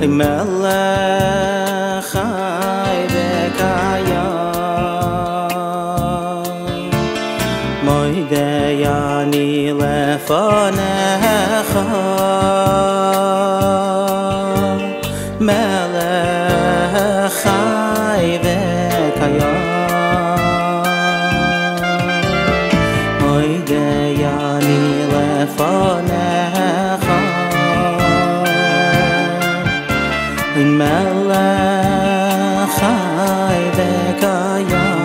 melech chai v'kayam moideyani lefanecha melech chai v'kayam moideyani lefanecha melech chai v'kayam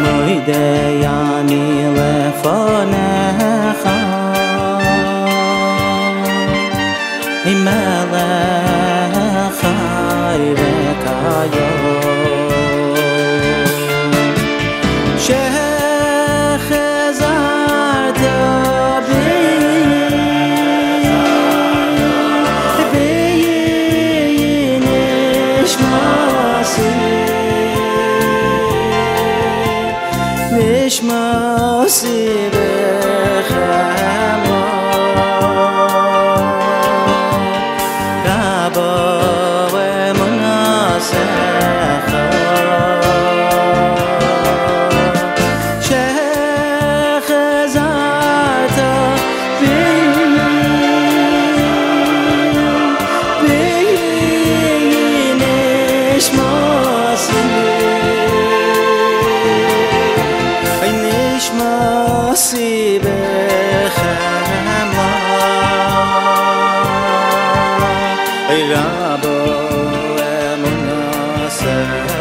moideyani lefanecha melech chai v'kayam Nishmasi b'chema Rabbo emunasecha Shechazarta nishmasi Nishmasi b'chema Rabbo emunasecha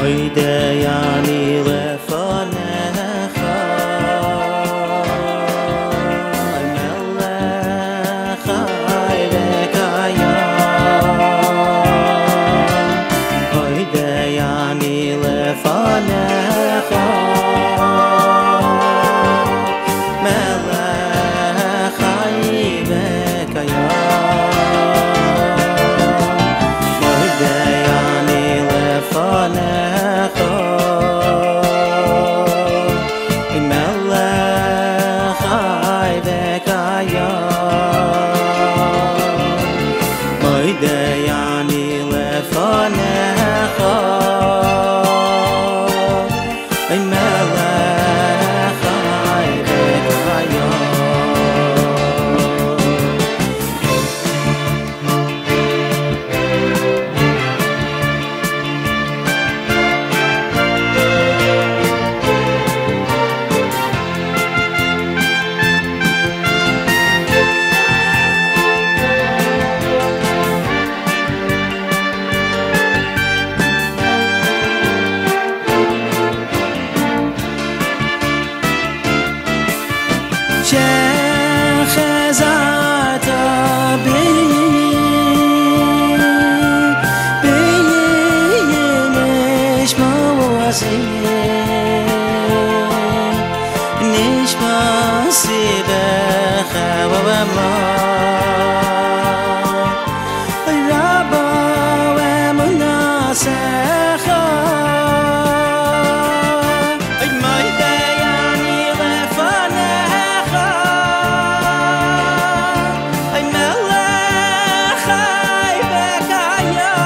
Moideyani lefanecha melech chai v'kayam Moideyani lefanecha melech chai v'kayam Moideyani lefanecha Moideyani lefanecha melech chai v'kayam Shechazarta nishmasi b'chema Rabbo emunasecha Moideyani lefanecha melech chai v'kayam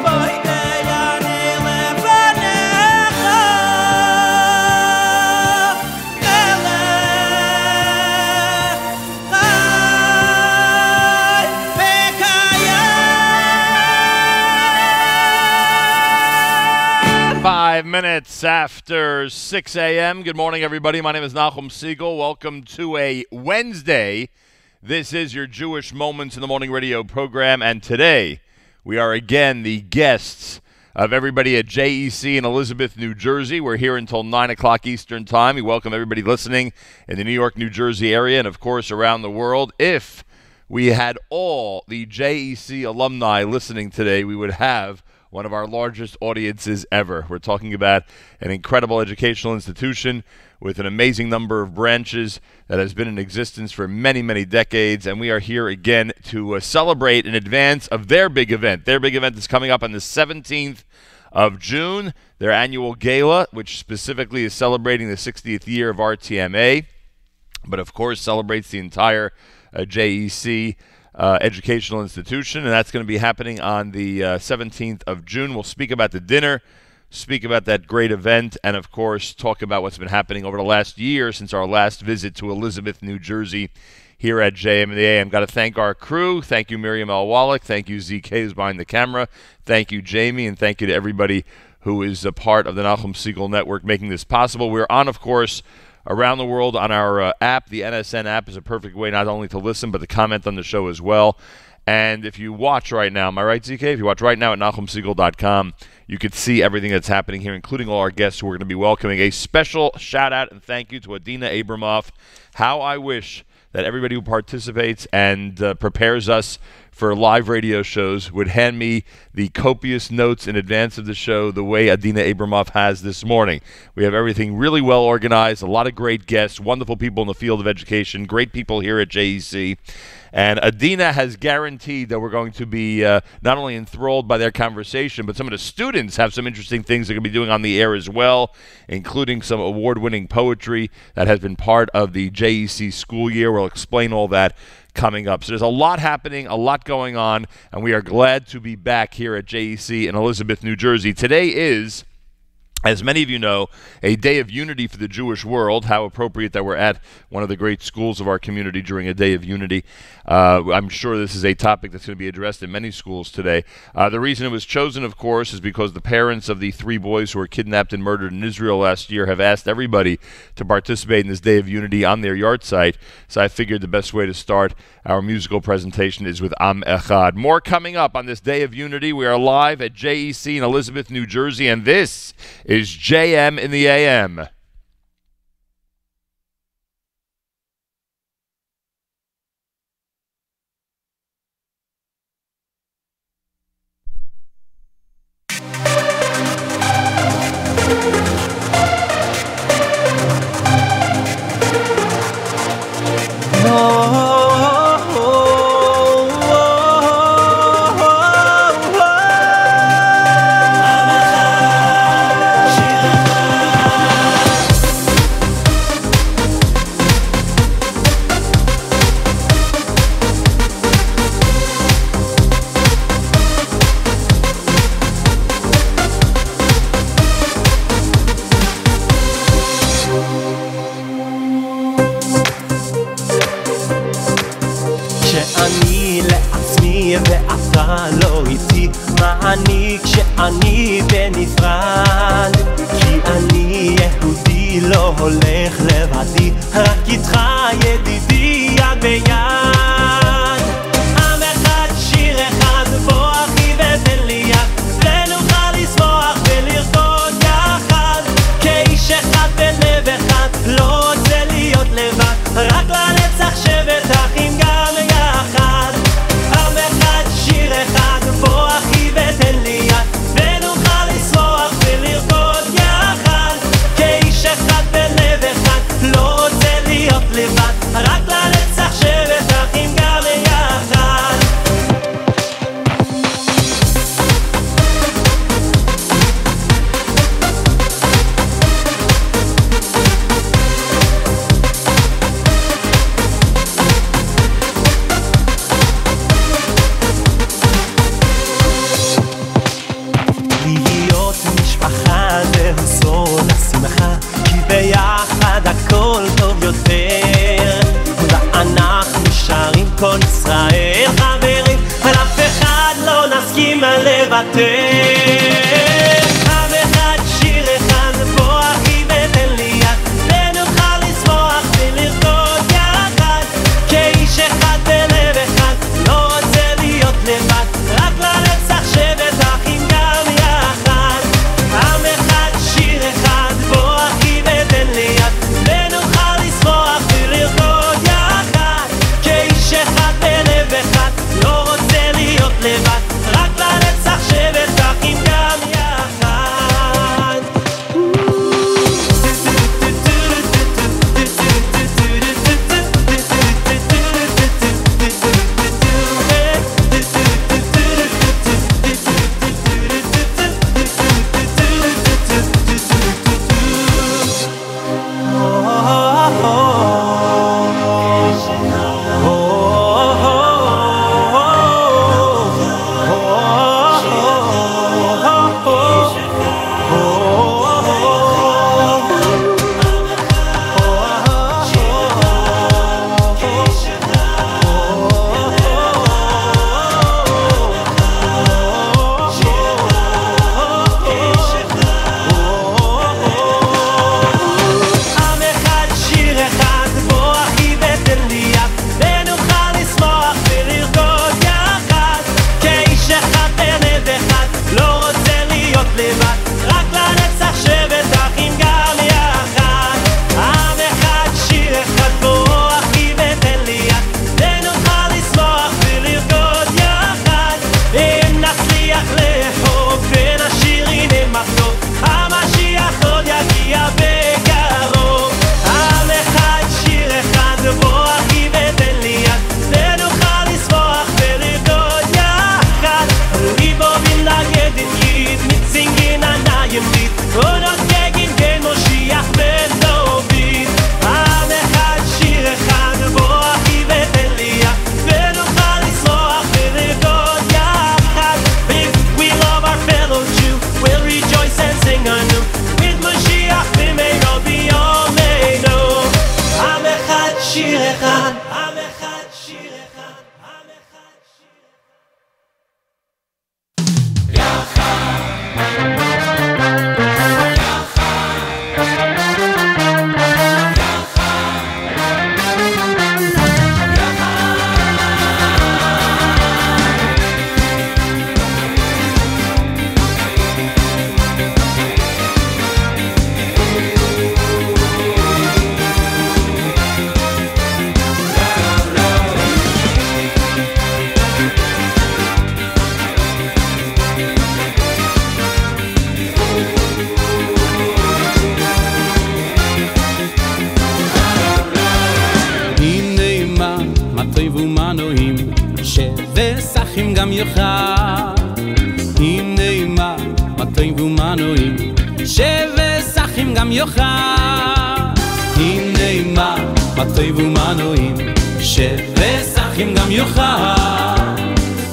Moideyani lefanecha Minutes after 6 a.m. Good morning, everybody. My name is Nachum Siegel. Welcome to a Wednesday. This is your Jewish Moments in the Morning radio program, and today we are again the guests of everybody at JEC in Elizabeth, New Jersey. We're here until 9 o'clock Eastern Time. We welcome everybody listening in the New York, New Jersey area and, of course, around the world. If we had all the JEC alumni listening today, we would have one of our largest audiences ever. We're talking about an incredible educational institution with an amazing number of branches that has been in existence for many, many decades, and we are here again to celebrate in advance of their big event. Their big event is coming up on the 17th of June, their annual gala, which specifically is celebrating the 60th year of RTMA, but of course celebrates the entire JEC educational institution, and that's going to be happening on the 17th of June. We'll speak about the dinner, speak about that great event, and of course talk about what's been happening over the last year since our last visit to Elizabeth, New Jersey here at JM in the AM. Got to thank our crew. Thank you, Miriam L. Wallach. Thank you, ZK, who's behind the camera. Thank you, Jamie, and thank you to everybody who is a part of the Nachum Segal Network making this possible. We're on, of course, around the world on our app. The NSN app is a perfect way not only to listen but to comment on the show as well. And if you watch right now, am I right, ZK? If you watch right now at NachumSegal.com, you can see everything that's happening here, including all our guests who we're going to be welcoming. A special shout-out and thank you to Adina Abramoff. How I wish that everybody who participates and prepares us for live radio shows would hand me the copious notes in advance of the show the way Adina Abramoff has this morning. We have everything really well organized, a lot of great guests, wonderful people in the field of education, great people here at JEC. And Adina has guaranteed that we're going to be not only enthralled by their conversation, but some of the students have some interesting things they're going to be doing on the air as well, including some award-winning poetry that has been part of the JEC school year. We'll explain all that coming up. So there's a lot happening, a lot going on, and we are glad to be back here at JEC in Elizabeth, New Jersey. Today is, as many of you know, a day of unity for the Jewish world. How appropriate that we're at one of the great schools of our community during a day of unity. I'm sure this is a topic that's going to be addressed in many schools today. The reason it was chosen, of course, is because the parents of the 3 boys who were kidnapped and murdered in Israel last year have asked everybody to participate in this day of unity on their yard site. So I figured the best way to start our musical presentation is with Am Echad. More coming up on this day of unity. We are live at JEC in Elizabeth, New Jersey, and this is JM in the AM. רק לנצח שבת אחים גם יחד לאהוב ונשיר הנה מה טוב המשיח עוד יגיע בקרוב עם אחד שיר אחד בוא אחי ותן לי יד ונוכל לשמוח ולרקוד יחד ריבו ונגד את יד מצינגין עיניים ביט ונוגגין כן מושיח ודוד עם אחד שיר אחד בוא אחי ותן לי יד ונוכל לשמוח ולרקוד יחד If we love our fellow Jew we'll rejoice and sing anew with Mashiach b'meiro b'yomeinu עם אחד שיר אחד עם אחד שיר אחד עם אחד שיר ושחים גם יוחד הנה מה מטוים ומנועים שבשחים גם יוחד הנה מה מטוים ומנועים שבשחים גם יוחד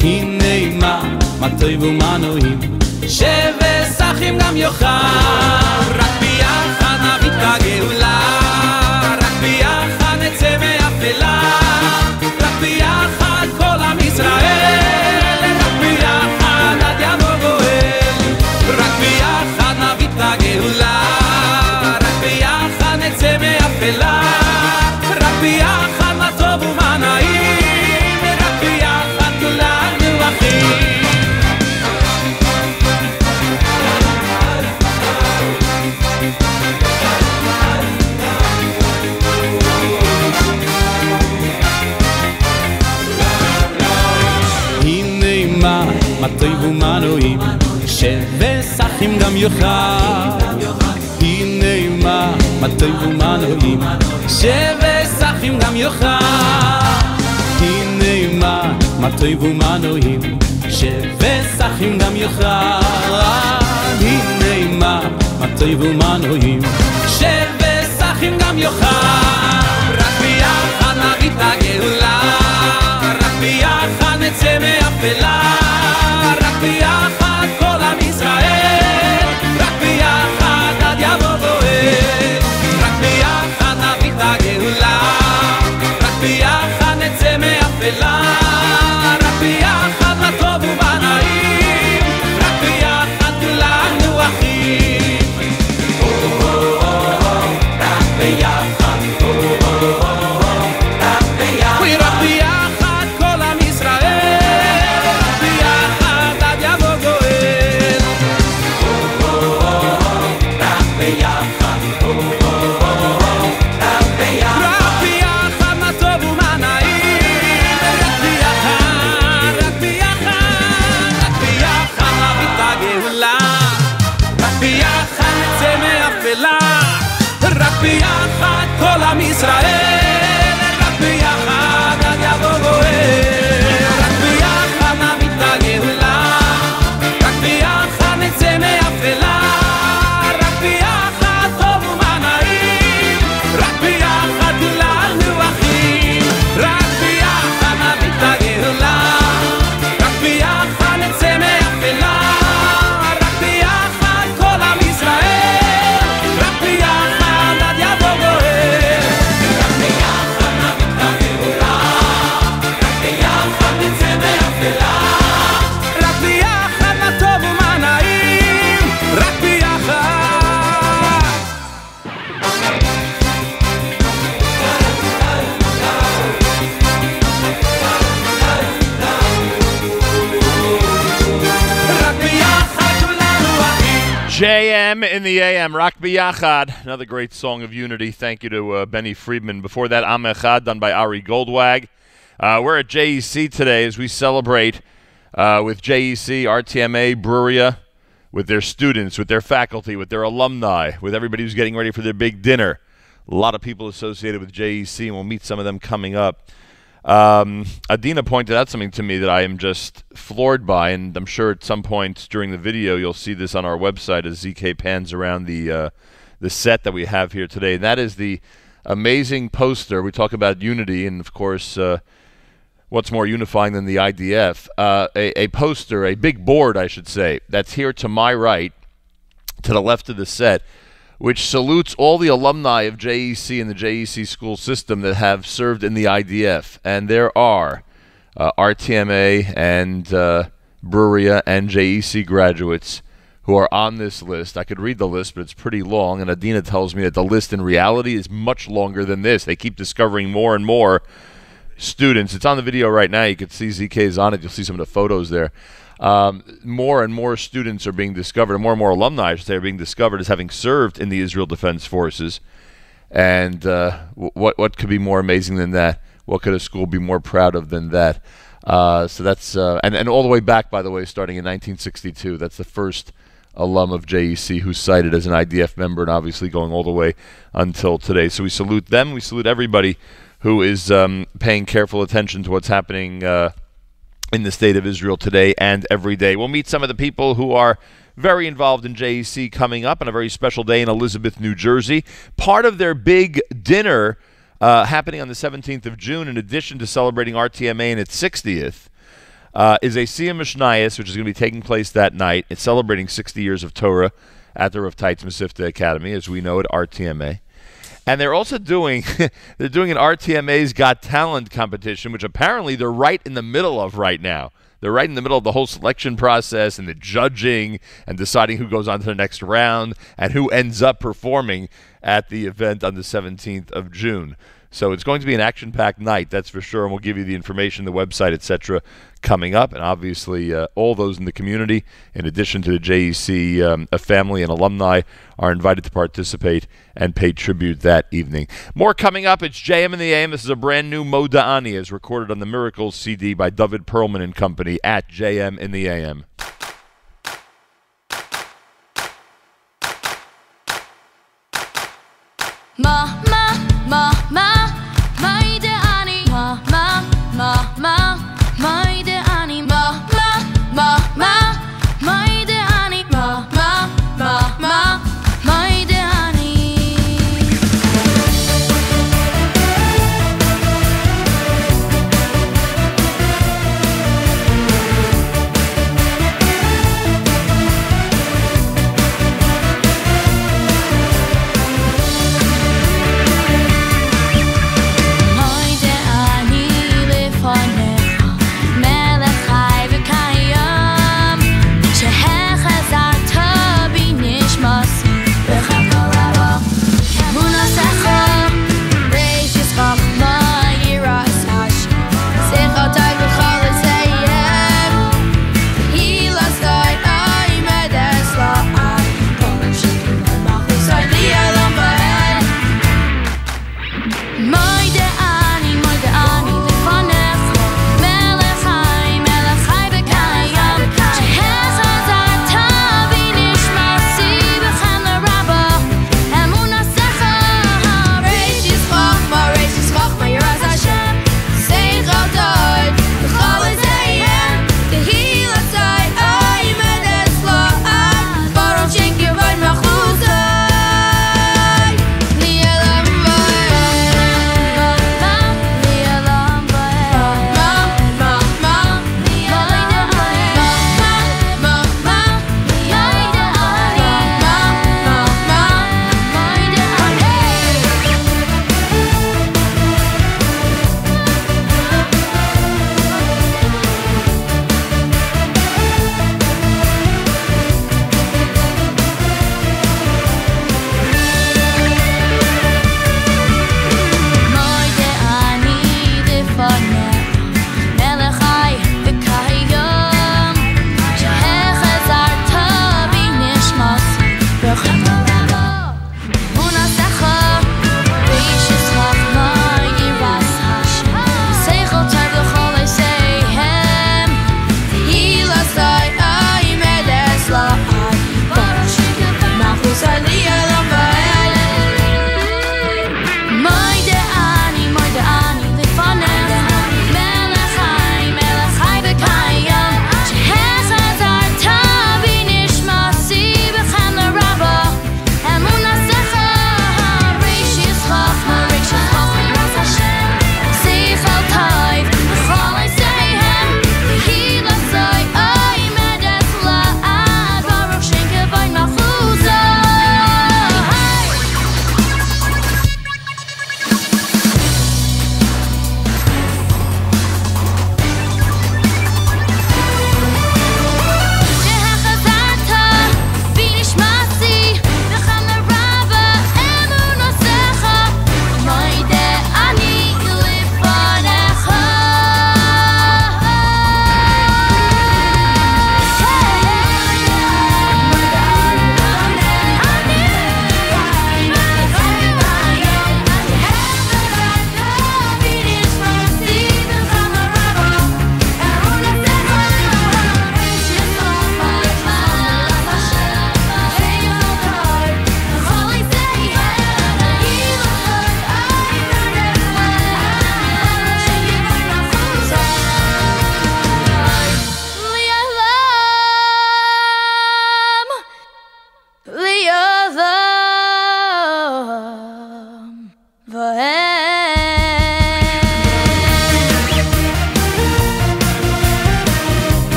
הנה מה מטוים ומנועים שבשחים גם יוחד רק ביחד נביא את הגאולה רק ביחד נצא מאפלה רק ביחד כל עם ישראל רק ביחד עד יבוא גואל רק ביחד נביא את הגאולה רק ביחד נצא מאפלה רק ביחד מה טוב ומה נעים רק ביחד כולנו אחים מטוים ומנועים שבשחים גם יוחד הנה מה מטוים ומנועים שבשחים גם יוחד הנה מה מטוים ומנועים שבשחים גם יוחד הנה מה מטוים ומנועים שבשחים גם יוחד רק ביחד נביא את הגאולה רק ביחד נצא מאפלה רק ביחד כל עם ישראל רק ביחד עד יבוא גואל רק ביחד נביא את הגאולה רק ביחד נצא מאפלה רק ביחד מה טוב ומה נעים רק ביחד כולנו אחים רק ביחד רק ביחד כל עם ישראל רק ביחד עד יבוא גואל רק ביחד רק ביחד מה טוב ומה נעים רק ביחד רק ביחד רק ביחד נביא את הגאולה רק ביחד נצא מאפלה רק ביחד כל עם ישראל רק ביחד עד יבוא גואל רק ביחד נביא את הגאולה רק ביחד נצא מאפלה רק ביחד טוב ומה נעים רק ביחד כולנו אחים רק ביחד נביא את הגאולה רק ביחד נצא מאפלה רק ביחד כל עם ישראל רק ביחד עד יבוא גואל רק ביחד נביא את הגאולה רק ביחד נצא מאפלה רק ביחד מה טוב ומה נעים רק ביחד רק ביחד כולנו אחים JM in the AM, Rak B'Yachad, another great song of unity. Thank you to Benny Friedman. Before that, Am Echad, done by Ari Goldwag. We're at JEC today as we celebrate with JEC, RTMA, Bruria, with their students, with their faculty, with their alumni, with everybody who's getting ready for their big dinner. A lot of people associated with JEC, and we'll meet some of them coming up. Adina pointed out something to me that I am just floored by, and I'm sure at some point during the video you'll see this on our website as ZK pans around the set that we have here today. And that is the amazing poster. We talk about unity, and of course, what's more unifying than the IDF? A poster, a big board, I should say, that's here to my right, to the left of the set, which salutes all the alumni of JEC and the JEC school system that have served in the IDF. And there are RTMA and Bruria and JEC graduates who are on this list. I could read the list, but it's pretty long, and Adina tells me that the list in reality is much longer than this. They keep discovering more and more students. It's on the video right now. You can see ZK's on it. You'll see some of the photos there. More and more students are being discovered, and more alumni, I should say, are being discovered as having served in the Israel Defense Forces. And what could be more amazing than that? What could a school be more proud of than that? So that's and all the way back, by the way, starting in 1962. That's the first alum of JEC who's cited as an IDF member, and obviously going all the way until today. So we salute them. We salute everybody who is paying careful attention to what's happening in the state of Israel today and every day. We'll meet some of the people who are very involved in JEC coming up on a very special day in Elizabeth, New Jersey. Part of their big dinner happening on the 17th of June, in addition to celebrating RTMA in its 60th, is a Siyum Mishnayos, which is going to be taking place that night. It's celebrating 60 years of Torah at the Rav Teitz Mesivta Academy, as we know at RTMA. And they're also doing an RTMA's Got Talent competition, which apparently they're right in the middle of right now. They're right in the middle of the whole selection process and the judging and deciding who goes on to the next round and who ends up performing at the event on the 17th of June. So it's going to be an action-packed night, that's for sure, and we'll give you the information, the website, etc., coming up. And obviously, all those in the community, in addition to the JEC family and alumni, are invited to participate and pay tribute that evening. More coming up. It's JM in the AM. This is a brand new Moda'ani, as recorded on the Miracles CD by David Perlman and Company at JM in the AM.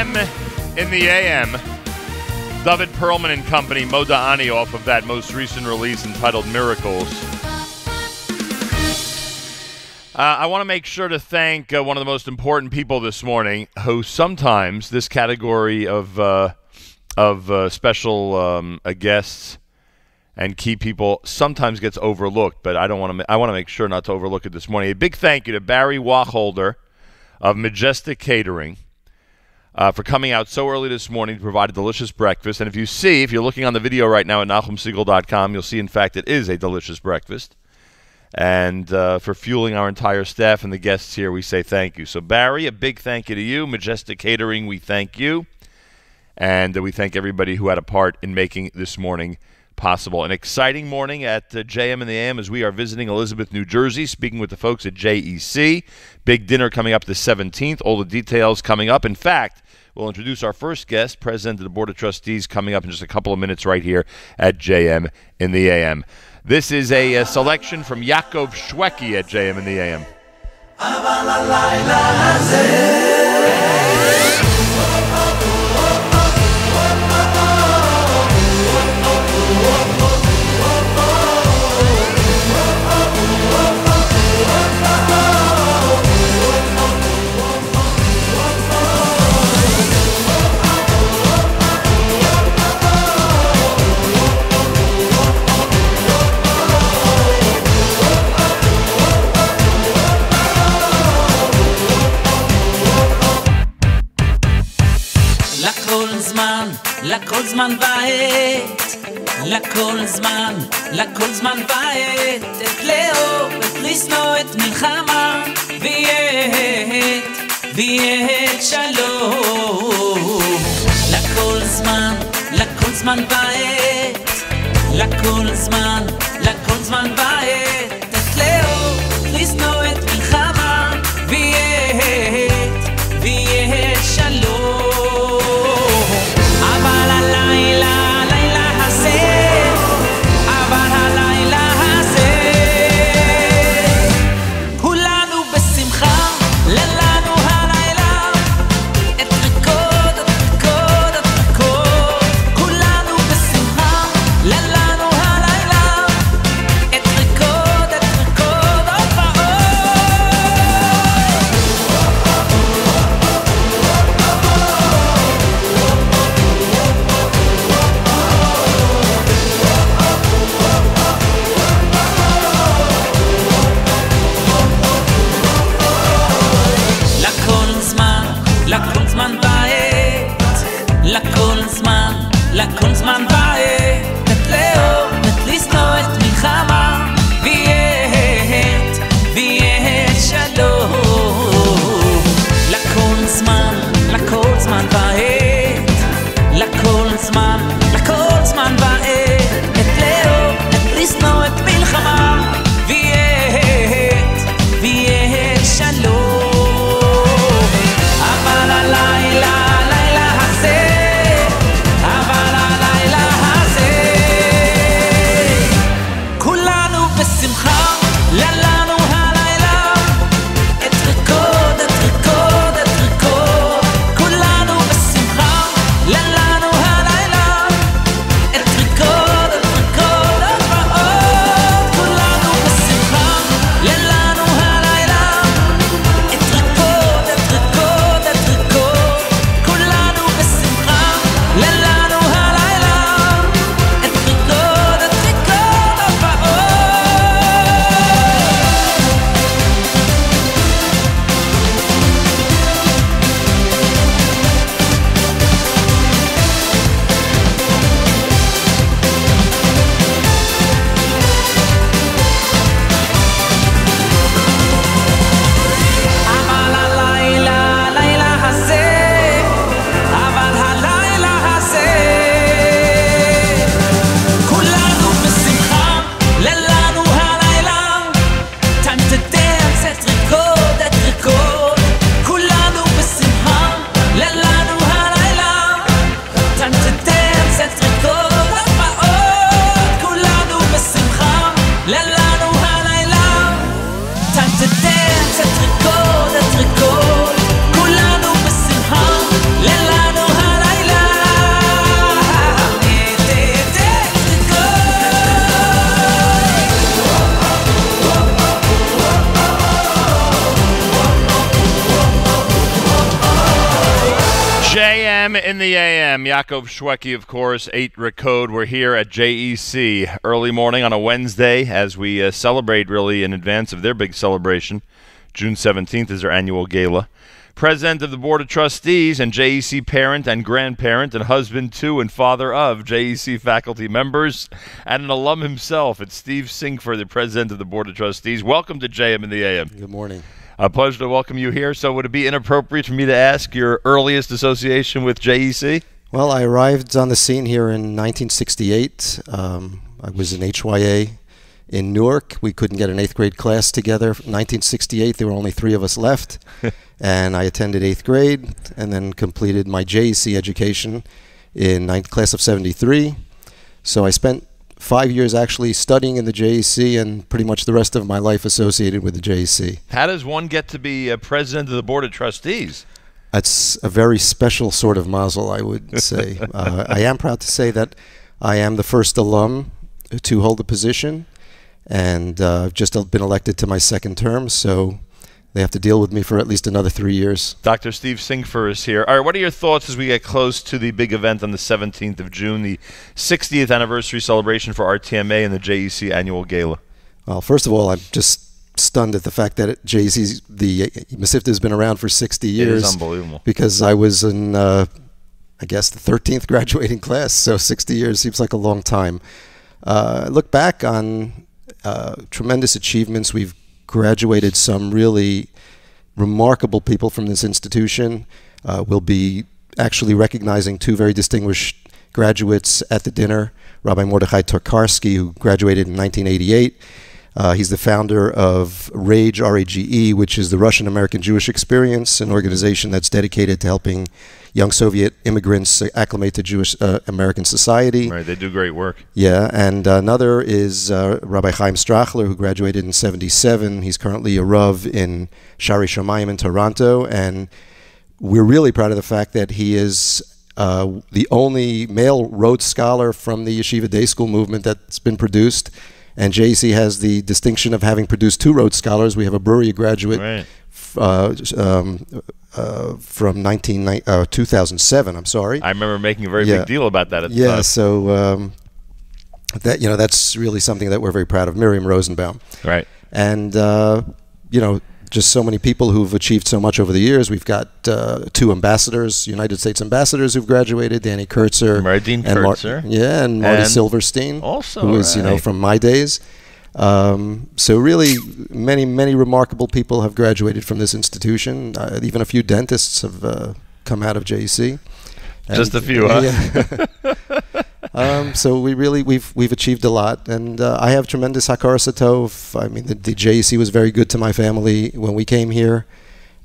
JM in the AM. David Perlman and Company, Moda'ani, off of that most recent release entitled Miracles. I want to make sure to thank one of the most important people this morning, who sometimes this category of special guests and key people sometimes gets overlooked, but I want to make sure not to overlook it this morning. A big thank you to Barry Wacholder of Majestic Catering for coming out so early this morning to provide a delicious breakfast. And if you're looking on the video right now at NachumSegal.com, you'll see, in fact, it is a delicious breakfast. And for fueling our entire staff and the guests here, we say thank you. So, Barry, a big thank you to you. Majestic Catering, we thank you. And we thank everybody who had a part in making this morning possible. An exciting morning at JM in the AM as we are visiting Elizabeth, New Jersey, speaking with the folks at JEC. Big dinner coming up the 17th. All the details coming up. In fact, we'll introduce our first guest, President of the Board of Trustees, coming up in just a couple of minutes right here at JM in the AM. This is a selection from Yaakov Shweki at JM in the AM. לכל זמן ועת, לכל זמן ועת, את לאהוב, את לשנוא, את מלחמה, ויהיה שלום. לכל זמן ועת, לכל זמן ועת, את לאהוב, את לשנוא, את מלחמה, ויהיה שלום. אבל הלילה הזה, כולנו בשמחה, לנו הלילה, את ריקוד, כולנו בשמחה, לנו הלילה, את ריקוד, לכל זמן ועת, את לאהוב, את לשנוא, את מלחמה, ויהיה שלום. לכל זמן ועת, לכל זמן ועת, את לאהוב, את לשנוא, את מלחמה, ויהיה שלום. אבל הלילה הזה, כולם JM in the AM. Yaakov Shweki, of course, 8 Recode. We're here at JEC early morning on a Wednesday as we celebrate really in advance of their big celebration. June 17th is their annual gala. President of the Board of Trustees and JEC parent and grandparent and husband to and father of JEC faculty members and an alum himself. It's Steve Sinkfer, the President of the Board of Trustees. Welcome to JM in the AM. Good morning. A pleasure to welcome you here. So would it be inappropriate for me to ask your earliest association with JEC? Well, I arrived on the scene here in 1968. I was in HYA in Newark. We couldn't get an 8th grade class together. 1968, there were only 3 of us left. And I attended 8th grade and then completed my JEC education in class of 73. So I spent 5 years actually studying in the JEC and pretty much the rest of my life associated with the JEC. How does one get to be a president of the Board of Trustees? That's a very special sort of mazel, I would say. I am proud to say that I am the first alum to hold the position, and I've just been elected to my 2nd term, so they have to deal with me for at least another 3 years. Dr. Steve Sinkfer is here. All right, what are your thoughts as we get close to the big event on the 17th of June, the 60th anniversary celebration for RTMA and the JEC annual gala? Well, first of all, I'm just stunned at the fact that JEC, the Mesivta has been around for 60 years. It is unbelievable. Because I was in, I guess, the 13th graduating class, so 60 years seems like a long time. Look back on tremendous achievements. We've graduated some really remarkable people from this institution. We'll be actually recognizing 2 very distinguished graduates at the dinner. Rabbi Mordechai Tokarsky, who graduated in 1988. He's the founder of RAGE, R-A-G-E, which is the Russian American Jewish Experience, an organization that's dedicated to helping young Soviet immigrants acclimate to Jewish American society. Right, they do great work. Yeah, and another is Rabbi Chaim Strachler, who graduated in 77. He's currently a Rav in Shari Shomayim in Toronto, and we're really proud of the fact that he is the only male Rhodes Scholar from the Yeshiva Day School movement that's been produced. And JEC has the distinction of having produced 2 Rhodes Scholars. We have a Bruriah graduate Right. From 2007. I'm sorry. I remember making a very big deal about that at the time. So that's really something that we're very proud of. Miriam Rosenbaum. Right. And just so many people who've achieved so much over the years. We've got 2 ambassadors, United States ambassadors who've graduated, Danny Kurtzer. Dean Kurtzer. And Marty Silverstein. Also, who is, from my days. So really, many remarkable people have graduated from this institution. Even a few dentists have come out of JEC. Just a few, huh? Yeah. So we've achieved a lot, and I have tremendous hakaras hatov. I mean, the JEC was very good to my family when we came here,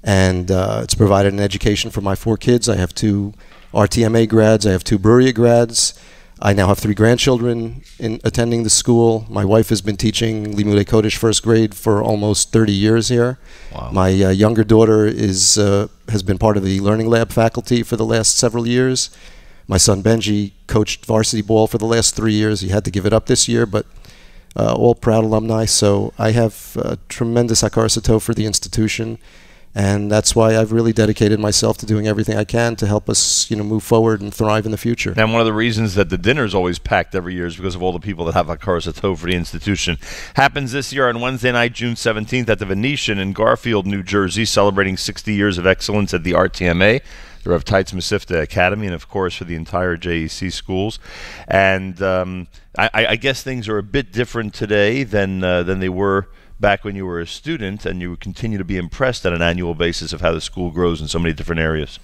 and it's provided an education for my 4 kids. I have 2 RTMA grads. I have 2 Bruriah grads. I now have 3 grandchildren attending the school. My wife has been teaching Limudei Kodesh 1st grade for almost 30 years here. Wow. My younger daughter has been part of the Learning Lab faculty for the last several years. My son Benji coached varsity ball for the last 3 years. He had to give it up this year, but all proud alumni. So I have tremendous hakaras hatov for the institution. And that's why I've really dedicated myself to doing everything I can to help us, move forward and thrive in the future. And one of the reasons that the dinner is always packed every year is because of all the people that have hakaras hatov for the institution. Happens this year on Wednesday night, June 17th, at the Venetian in Garfield, New Jersey, celebrating 60 years of excellence at the RTMA, the Rav Teitz Mesivta Academy, and of course for the entire JEC schools. And I guess things are a bit different today than they were back when you were a student, and you continue to be impressed on an annual basis of how the school grows in so many different areas.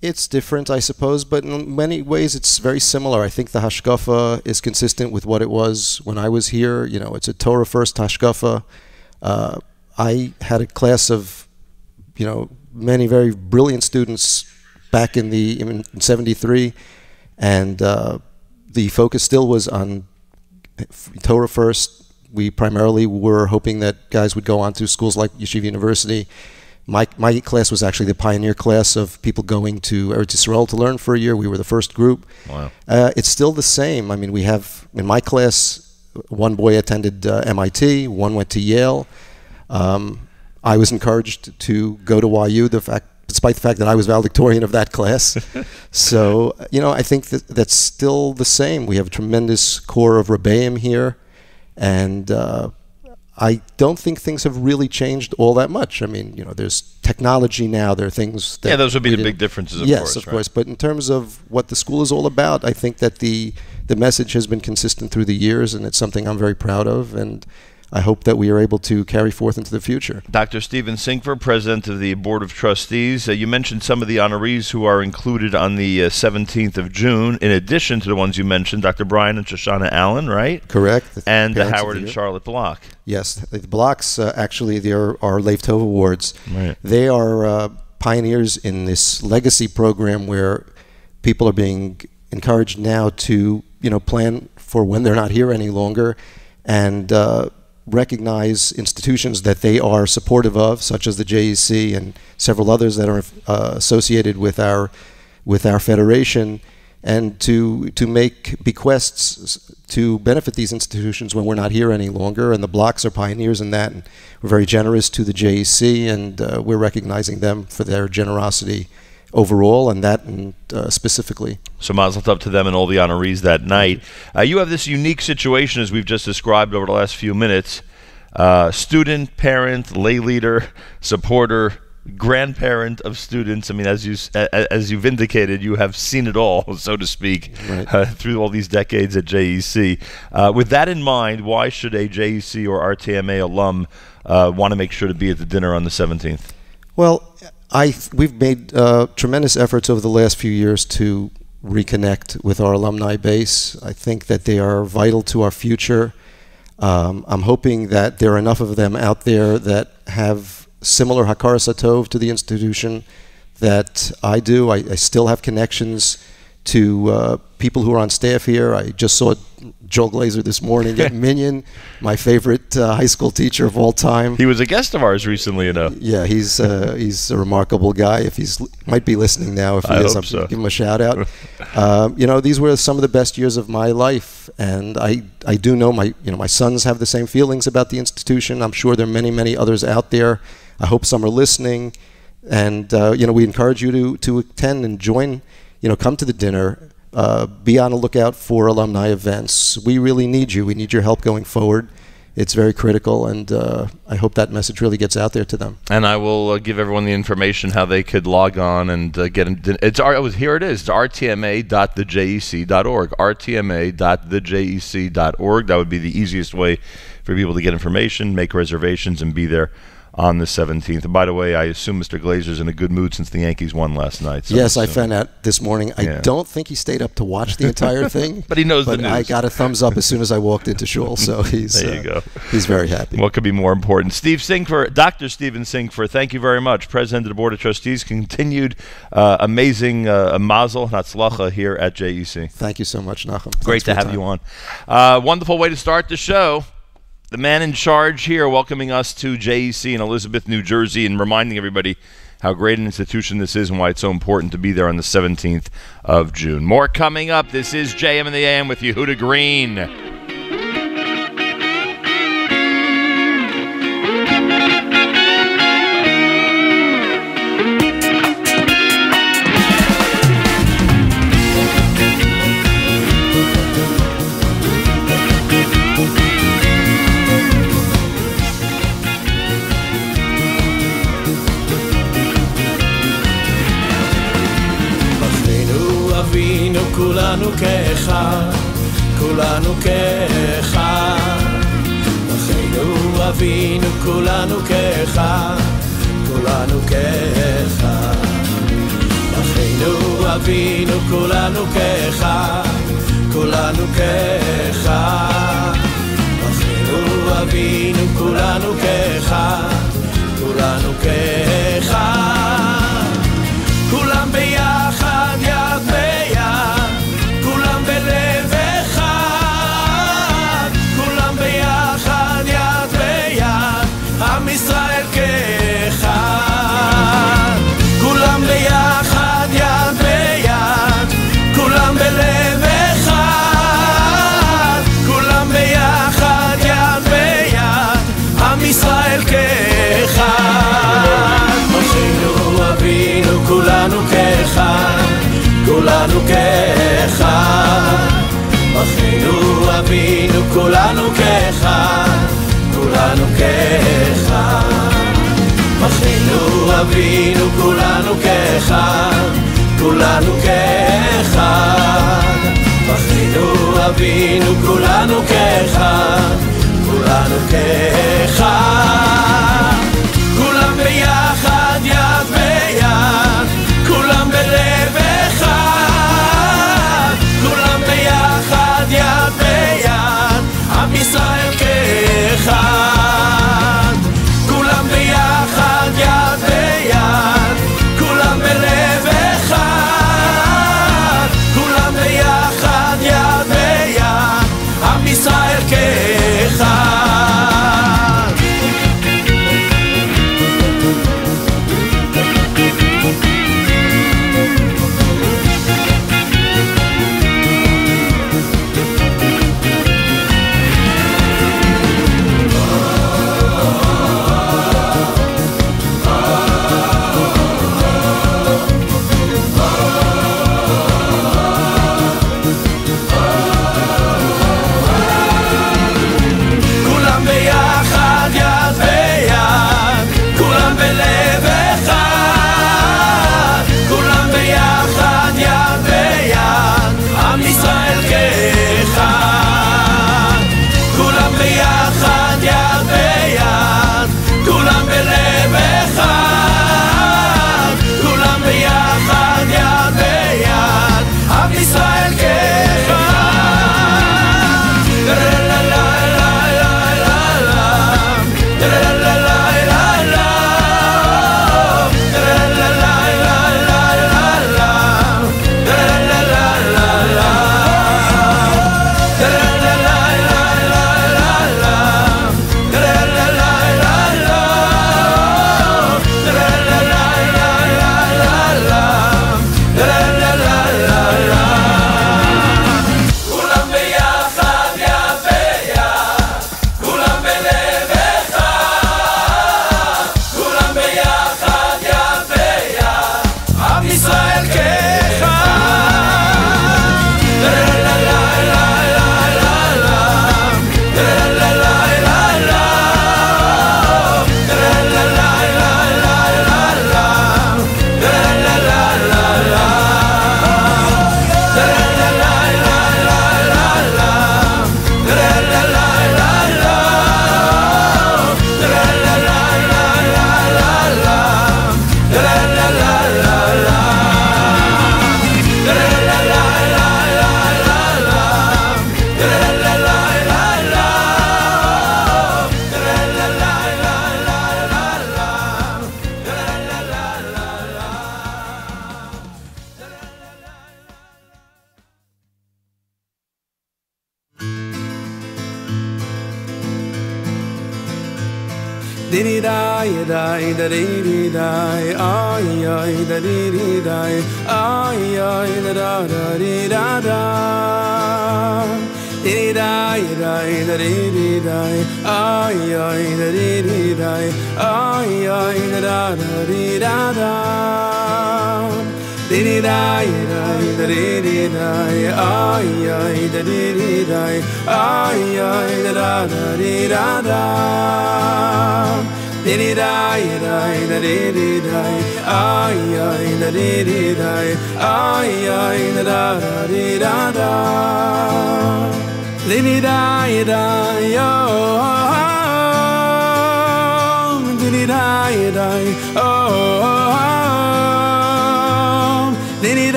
It's different, I suppose, but in many ways it's very similar. I think the hashkafa is consistent with what it was when I was here. It's a Torah first hashkafa. I had a class of, many very brilliant students back in 73, and the focus still was on Torah first. We primarily were hoping that guys would go on to schools like Yeshiva University. My class was actually the pioneer class of people going to Eretz Yisrael to learn for a year. We were the first group. Wow. It's still the same. I mean, we have, in my class, 1 boy attended MIT, 1 went to Yale. I was encouraged to go to YU. The fact despite the fact that I was valedictorian of that class. So, I think that's still the same. We have a tremendous core of Rebbeim here, and I don't think things have really changed all that much. I mean, there's technology now. There are things that... Yeah, those would be the big differences, of course. Yes, of course. But in terms of what the school is all about, I think that the message has been consistent through the years, and it's something I'm very proud of, and I hope that we are able to carry forth into the future. Dr. Steven Sinkver, President of the Board of Trustees. You mentioned some of the honorees who are included on the 17th of June, in addition to the ones you mentioned, Dr. Brian and Shoshana Allen, right? Correct. And Howard and Charlotte Block. Yes. The Blocks, actually, they are our Lev Tov Awards. Right. They are pioneers in this legacy program where people are being encouraged now to, plan for when they're not here any longer, and recognize institutions that they are supportive of, such as the JEC and several others that are associated with our federation, and to make bequests to benefit these institutions when we're not here any longer. And the Blocks are pioneers in that, and we're very generous to the JEC, and we're recognizing them for their generosity overall, and that specifically. So mazel tov to them and all the honorees that night. You have this unique situation, as we've just described over the last few minutes. Student, parent, lay leader, supporter, grandparent of students. I mean, as you've indicated, you have seen it all, so to speak, right, through all these decades at JEC. With that in mind, why should a JEC or RTMA alum want to make sure to be at the dinner on the 17th? Well, we've made tremendous efforts over the last few years to reconnect with our alumni base. I think that they are vital to our future. I'm hoping that there are enough of them out there that have similar hakaras hatov to the institution that I do. I still have connections to people who are on staff here. I just saw Joel Glazer this morning at Minyan, my favorite high school teacher of all time. He was a guest of ours recently, Yeah, he's a remarkable guy. If might be listening now. If he is, I'm going to give him a shout out. These were some of the best years of my life, and I do know my sons have the same feelings about the institution. I'm sure there are many others out there. I hope some are listening, and we encourage you to attend and join. Come to the dinner. Be on the lookout for alumni events. We really need you. We need your help going forward. It's very critical, and I hope that message really gets out there to them. And I will give everyone the information how they could log on and get in. Here it is. It's rtma.thejec.org. rtma.thejec.org. That would be the easiest way for people to get information, make reservations, and be there on the 17th. And by the way, I assume Mr. Glazer's in a good mood since the Yankees won last night. So yes, I found out this morning. I don't think he stayed up to watch the entire thing. But he knows the news. I got a thumbs up as soon as I walked into shul, so there you go. He's very happy. What could be more important? Dr. Steven Sinkver, thank you very much. President of the Board of Trustees, continued amazing mazel hatzlacha here at JEC. Thank you so much, Nachum. Great to have you on. Wonderful way to start the show. The man in charge here welcoming us to JEC in Elizabeth, New Jersey, and reminding everybody how great an institution this is and why it's so important to be there on the 17th of June. More coming up. This is JM in the AM with Yehuda Green. כולנו כאחד, כולנו כאחד. אחינו אבינו כולנו כאחד, כולנו כאחד. אחינו אבינו כולנו כאחד, כולנו כאחד. אחינו אבינו כולנו כאחד, כולנו כאחד. כולם ביחד יד ביד, כולם בלב אחד, כולם ביחד יד ביד, עם ישראל כאחד. כולם ביחד יד ביד, כולם בלב אחד, כולם ביחד יד ביד, עם ישראל כאחד. אחינו כולנו כאחד, כולנו כאחד. בכינו אבינו, כולנו כאחד, כולנו כאחד. בכינו אבינו, כולנו כאחד, כולנו כאחד. כולם ביחד, יד ביד, כולם בלב אחד. כולם ביחד, יד ביד, עם ישראל כאחד. כולם ביחד, יד ביד, כולם בלב אחד. כולם ביחד, יד ביד, עם ישראל כאחד.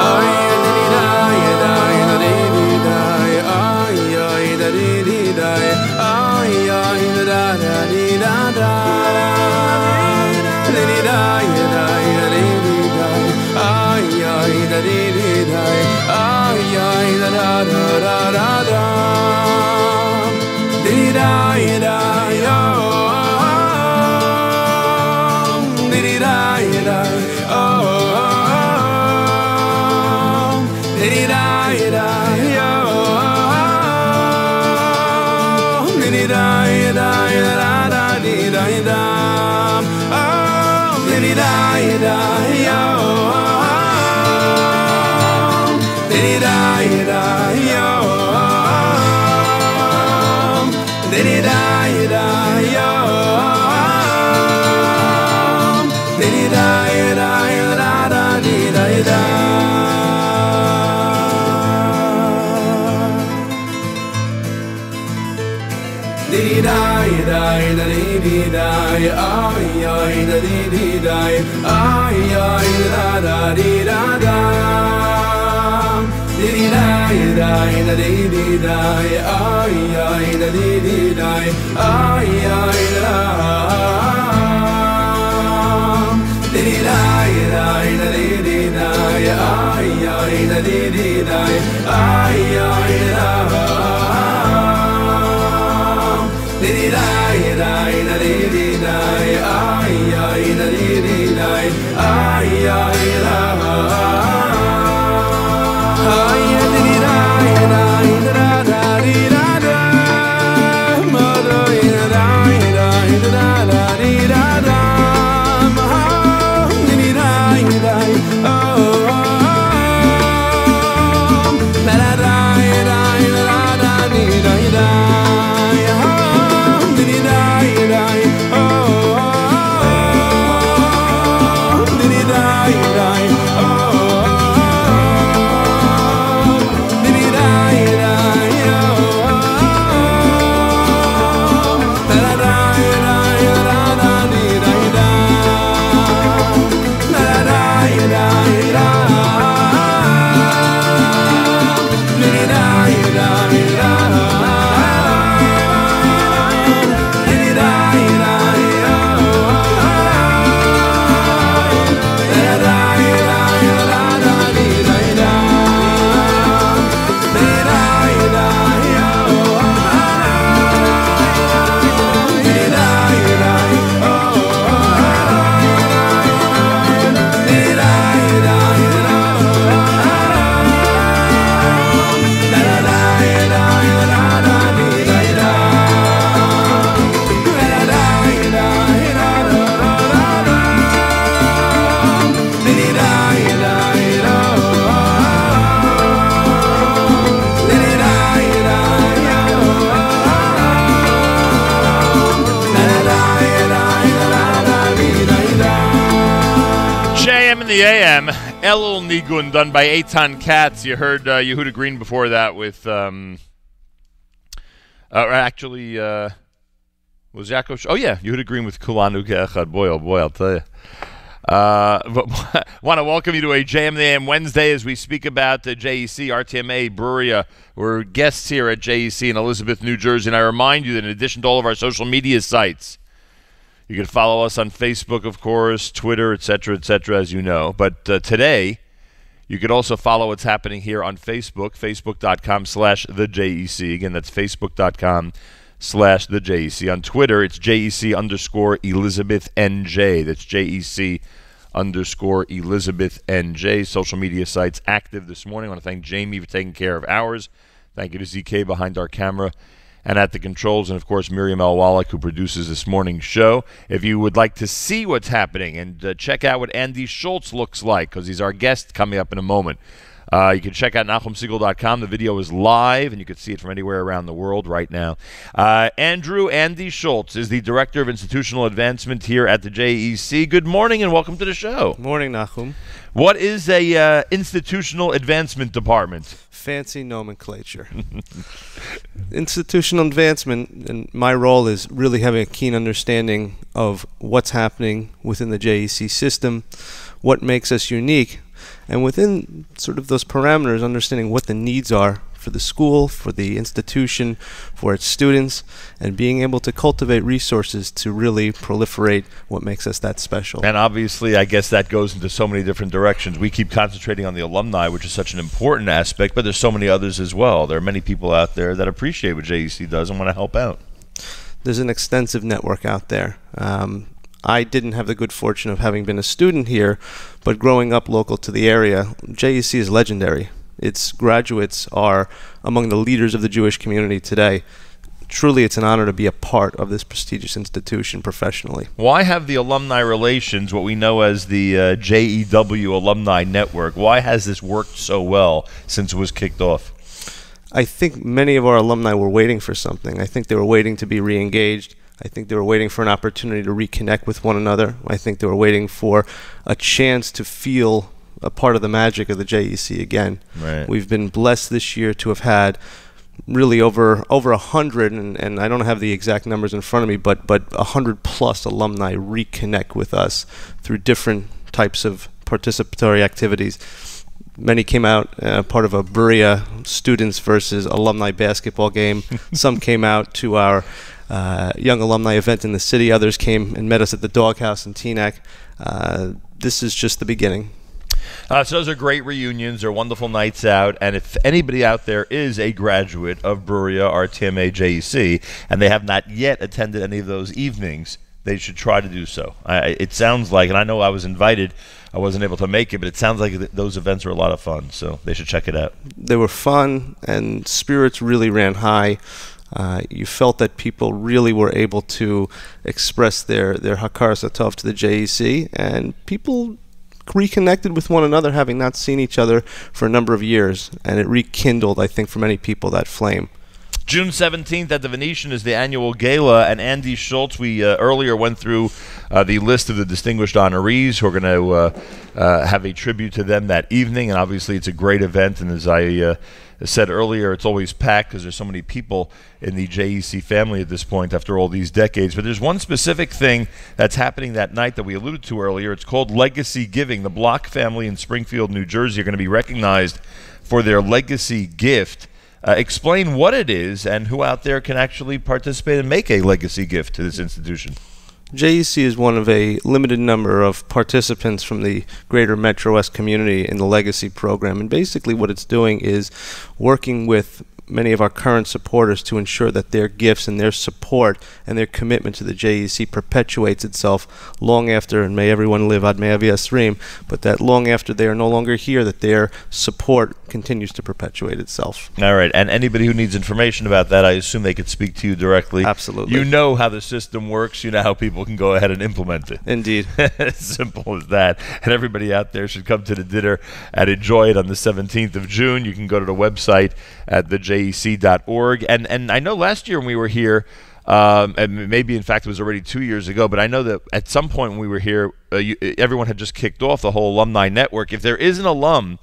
Ay, The AM, Elul Nigun, done by Eitan Katz. You heard Yehuda Green before that with, was Yaakov? Oh yeah, Yehuda Green with Kulanu Ke'echad. Boy, oh boy, I'll tell you. Want to welcome you to a JM the AM Wednesday as we speak about the JEC, RTMA, Bruria. We're guests here at JEC in Elizabeth, New Jersey, and I remind you that in addition to all of our social media sites, you can follow us on Facebook, of course, Twitter, etc., as you know. But today, you could also follow what's happening here on Facebook, facebook.com/thejec. Again, that's facebook.com/thejec. On Twitter, it's JEC_ElizabethNJ. That's JEC_ElizabethNJ. Social media sites active this morning. I want to thank Jamie for taking care of ours. Thank you to ZK behind our camera and at the controls, and of course Miriam L. Wallach, who produces this morning's show. If you would like to see what's happening and check out what Andy Schultz looks like, because he's our guest coming up in a moment, you can check out NachumSegal.com. The video is live, and you can see it from anywhere around the world right now. Andy Schultz is the Director of Institutional Advancement here at the JEC. Good morning, and welcome to the show. Morning, Nachum. What is a Institutional Advancement Department? Fancy nomenclature. Institutional advancement, and my role is really having a keen understanding of what's happening within the JEC system, what makes us unique, and within sort of those parameters, understanding what the needs are for the school, for the institution, for its students, and being able to cultivate resources to really proliferate what makes us that special. And obviously, I guess that goes into so many different directions. We keep concentrating on the alumni, which is such an important aspect, but there's so many others as well. There are many people out there that appreciate what JEC does and want to help out. There's an extensive network out there. I didn't have the good fortune of having been a student here, but growing up local to the area, JEC is legendary. Its graduates are among the leaders of the Jewish community today. Truly, it's an honor to be a part of this prestigious institution professionally. Why have the alumni relations, what we know as the JEW Alumni Network, why has this worked so well since it was kicked off? I think many of our alumni were waiting for something. I think they were waiting to be re-engaged. I think they were waiting for an opportunity to reconnect with one another. I think they were waiting for a chance to feel a part of the magic of the JEC again. Right. We've been blessed this year to have had really over 100, and I don't have the exact numbers in front of me, but 100 plus alumni reconnect with us through different types of participatory activities. Many came out part of a Berea students versus alumni basketball game. Some came out to our young alumni event in the city. Others came and met us at the Doghouse in Teaneck. This is just the beginning. So those are great reunions. They're wonderful nights out. And if anybody out there is a graduate of Berea, RTMA, JEC, and they have not yet attended any of those evenings, they should try to do so. It sounds like, and I know I was invited, I wasn't able to make it, but it sounds like those events are a lot of fun, so they should check it out. They were fun, and spirits really ran high. You felt that people really were able to express their Hakar Satov to the JEC, and people reconnected with one another, having not seen each other for a number of years, and it rekindled, I think, for many people, that flame. June 17th at the Venetian is the annual gala, and Andy Schultz, we earlier went through the list of the distinguished honorees who are going to have a tribute to them that evening, and obviously it's a great event, and as I said earlier, it's always packed because there's so many people in the JEC family at this point after all these decades. But there's one specific thing that's happening that night that we alluded to earlier. It's called Legacy Giving. The Block family in Springfield, New Jersey are going to be recognized for their legacy gift. Explain what it is and who out there can actually participate and make a legacy gift to this institution. JEC is one of a limited number of participants from the greater Metro West community in the Legacy program, and basically what it's doing is working with many of our current supporters to ensure that their gifts and their support and their commitment to the JEC perpetuates itself long after, and may everyone live Ad Mei Yasrim, but that long after they are no longer here, that their support continues to perpetuate itself. All right, and anybody who needs information about that, I assume they could speak to you directly. Absolutely. You know how the system works. You know how people can go ahead and implement it. Indeed. As simple as that. And everybody out there should come to the dinner and enjoy it on the 17th of June. You can go to the website at thejec.org. And I know last year when we were here, and maybe in fact it was already 2 years ago, but I know that at some point when we were here, everyone had just kicked off the whole alumni network. If there is an alum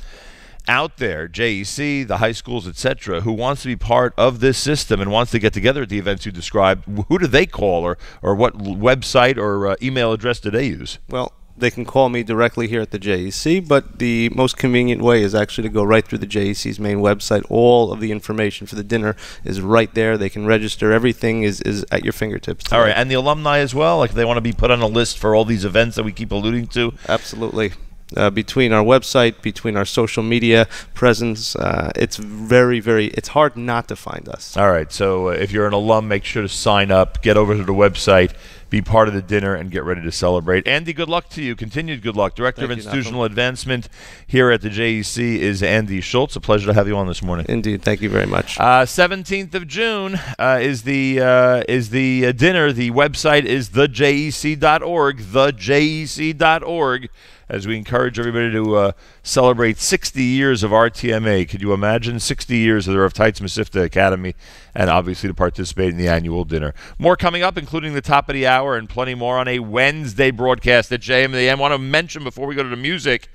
out there, JEC, the high schools, etc., who wants to be part of this system and wants to get together at the events you described, who do they call, or what website or email address do they use? Well, they can call me directly here at the JEC, but the most convenient way is actually to go right through the JEC's main website. All of the information for the dinner is right there. They can register. Everything is at your fingertips today. All right, and the alumni as well? Like, they want to be put on a list for all these events that we keep alluding to? Absolutely. Between our website, between our social media presence, it's it's hard not to find us. All right, so if you're an alum, make sure to sign up, get over to the website, be part of the dinner, and get ready to celebrate. Andy, good luck to you. Continued good luck. Director of Institutional Advancement here at the JEC is Andy Schultz. A pleasure to have you on this morning. Indeed. Thank you very much. 17th of June is the dinner. The website is thejec.org, thejec.org, as we encourage everybody to celebrate 60 years of RTMA. Could you imagine 60 years of the Rav Teitz Mesivta Academy, and obviously to participate in the annual dinner. More coming up, including the top of the hour and plenty more on a Wednesday broadcast at JM and the AM. I want to mention, before we go to the music,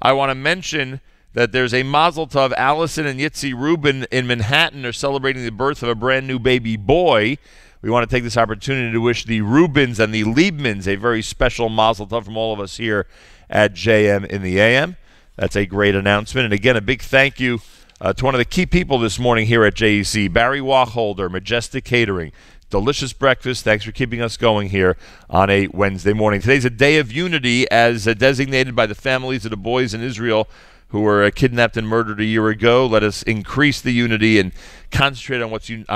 I want to mention that there's a Mazel Tov. Allison and Yitzi Rubin in Manhattan are celebrating the birth of a brand new baby boy. We want to take this opportunity to wish the Rubins and the Liebmans a very special Mazel Tov from all of us here at JM in the AM. That's a great announcement. And again, a big thank you to one of the key people this morning here at JEC, Barry Wacholder, Majestic Catering. Delicious breakfast. Thanks for keeping us going here on a Wednesday morning. Today's a day of unity as designated by the families of the boys in Israel who were kidnapped and murdered a year ago. Let us increase the unity and concentrate on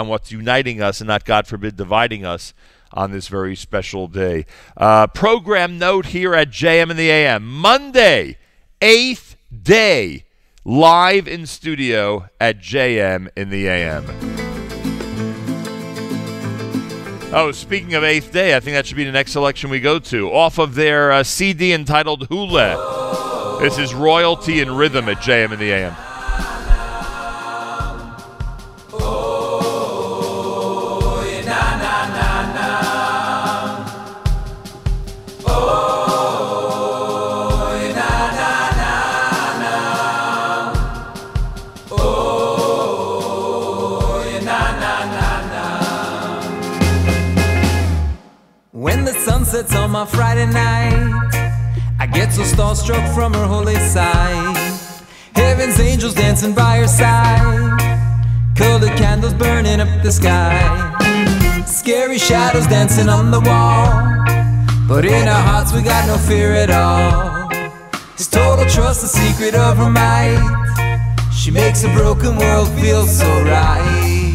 what's uniting us and not, God forbid, dividing us on this very special day. Program note here at JM in the AM. Monday, 8th day, live in studio at JM in the AM. Oh, speaking of 8th day, I think that should be the next selection we go to. Off of their CD entitled Hule. This is Royalty and Rhythm at JM in the AM. Oh, na na na na. sunsets on my Friday night. I get so starstruck from her holy sight. Heaven's angels dancing by her side, colored candles burning up the sky. Scary shadows dancing on the wall, but in our hearts we got no fear at all. It's total trust, the secret of her might. She makes a broken world feel so right.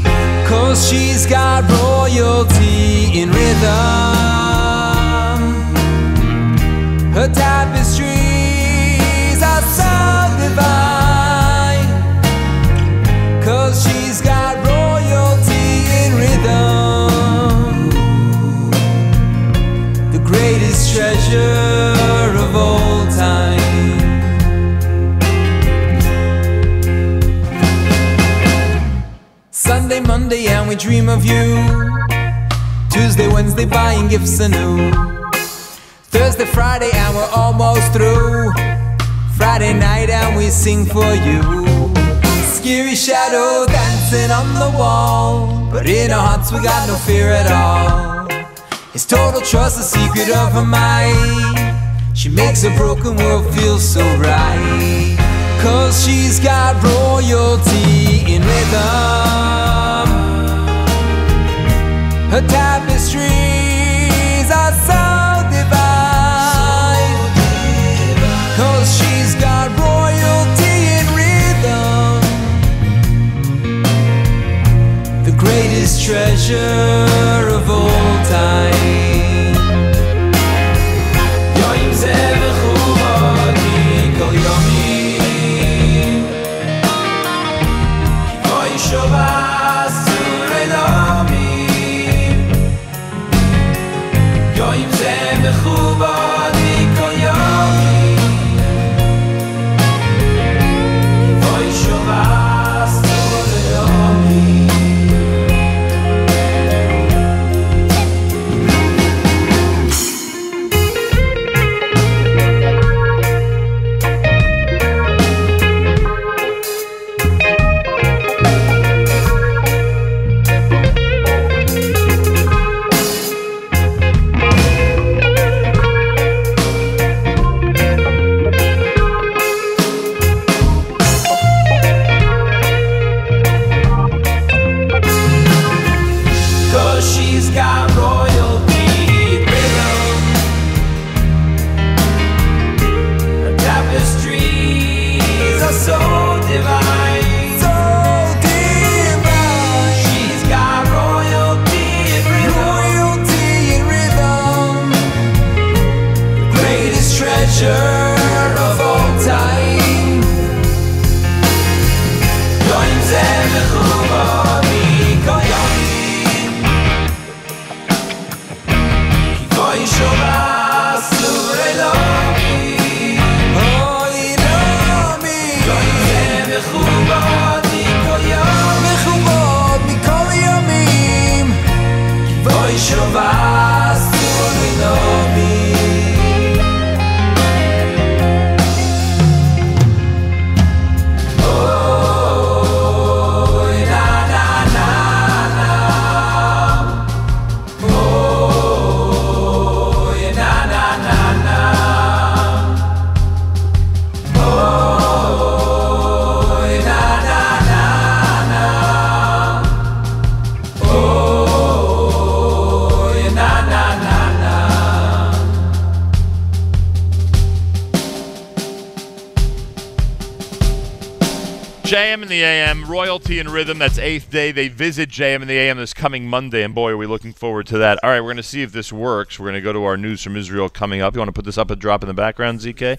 'Cause she's got royalty in rhythm. Her tapestries are so divine. 'Cause she's got royalty in rhythm. The greatest treasure of all time. Sunday, Monday, and we dream of you. Tuesday, Wednesday, buying gifts anew. Thursday, Friday, and we're almost through. Friday night, and we sing for you. Scary shadow dancing on the wall, but in our hearts we got no fear at all. It's total trust, the secret of her might. She makes a broken world feel so right. 'Cause she's got royalty in rhythm. Her tapestries are so divine. 'Cause she's got royalty in rhythm. The greatest treasure of all time. Yoyim zeh v'chuvoti kol yomim. Kivoy shovas tzurei lomim. Yoyim zeh v'chuvoti kol yomim. Kivoy shovas tzurei lomim. She's got royalty in rhythm. Her tapestries are so divine, so divine. She's got royalty in rhythm, royalty in rhythm. The greatest treasure of all time. Yoyim zeh v'chuvoti kol yomim. Shovas tzurei lomim. Oy lomim. Yoyim zeh v'chuvot mikol yom. V'chuvot mikol yomim. Kivoy shovas tzurei lomim. Oy na na na na. JM in the AM, Royalty and Rhythm. That's 8th day. They visit JM in the AM this coming Monday, and boy, are we looking forward to that. All right, we're going to see if this works. We're going to go to our news from Israel coming up. You want to put this up and drop in the background, ZK?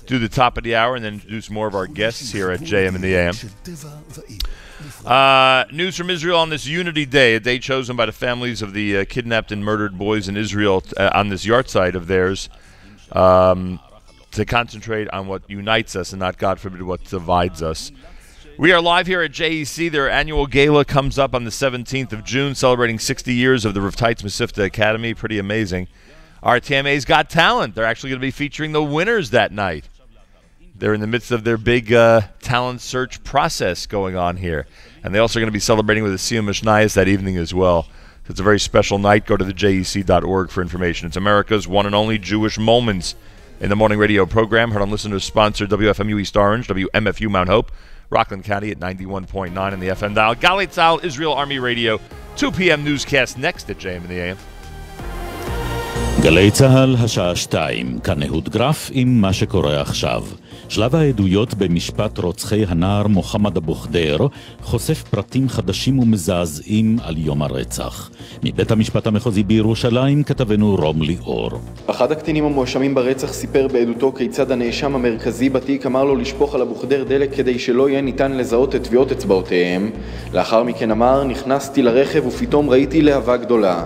Do the top of the hour and then introduce more of our guests here at JM in the AM. News from Israel on this Unity Day, a day chosen by the families of the kidnapped and murdered boys in Israel on this yahrzeit of theirs to concentrate on what unites us and not, God forbid, what divides us. We are live here at JEC. Their annual gala comes up on the 17th of June, celebrating 60 years of the Rav Teitz Mesivta Academy. Pretty amazing. Our TMA's Got Talent. They're actually going to be featuring the winners that night. They're in the midst of their big talent search process going on here. And they're also going to be celebrating with the Siyum Mishnayos that evening as well. It's a very special night. Go to the JEC.org for information. It's America's one and only Jewish Moments in the morning radio program. Heard on listeners-sponsored WFMU East Orange, WMFU Mount Hope, Rockland County at 91.9 in the FM dial. Galei Tzahal, Israel Army Radio, 2 p.m. newscast next at JM in the AM. גלי צהל, השעה 2, כאן אהוד גרף עם מה שקורה עכשיו. שלב העדויות במשפט רוצחי הנער מוחמד אבו ח'דיר חושף פרטים חדשים ומזעזעים על יום הרצח. מבית המשפט המחוזי בירושלים כתבנו רום ליאור. אחד הקטינים המואשמים ברצח סיפר בעדותו כיצד הנאשם המרכזי בתיק אמר לו לשפוך על אבו ח'דיר דלק כדי שלא יהיה ניתן לזהות את טביעות אצבעותיהם. לאחר מכן אמר, נכנסתי לרכב ופתאום ראיתי להבה גדולה.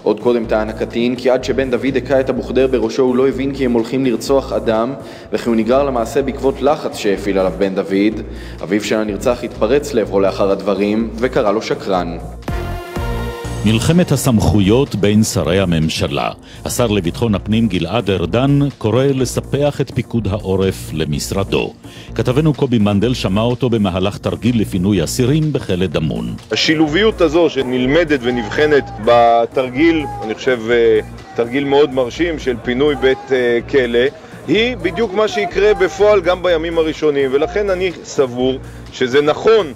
עוד קודם טען הקטין כי עד שבן דוד הקע את אבו ח'דיר בראשו הוא לא הבין כי הם הולכים לרצוח אדם וכי הוא נגרר למעשה בעקבות לחץ שהפעיל עליו בן דוד. אביו של הנרצח התפרץ לעברו לאחר הדברים וקרא לו שקרן. מלחמת הסמכויות בין שרי הממשלה. השר לביטחון הפנים גלעד ארדן קורא לספח את פיקוד העורף למשרדו. כתבנו קובי מנדל שמע אותו במהלך תרגיל לפינוי אסירים בכלא דמון. השילוביות הזו שנלמדת ונבחנת בתרגיל, אני חושב תרגיל מאוד מרשים של פינוי בית כלא, היא בדיוק מה שיקרה בפועל גם בימים הראשונים, ולכן אני סבור שזה נכון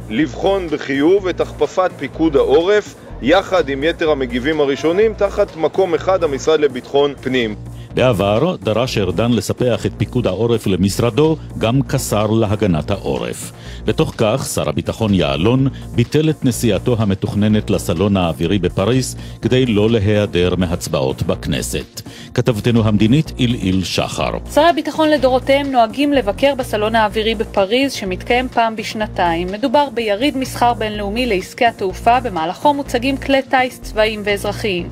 לבחון בחיוב את הכפפת פיקוד העורף יחד עם יתר המגיבים הראשונים תחת מקום אחד, המשרד לביטחון פנים. בעבר דרש ארדן לספח את פיקוד העורף למשרדו גם כשר להגנת העורף. בתוך כך שר הביטחון יעלון ביטל את נסיעתו המתוכננת לסלון האווירי בפריז כדי לא להיעדר מהצבעות בכנסת. כתבתנו המדינית איל שחר. שרי הביטחון לדורותיהם נוהגים לבקר בסלון האווירי בפריז שמתקיים פעם בשנתיים. מדובר ביריד מסחר בינלאומי לעסקי התעופה, במהלכו מוצגים כלי טייס צבאיים ואזרחיים.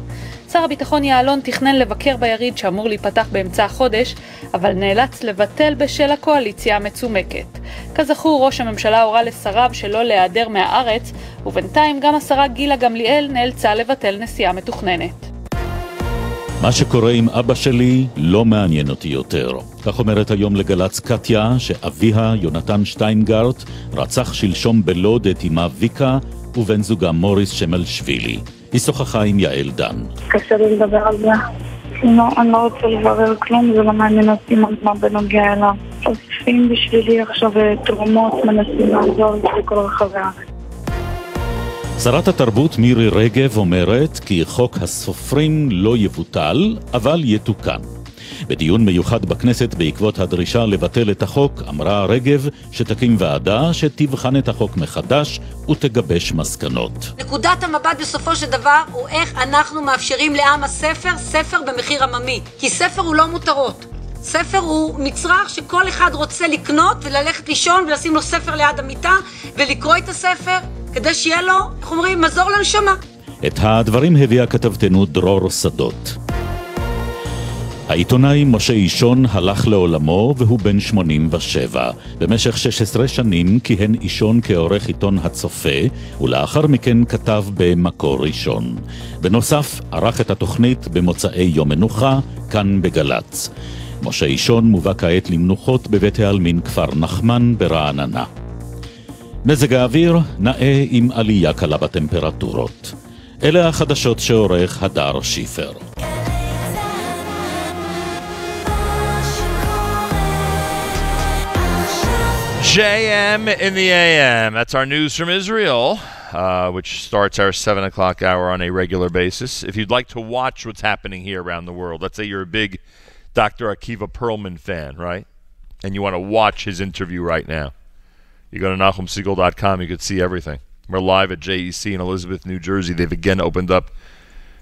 שר הביטחון יעלון תכנן לבקר ביריד שאמור להיפתח באמצע החודש, אבל נאלץ לבטל בשל הקואליציה המצומקת. כזכור, ראש הממשלה הורה לשריו שלא להיעדר מהארץ, ובינתיים גם השרה גילה גמליאל נאלצה לבטל נסיעה מתוכננת. מה שקורה עם אבא שלי לא מעניין אותי יותר. כך אומרת היום לגלץ קטיה שאביה יונתן שטיינגרט רצח שלשום בלוד את אמה ויקה ובן זוגה מוריס שמלשווילי. היא שוחחה עם יעל דן. קשה לי לדבר על זה. אני לא רוצה לברר כלום, זה לא מעניין אותי מה בנוגע אליו. אוספים בשבילי עכשיו תרומות, מנסים לעזור בכל רחבי הארץ. שרת התרבות מירי רגב אומרת כי חוק הסופרים לא יבוטל, אבל יתוקן. בדיון מיוחד בכנסת בעקבות הדרישה לבטל את החוק, אמרה רגב שתקים ועדה שתבחן את החוק מחדש ותגבש מסקנות. נקודת המבט בסופו של דבר הוא איך אנחנו מאפשרים לעם הספר, ספר במחיר עממי. כי ספר הוא לא מותרות. ספר הוא מצרך שכל אחד רוצה לקנות וללכת לישון ולשים לו ספר ליד המיטה ולקרוא את הספר כדי שיהיה לו, איך אומרים, מזור לנשמה. את הדברים הביאה כתבתנו דרור שדות. העיתונאי משה אישון הלך לעולמו והוא בן 87. במשך 16 שנים כיהן אישון כעורך עיתון הצופה, ולאחר מכן כתב במקור ראשון. בנוסף, ערך את התוכנית במוצאי יום מנוחה, כאן בגלץ. משה אישון מובא כעת למנוחות בבית העלמין כפר נחמן ברעננה. מזג האוויר נאה עם עלייה קלה בטמפרטורות. אלה החדשות שעורך הדר שיפר. JM in the AM. That's our news from Israel, which starts our 7 o'clock hour on a regular basis. If you'd like to watch what's happening here around the world, let's say you're a big Dr. Akiva Perlman fan, right? And you want to watch his interview right now. You go to NachumSegal.com, you could see everything. We're live at JEC in Elizabeth, New Jersey. They've again opened up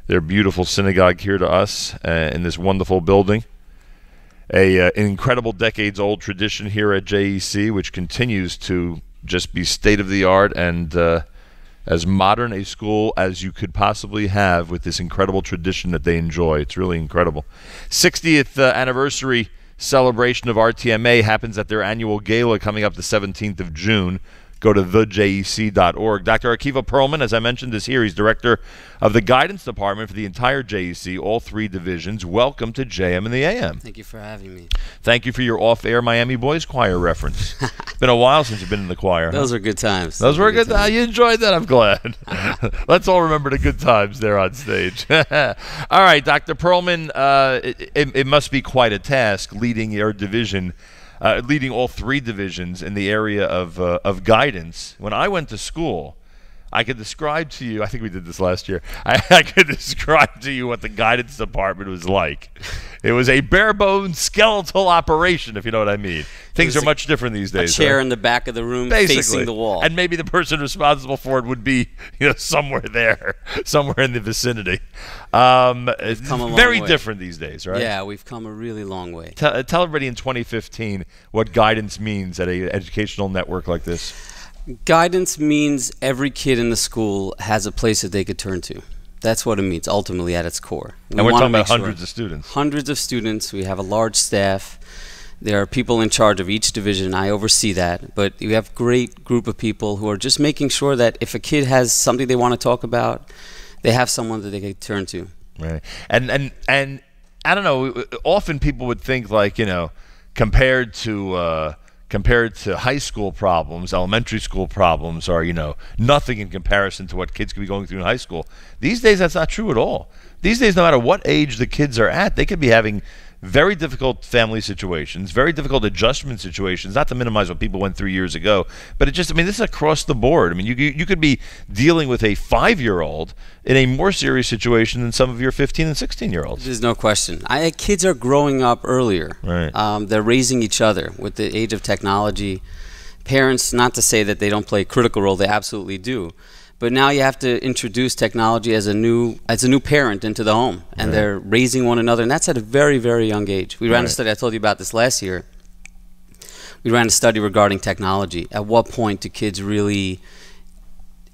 their beautiful synagogue here to us in this wonderful building. An incredible decades-old tradition here at JEC, which continues to just be state-of-the-art and as modern a school as you could possibly have with this incredible tradition that they enjoy. It's really incredible. 60th anniversary celebration of RTMA happens at their annual gala coming up the 17th of June. go to thejec.org. Dr. Akiva Perlman, as I mentioned, is here. He's director of the guidance department for the entire JEC, all 3 divisions. Welcome to JM and the AM. Thank you for having me. Thank you for your off-air Miami Boys choir reference. It's been a while since you've been in the choir. Those are good times. Those were good times. You enjoyed that? I'm glad. Let's all remember the good times there on stage. All right, Dr. Perlman, it must be quite a task leading your division, leading all 3 divisions in the area of guidance. When I went to school, I could describe to you, I think we did this last year, I could describe to you what the guidance department was like. It was a bare-bones skeletal operation, if you know what I mean. Things are much different these days. A chair right? in the back of the room Basically. facing the wall. And maybe the person responsible for it would be, somewhere there, somewhere in the vicinity. It's very different these days, right? Yeah, we've come a really long way. Tell everybody in 2015 what guidance means at an educational network like this. Guidance means every kid in the school has a place that they could turn to. That's what it means, ultimately, at its core. And we're talking about hundreds of students. Hundreds of students. We have a large staff. There are people in charge of each division. I oversee that. But we have a great group of people who are just making sure that if a kid has something they want to talk about, they have someone that they can turn to. Right. And I don't know, often people would think like, compared to high school problems, elementary school problems are, nothing in comparison to what kids could be going through in high school. These days, that's not true at all. These days, no matter what age the kids are at, they could be having very difficult family situations, very difficult adjustment situations, not to minimize what people went through years ago, but this is across the board. You could be dealing with a 5-year-old in a more serious situation than some of your 15 and 16-year-olds. There's no question. Kids are growing up earlier. Right. They're raising each other with the age of technology. Parents, not to say that they don't play a critical role, they absolutely do. But now you have to introduce technology as a new parent into the home, and they're raising one another, and that's at a very, very young age. We ran a study, I told you about this last year. We ran a study regarding technology. At what point do kids really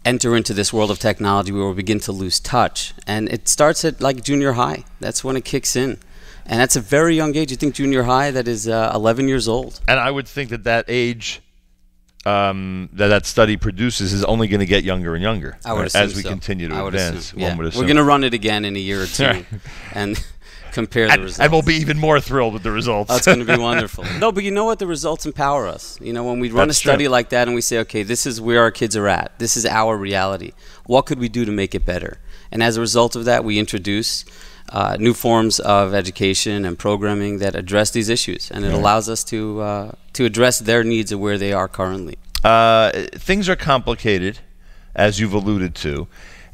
enter into this world of technology where we begin to lose touch? And it starts at like junior high. That's when it kicks in. And that's a very young age. You think junior high, that is 11 years old. And I would think that age that study produces is only going to get younger and younger as we continue to advance. Yeah. We're going to run it again in a year or two and compare the results. And we'll be even more thrilled with the results. Oh, it's going to be wonderful. No, but you know what? The results empower us. When we run a study like that and we say, okay, this is where our kids are at. This is our reality. What could we do to make it better? And as a result of that, we introduce new forms of education and programming that address these issues, and it allows us to address their needs of where they are currently. Things are complicated, as you've alluded to,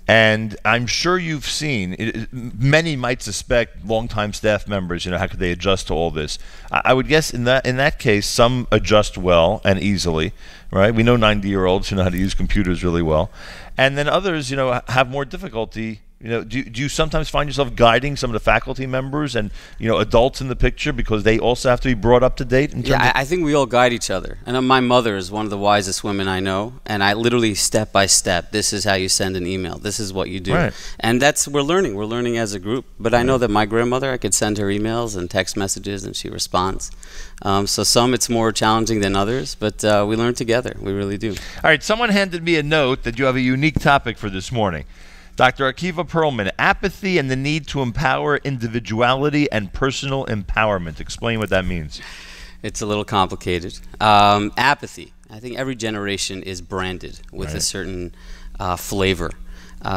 and I'm sure you've seen, many might suspect longtime staff members, how could they adjust to all this? I would guess in that case, some adjust well and easily, right? We know 90-year-olds who know how to use computers really well, and then others, have more difficulty. Do you sometimes find yourself guiding some of the faculty members and adults in the picture because they also have to be brought up to date? I think we all guide each other. And my mother is one of the wisest women I know, and I literally step by step. This is how you send an email. This is what you do. Right. And we're learning. We're learning as a group. But I know that my grandmother, I could send her emails and text messages, and she responds. So some it's more challenging than others, but we learn together. We really do. All right. Someone handed me a note that you have a unique topic for this morning. Dr. Akiva Perlman, apathy and the need to empower individuality and personal empowerment. Explain what that means. It's a little complicated. Apathy. I think every generation is branded with a certain flavor.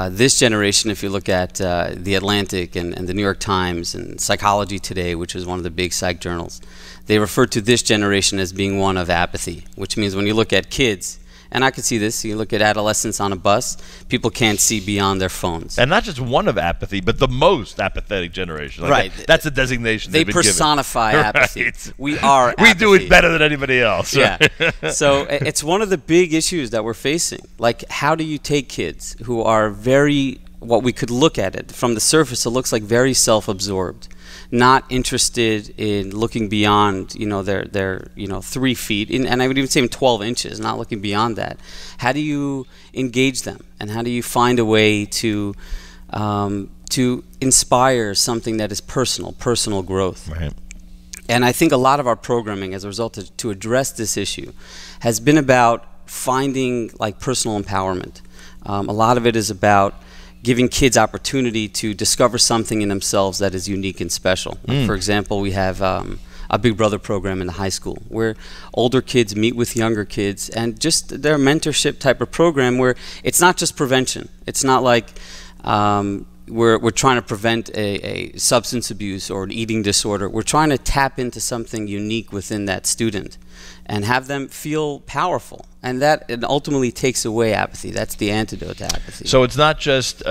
This generation, if you look at The Atlantic and the New York Times and Psychology Today, which is one of the big psych journals, they refer to this generation as being one of apathy, which means when you look at kids, and I can see this. You look at adolescents on a bus, people can't see beyond their phones. And not just one of apathy, but the most apathetic generation. Right. That's a designation they they've been personify given. apathy. Right. We are apathy. We do it better than anybody else. Yeah. So it's one of the big issues that we're facing. Like, how do you take kids who are what we could look at it from the surface, it looks like very self-absorbed, not interested in looking beyond, their 3 feet, and I would even say 12 inches, not looking beyond that. How do you engage them, and how do you find a way to inspire something that is personal growth? Right. And I think a lot of our programming, as a result to address this issue, has been about finding like personal empowerment. A lot of it is about giving kids opportunity to discover something in themselves that is unique and special. Like for example, we have a Big Brother program in the high school where older kids meet with younger kids, and just their mentorship type of program where it's not just prevention. It's not like we're trying to prevent a substance abuse or an eating disorder. We're trying to tap into something unique within that student and have them feel powerful. And that ultimately takes away apathy. That's the antidote to apathy. So it's not just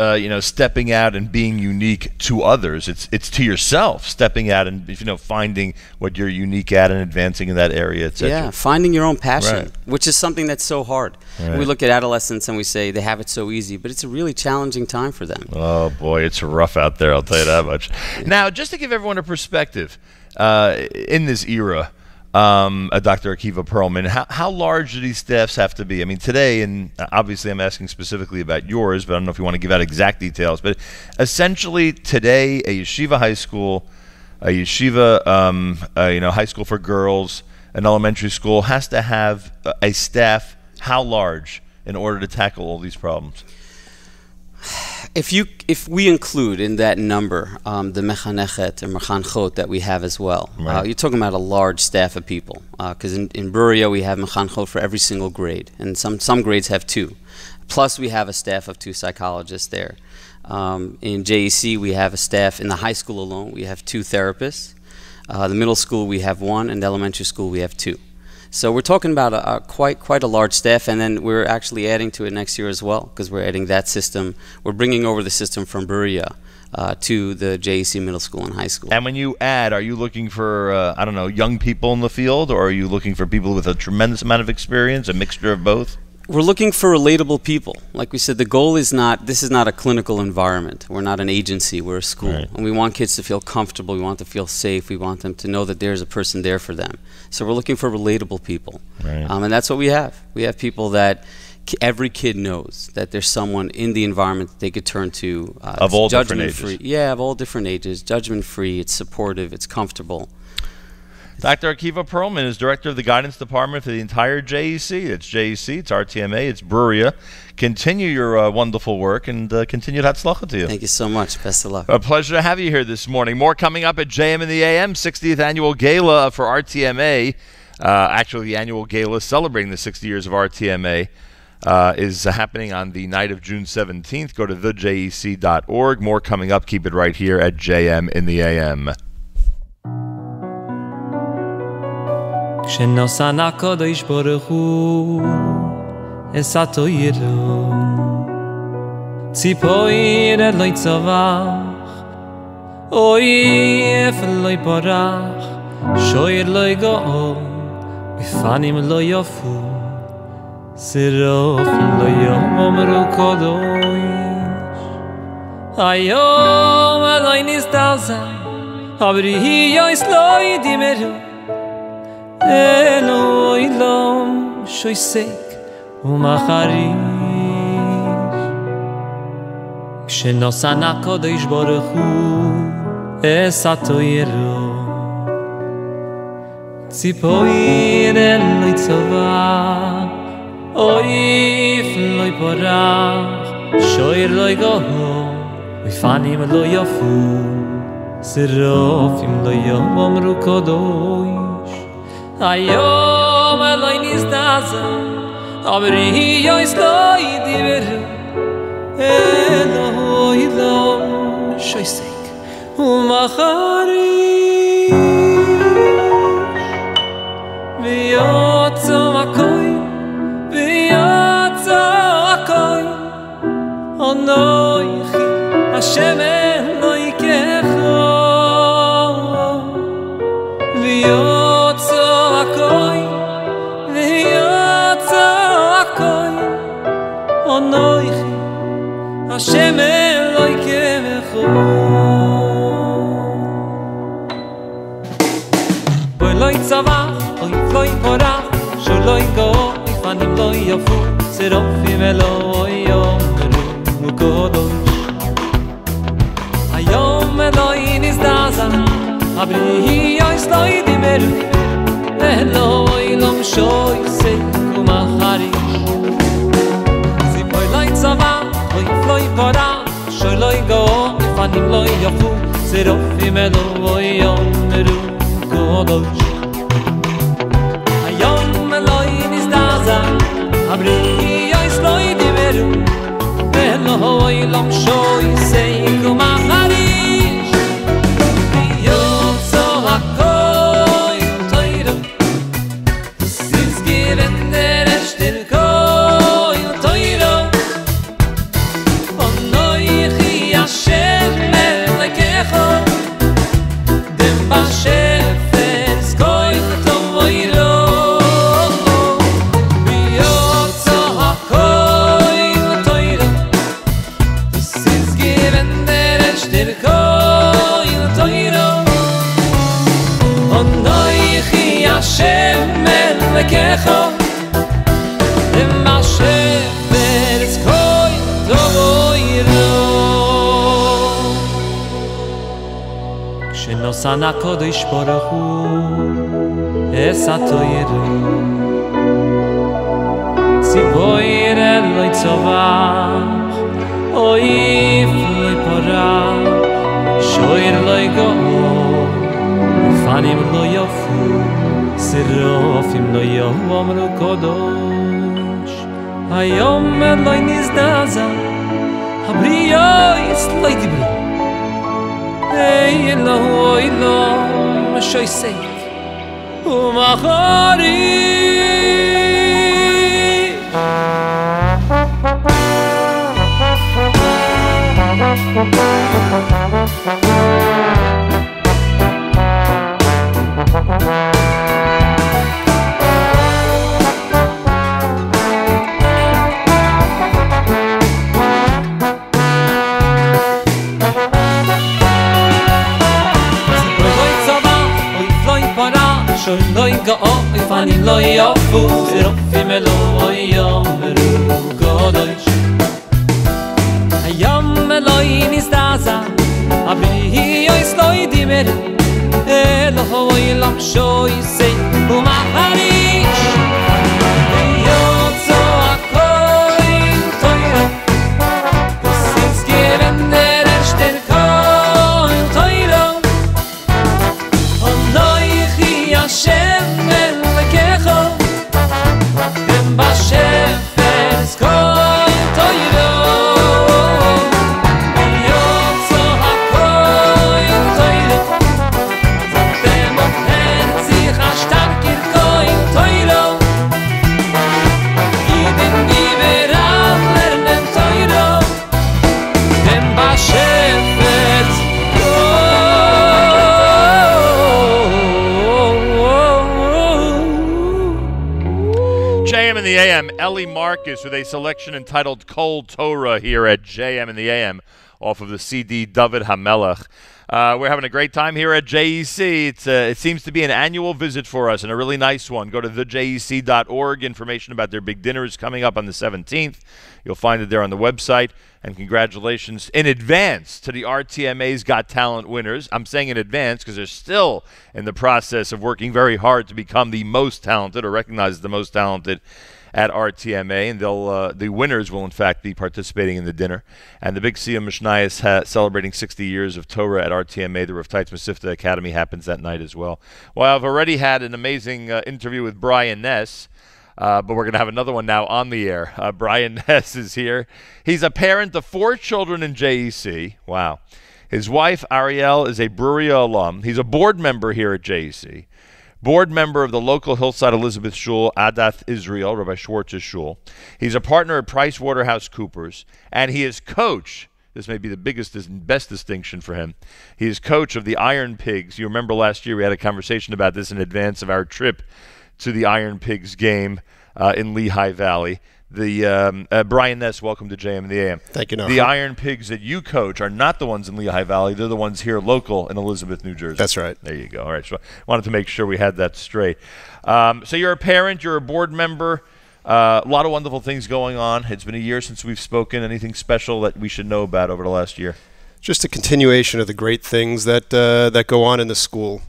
stepping out and being unique to others. It's to yourself, stepping out and finding what you're unique at and advancing in that area, etc. Yeah, finding your own passion, right. which is something that's so hard. Right. We look at adolescents and we say they have it so easy, but it's a really challenging time for them. Oh boy, it's rough out there, I'll tell you that much. Now, just to give everyone a perspective, in this era, Dr. Akiva Perlman, how large do these staffs have to be? I mean, today, and obviously I'm asking specifically about yours, but I don't know if you want to give out exact details, but essentially today, a yeshiva high school, a yeshiva high school for girls, an elementary school has to have a staff how large in order to tackle all these problems? If we include in that number the mechanechet and mechanchot that we have as well, right. You're talking about a large staff of people. Because in Berea we have mechanchot for every single grade, and some grades have 2. Plus we have a staff of 2 psychologists there. In JEC we have a staff, in the high school alone we have 2 therapists. The middle school we have 1, and the elementary school we have 2. So we're talking about quite a large staff, and then we're actually adding to it next year as well, because we're adding that system. We're bringing over the system from Berea to the JEC middle school and high school. And when you add, are you looking for, young people in the field, or are you looking for people with a tremendous amount of experience, a mixture of both? We're looking for relatable people. Like we said, the goal is this is not a clinical environment. We're not an agency, we're a school. Right. And we want kids to feel comfortable, we want them to feel safe, we want them to know that there's a person there for them. So we're looking for relatable people. Right. And that's what we have. We have people that every kid knows that there's someone in the environment that they could turn to. Of all different ages. Free. Yeah, of all different ages. Judgment-free, it's supportive, it's comfortable. Dr. Akiva Perlman is director of the guidance department for the entire JEC. It's JEC, it's RTMA, it's Berea. Continue your wonderful work, and continued hatzlacha to you. Thank you so much. Best of luck. A pleasure to have you here this morning. More coming up at JM in the AM, 60th annual gala for RTMA. Actually, the annual gala celebrating the 60 years of RTMA is happening on the night of June 17th. Go to thejec.org. More coming up. Keep it right here at JM in the AM. כשנוסן הקודש ברוך הוא אסתו ירו ציפויר אלוי צבח אוי אפלוי ברח שויר לוי גאון בפנים לא יפו סירוף לא יאמרו קודש היום אלוי נסתלזה aber hier ist Leute mehr Eloi lom shoysek umacharish Kshenosana kodesh baruch hu esato yero Tzipoir eloi tzova oif loi porach shoir loi goho uifanim lo yafu sirofim lo yomru kodosh Ayom Eloi nizdaza Aber hier ist Loi diberu Eloi lom shoysek umacharish V'yotzo akoy V'yotzo akoy Onoichi Hashem Eloi kecho V'yotzo akoy V'yotzo akoy Onoichi Hashem Eloi kecho Boi loi tzavach Oy loi porach Sholoi go Ifanim lo yafu Serofim Eloi yomru Nukodosh Hayom Eloi nizdaza Aber hier ist Loi dimeru Eloi lom shoysek umacharish yafu Serofim Eloi yomeru kodosh Hayom Eloi nizdaza Abri yois loi dimeru Eloi lam shoi seiku macharish Yotzo hakoi toiro Siz given der eshtir koi toiro Onoi chi Hashem melekecho Dem bashefes koi toiro Yotzo hakoi toiro Siz given der eshtir koi toiro Onoi chi Hashem melekecho Dem bashefes koi toiro Shenosan HaKodesh Baruch Hu Es HaToyru Tzivoir Eloi Tzovach Oif Loi Porach Shoir Loi Go'or Ufanim Loi Yofu Sirofim Loi Yomru Kodosh Hayom Eloi Nizdaza Habriyois Loi Dibru Hey Eloi Elohim Shoy Seif Shoy loy go'o Ifanim lo yofu Zerofim Eloi yomeru kodosh Hayom Eloi nizdaza Abri yois loi dimeru Eloi lam shoy sei umacharish Yotzo hakoi toiro Siz given der eshter koi toiro Onoi chi Hashem melekecho Dem bashefes koi toiro Yotzo hakoi toiro Zatem ochen zich ashtarkir koi toiro Giden giberat lernen toiro Dem bashefes JM in the AM, Ellie Marcus with a selection entitled Kol Torah here at JM in the AM off of the CD David HaMelech. We're having a great time here at JEC. It seems to be an annual visit for us and a really nice one. Go to thejec.org. Information about their big dinner is coming up on the 17th. You'll find it there on the website. And congratulations in advance to the RTMA's Got Talent winners. I'm saying in advance because they're still in the process of working very hard to become the most talented or recognized as the most talented at RTMA, and the winners will in fact be participating in the dinner. And the Big Siyum Mishnayos celebrating 60 years of Torah at RTMA. The Rav Teitz Mesivta Academy happens that night as well. Well, I've already had an amazing interview with Brian Ness, but we're going to have another one now on the air. Brian Ness is here. He's a parent of 4 children in JEC. Wow. His wife, Ariel, is a Bruria alum. He's a board member here at JEC. Board member of the local Hillside Elizabeth Shul, Adath Israel, Rabbi Schwartz's shul. He's a partner at PricewaterhouseCoopers, and he is coach. This may be the biggest and best distinction for him. He is coach of the Iron Pigs. You remember last year we had a conversation about this in advance of our trip to the Iron Pigs game in Lehigh Valley. Brian Ness, welcome to JM and the AM. Thank you, Nachum. The Iron Pigs that you coach are not the ones in Lehigh Valley. They're the ones here local in Elizabeth, New Jersey. That's right. There you go. All right. So I wanted to make sure we had that straight. So you're a parent. You're a board member. A lot of wonderful things going on. It's been a year since we've spoken. Anything special that we should know about over the last year? Just a continuation of the great things that that go on in the school.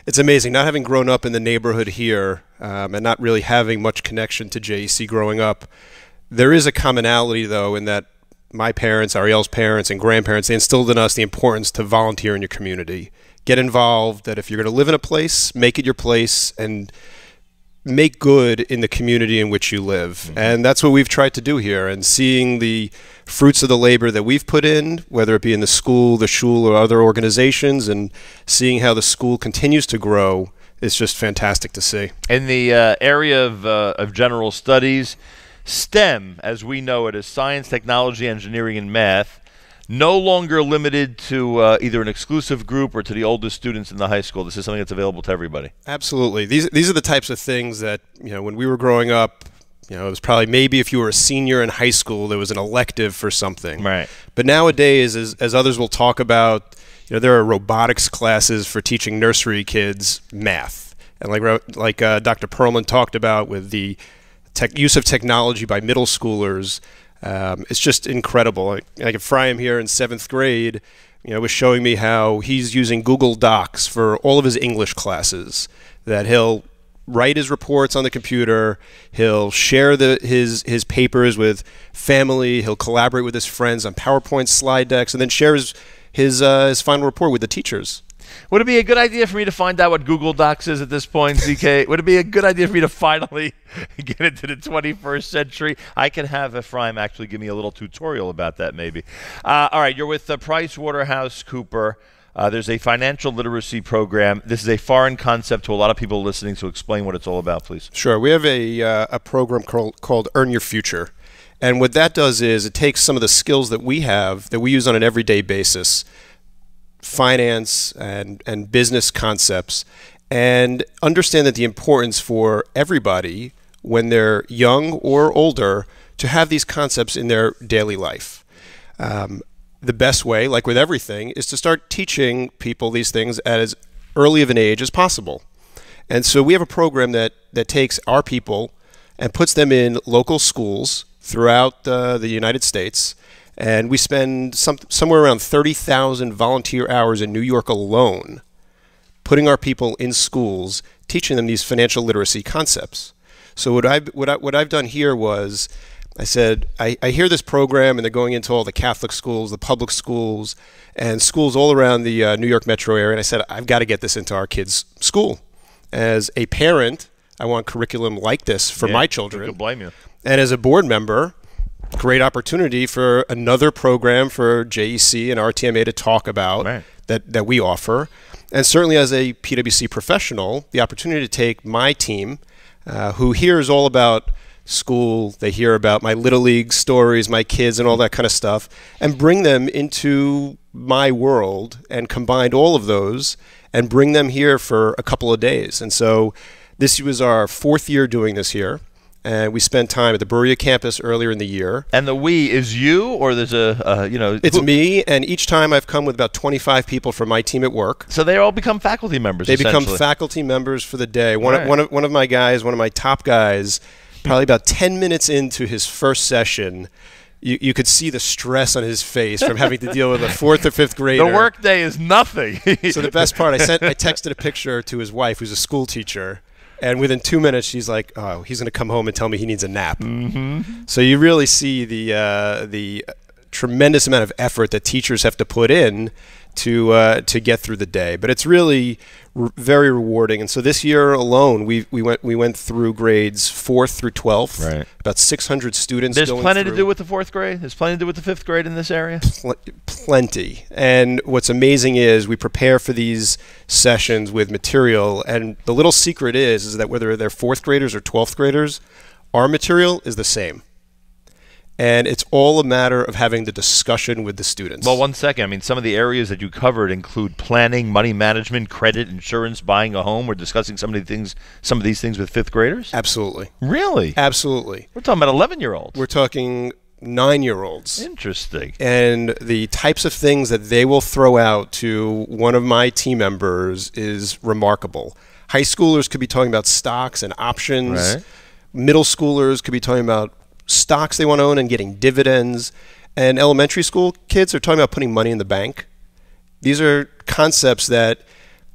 It's amazing, not having grown up in the neighborhood here and not really having much connection to JEC growing up. There is a commonality, though, in that my parents, Ariel's parents, and grandparents, they instilled in us the importance to volunteer in your community. Get involved, that if you're going to live in a place, make it your place, and make good in the community in which you live. And that's what we've tried to do here. And seeing the fruits of the labor that we've put in, whether it be in the school, the shul, or other organizations, and seeing how the school continues to grow, is just fantastic to see. In the area of general studies, STEM, as we know it, is science, technology, engineering, and math, no longer limited to either an exclusive group or to the oldest students in the high school. This is something that's available to everybody. Absolutely. These are the types of things that, when we were growing up, it was probably maybe if you were a senior in high school, there was an elective for something. Right. But nowadays, as others will talk about, there are robotics classes for teaching nursery kids math. And like Dr. Perlman talked about with the use of technology by middle schoolers, it's just incredible. Like Ephraim here in 7th grade, was showing me how he's using Google Docs for all of his English classes, that he'll write his reports on the computer, he'll share his papers with family, he'll collaborate with his friends on PowerPoint slide decks, and then share his final report with the teachers. Would it be a good idea for me to find out what Google Docs is at this point, ZK? Would it be a good idea for me to finally get into the 21st century? I can have Ephraim actually give me a little tutorial about that, maybe. All right, you're with PricewaterhouseCoopers. There's a financial literacy program. This is a foreign concept to a lot of people listening, so explain what it's all about, please. Sure. We have a program called Earn Your Future. And what that does is it takes some of the skills that we have that we use on an everyday basis, finance and business concepts, and understand that the importance for everybody when they're young or older to have these concepts in their daily life. The best way, like with everything, is to start teaching people these things at as early of an age as possible. And so we have a program that takes our people and puts them in local schools throughout the United States. And we spend somewhere around 30,000 volunteer hours in New York alone putting our people in schools, teaching them these financial literacy concepts. So what I've done here was, I said, I hear this program and they're going into all the Catholic schools, the public schools, and schools all around the New York metro area. And I said, I've got to get this into our kids' school. As a parent, I want curriculum like this for my children. Who could blame you? And as a board member, great opportunity for another program for JEC and RTMA to talk about that we offer. And certainly as a PwC professional, the opportunity to take my team, who hears all about school, they hear about my Little League stories, my kids and all that kind of stuff, and bring them into my world and combine all of those and bring them here for a couple of days. And so this was our 4th year doing this here. And we spent time at the Berea campus earlier in the year. And the we is you, or there's a, It's me, and each time I've come with about 25 people from my team at work. So they all become faculty members, They become faculty members for the day. One of my guys, one of my top guys, probably about 10 minutes into his first session, you could see the stress on his face from having to deal with a 4th or 5th grader. The work day is nothing. So the best part, I texted a picture to his wife, who's a school teacher. And within 2 minutes, she's like, "Oh, he's going to come home and tell me he needs a nap." Mm-hmm. So you really see the tremendous amount of effort that teachers have to put in to get through the day. But it's really very rewarding. And so this year alone, we went through grades 4th through 12th. Right. About 600 students. There's going plenty through. to do with the 4th grade. There's plenty to do with the 5th grade in this area. Plenty. And what's amazing is we prepare for these sessions with material, and the little secret is that whether they're 4th graders or 12th graders, our material is the same. And it's all a matter of having the discussion with the students. Well, one second. I mean, some of the areas that you covered include planning, money management, credit, insurance, buying a home. We're discussing some of these things with 5th graders? Absolutely. Really? Absolutely. We're talking about 11-year-olds. We're talking 9-year-olds. Interesting. And the types of things that they will throw out to one of my team members is remarkable. High schoolers could be talking about stocks and options. Right. Middle schoolers could be talking about stocks they want to own and getting dividends. And elementary school kids are talking about putting money in the bank. These are concepts that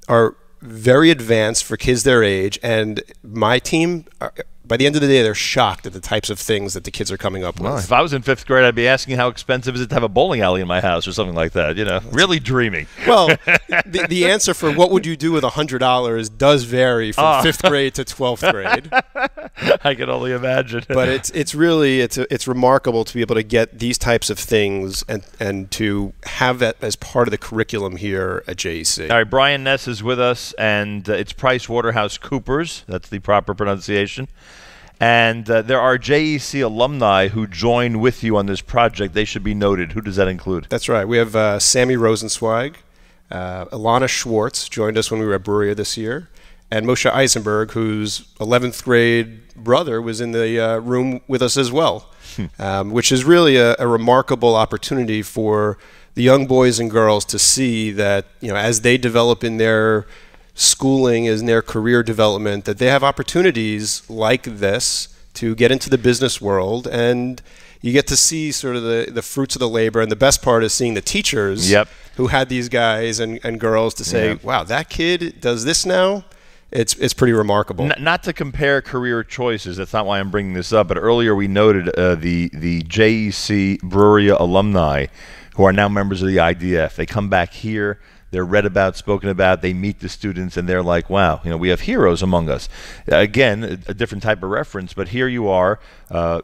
are very advanced for kids their age. And my team by the end of the day, they're shocked at the types of things that the kids are coming up with. Well, if I was in 5th grade, I'd be asking how expensive is it to have a bowling alley in my house or something like that. Really dreaming. Well, the answer for what would you do with $100 does vary from 5th grade to 12th grade. I can only imagine. But it's remarkable to be able to get these types of things and to have that as part of the curriculum here at JEC. All right, Brian Ness is with us, and it's PricewaterhouseCoopers. That's the proper pronunciation. And there are JEC alumni who join with you on this project. They should be noted. Who does that include? That's right. We have Sammy Rosenzweig, Ilana Schwartz joined us when we were at Bruriah this year, and Moshe Eisenberg, whose 11th grade brother was in the room with us as well, which is really a remarkable opportunity for the young boys and girls to see that, as they develop in their schooling, in their career development, that they have opportunities like this to get into the business world, and you get to see sort of the fruits of the labor. And the best part is seeing the teachers who had these guys and girls to say, wow, that kid does this now. It's pretty remarkable. Not to compare career choices, that's not why I'm bringing this up, but earlier we noted the JEC Bruriah alumni who are now members of the IDF. They come back here, they're read about, spoken about, they meet the students, and they're like, wow, we have heroes among us. Again, a different type of reference, but here you are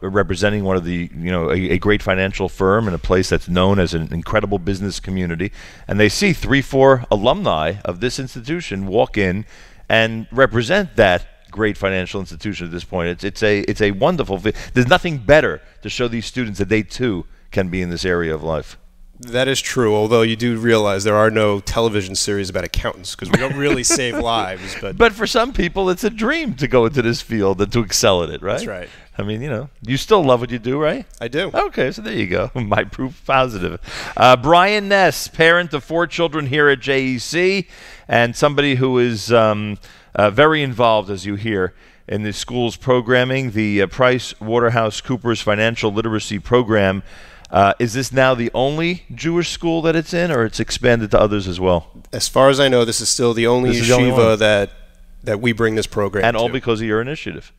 representing one of the, a great financial firm in a place that's known as an incredible business community, and they see 3-4 alumni of this institution walk in and represent that great financial institution at this point. It's a wonderful thing. There's nothing better to show these students that they too can be in this area of life. That is true, although you do realize there are no television series about accountants because we don't really save lives. But for some people, it's a dream to go into this field and to excel at it, right? That's right. I mean, you still love what you do, right? I do. Okay, so there you go. My proof positive. Brian Ness, parent of 4 children here at JEC, and somebody who is very involved, as you hear, in the school's programming, the PricewaterhouseCoopers Financial Literacy Program. Is this now the only Jewish school that it's in, or it's expanded to others as well? As far as I know, this is still the only yeshiva that we bring this program to. And all because of your initiative.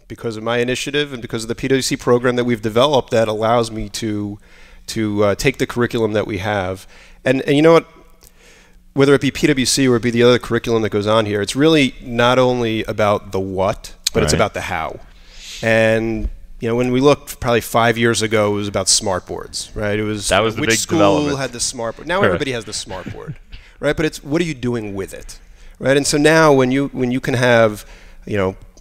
Because of my initiative and because of the PwC program that we've developed that allows me to take the curriculum that we have. And you know what? Whether it be PwC or it be the other curriculum that goes on here, it's really not only about the what, but it's about the how. And when we looked probably 5 years ago, it was about smart boards, right? It was that was the which big school development. had the smart board. Now everybody has the smart board, right? But it's what are you doing with it, right? And so now when you can have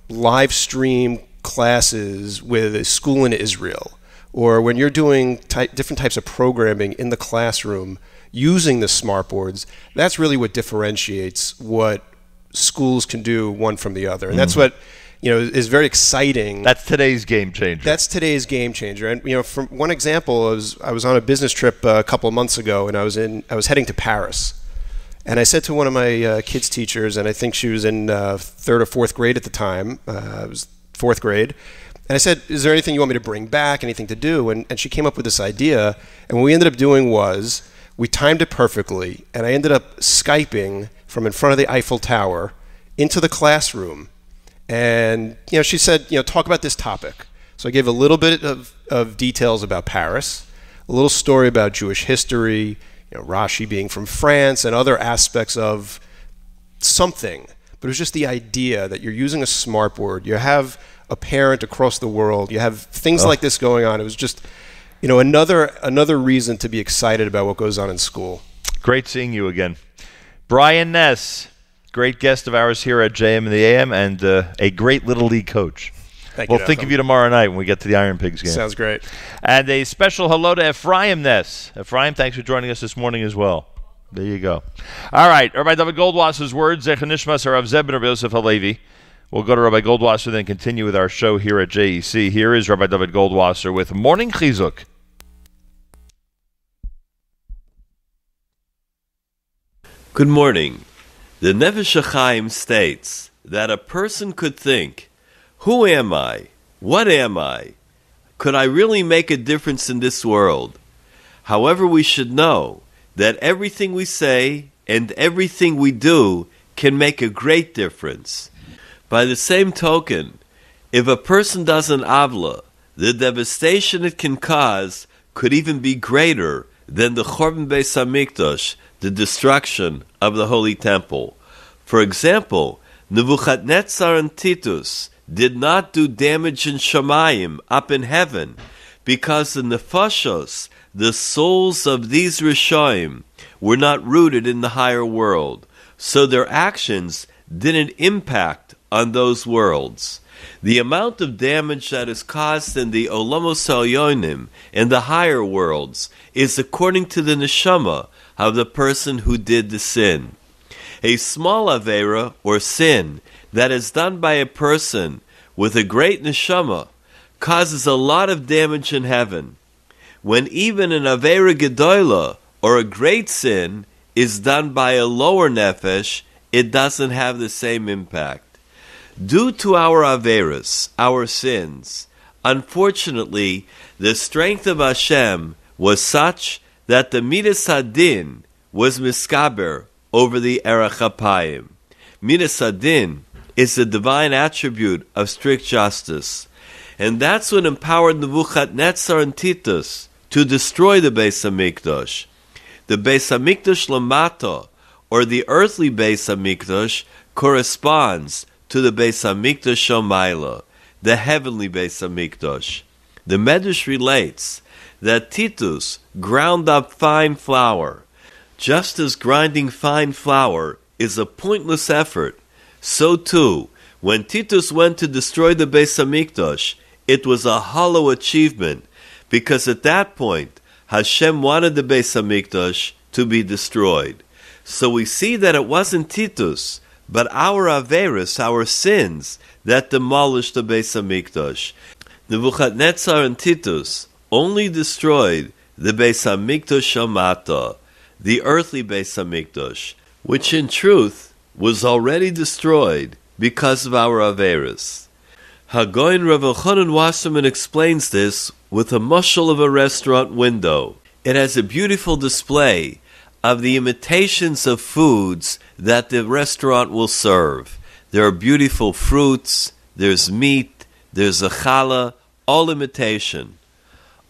live stream classes with a school in Israel, or when you're doing different types of programming in the classroom using the smart boards, that's really what differentiates what schools can do one from the other, and that's what. Is very exciting. That's today's game changer. That's today's game changer. And from one example, I was on a business trip a couple of months ago, and I was heading to Paris, and I said to one of my kids' teachers, and I think she was in 3rd or 4th grade at the time. It was 4th grade, and I said, "Is there anything you want me to bring back? Anything to do?" And she came up with this idea, and what we ended up doing was we timed it perfectly, and I ended up Skyping from in front of the Eiffel Tower into the classroom. And she said, talk about this topic. So I gave a little bit of details about Paris, a little story about Jewish history, Rashi being from France, and other aspects of something. But it was just the idea that you're using a smartboard. You have a parent across the world. You have things like this going on. It was just, another reason to be excited about what goes on in school. Great seeing you again, Brian Ness. Great guest of ours here at JM and the AM, and a great Little League coach. We'll think of you tomorrow night when we get to the Iron Pigs game. Sounds great. And a special hello to Ephraim Ness. Ephraim, thanks for joining us this morning as well. There you go. All right, Rabbi David Goldwasser's words, Zecher Nishmas Harav Zeb ben Rabbi Yosef Halevi. We'll go to Rabbi Goldwasser, then continue with our show here at JEC. Here is Rabbi David Goldwasser with Morning Chizuk. Good morning. The Nefesh HaChaim states that a person could think, who am I? What am I? Could I really make a difference in this world? However, we should know that everything we say and everything we do can make a great difference. By the same token, If a person does an avla, the devastation it can cause could even be greater than the Chorban Beis Hamikdash, the destruction of the Holy Temple. For example, Nebuchadnezzar and Titus did not do damage in Shamayim, up in heaven, because the nefashos, the souls of these Rishoim, were not rooted in the higher world, so their actions didn't impact on those worlds. The amount of damage that is caused in the Olamos Elyonim, in the higher worlds, is according to the neshama of the person who did the sin. A small avera, or sin, that is done by a person with a great neshama causes a lot of damage in heaven, when even an avera gedola, or a great sin, is done by a lower nefesh, it doesn't have the same impact. Due to our averas, our sins, unfortunately, the strength of Hashem was such that the Midas Hadin was miskaber over the Erech HaPayim. Midas Hadin is the divine attribute of strict justice. And that's what empowered Nebuchadnezzar and Titus to destroy the Beis HaMikdash. The Beis HaMikdash Lamata, or the earthly Beis HaMikdash, corresponds to the Beis HaMikdash Shomayla, the heavenly Beis HaMikdash. The Medrash relates that Titus ground up fine flour. Just as grinding fine flour is a pointless effort, so too, when Titus went to destroy the Beis HaMikdash, it was a hollow achievement, because at that point, Hashem wanted the Beis HaMikdash to be destroyed. So we see that it wasn't Titus, but our averis, our sins, that demolished the Beis HaMikdash. Nebuchadnezzar and Titus only destroyed the Beis HaMikdash Shamata, the earthly Beis HaMikdash, which in truth was already destroyed because of our averis. Hagoin Rav Elchanan Wasserman explains this with a mashal of a restaurant window. It has a beautiful display of the imitations of foods that the restaurant will serve. There are beautiful fruits, there's meat, there's a challah, all imitation.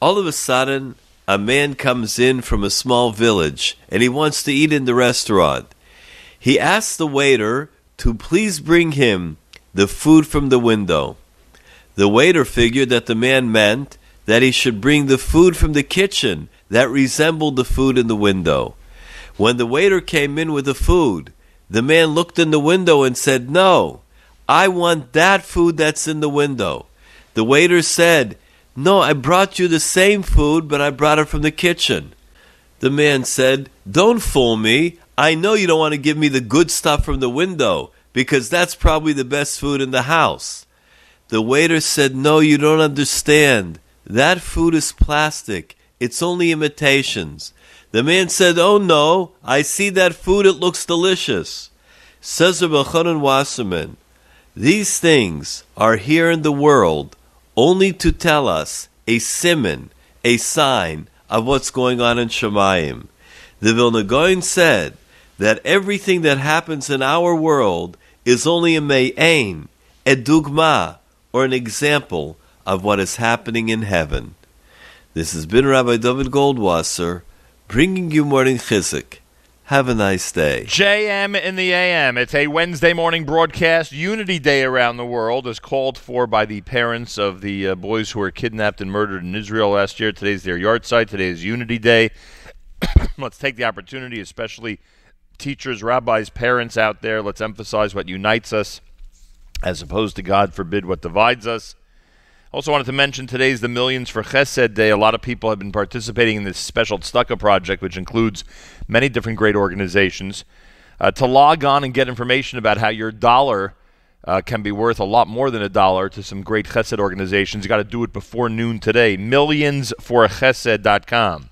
All of a sudden, a man comes in from a small village and he wants to eat in the restaurant. He asks the waiter to please bring him the food from the window. The waiter figured that the man meant that he should bring the food from the kitchen that resembled the food in the window. When the waiter came in with the food, the man looked in the window and said, "No, I want that food that's in the window." The waiter said, "No, I brought you the same food, but I brought it from the kitchen." The man said, "Don't fool me. I know you don't want to give me the good stuff from the window, because that's probably the best food in the house." The waiter said, "No, you don't understand. That food is plastic. It's only imitations." The man said, "Oh no, I see that food, it looks delicious." Says Rav Elchanan Wasserman, these things are here in the world only to tell us a siman, a sign of what's going on in Shemayim. The Vilna Gaon said that everything that happens in our world is only a me'ain, a dugma, or an example of what is happening in heaven. This has been Rabbi David Goldwasser, bringing you morning chizuk. Have a nice day. JM in the AM. It's a Wednesday morning broadcast. Unity Day around the world is called for by the parents of the boys who were kidnapped and murdered in Israel last year. Today's their yahrzeit. Today is Unity Day. Let's take the opportunity, especially teachers, rabbis, parents out there. Let's emphasize what unites us as opposed to, God forbid, what divides us. Also wanted to mention today's the Millions for Chesed Day. A lot of people have been participating in this special tzedakah project, which includes many different great organizations. To log on and get information about how your dollar can be worth a lot more than $1 to some great Chesed organizations, you got to do it before noon today. Millionsforchesed.com.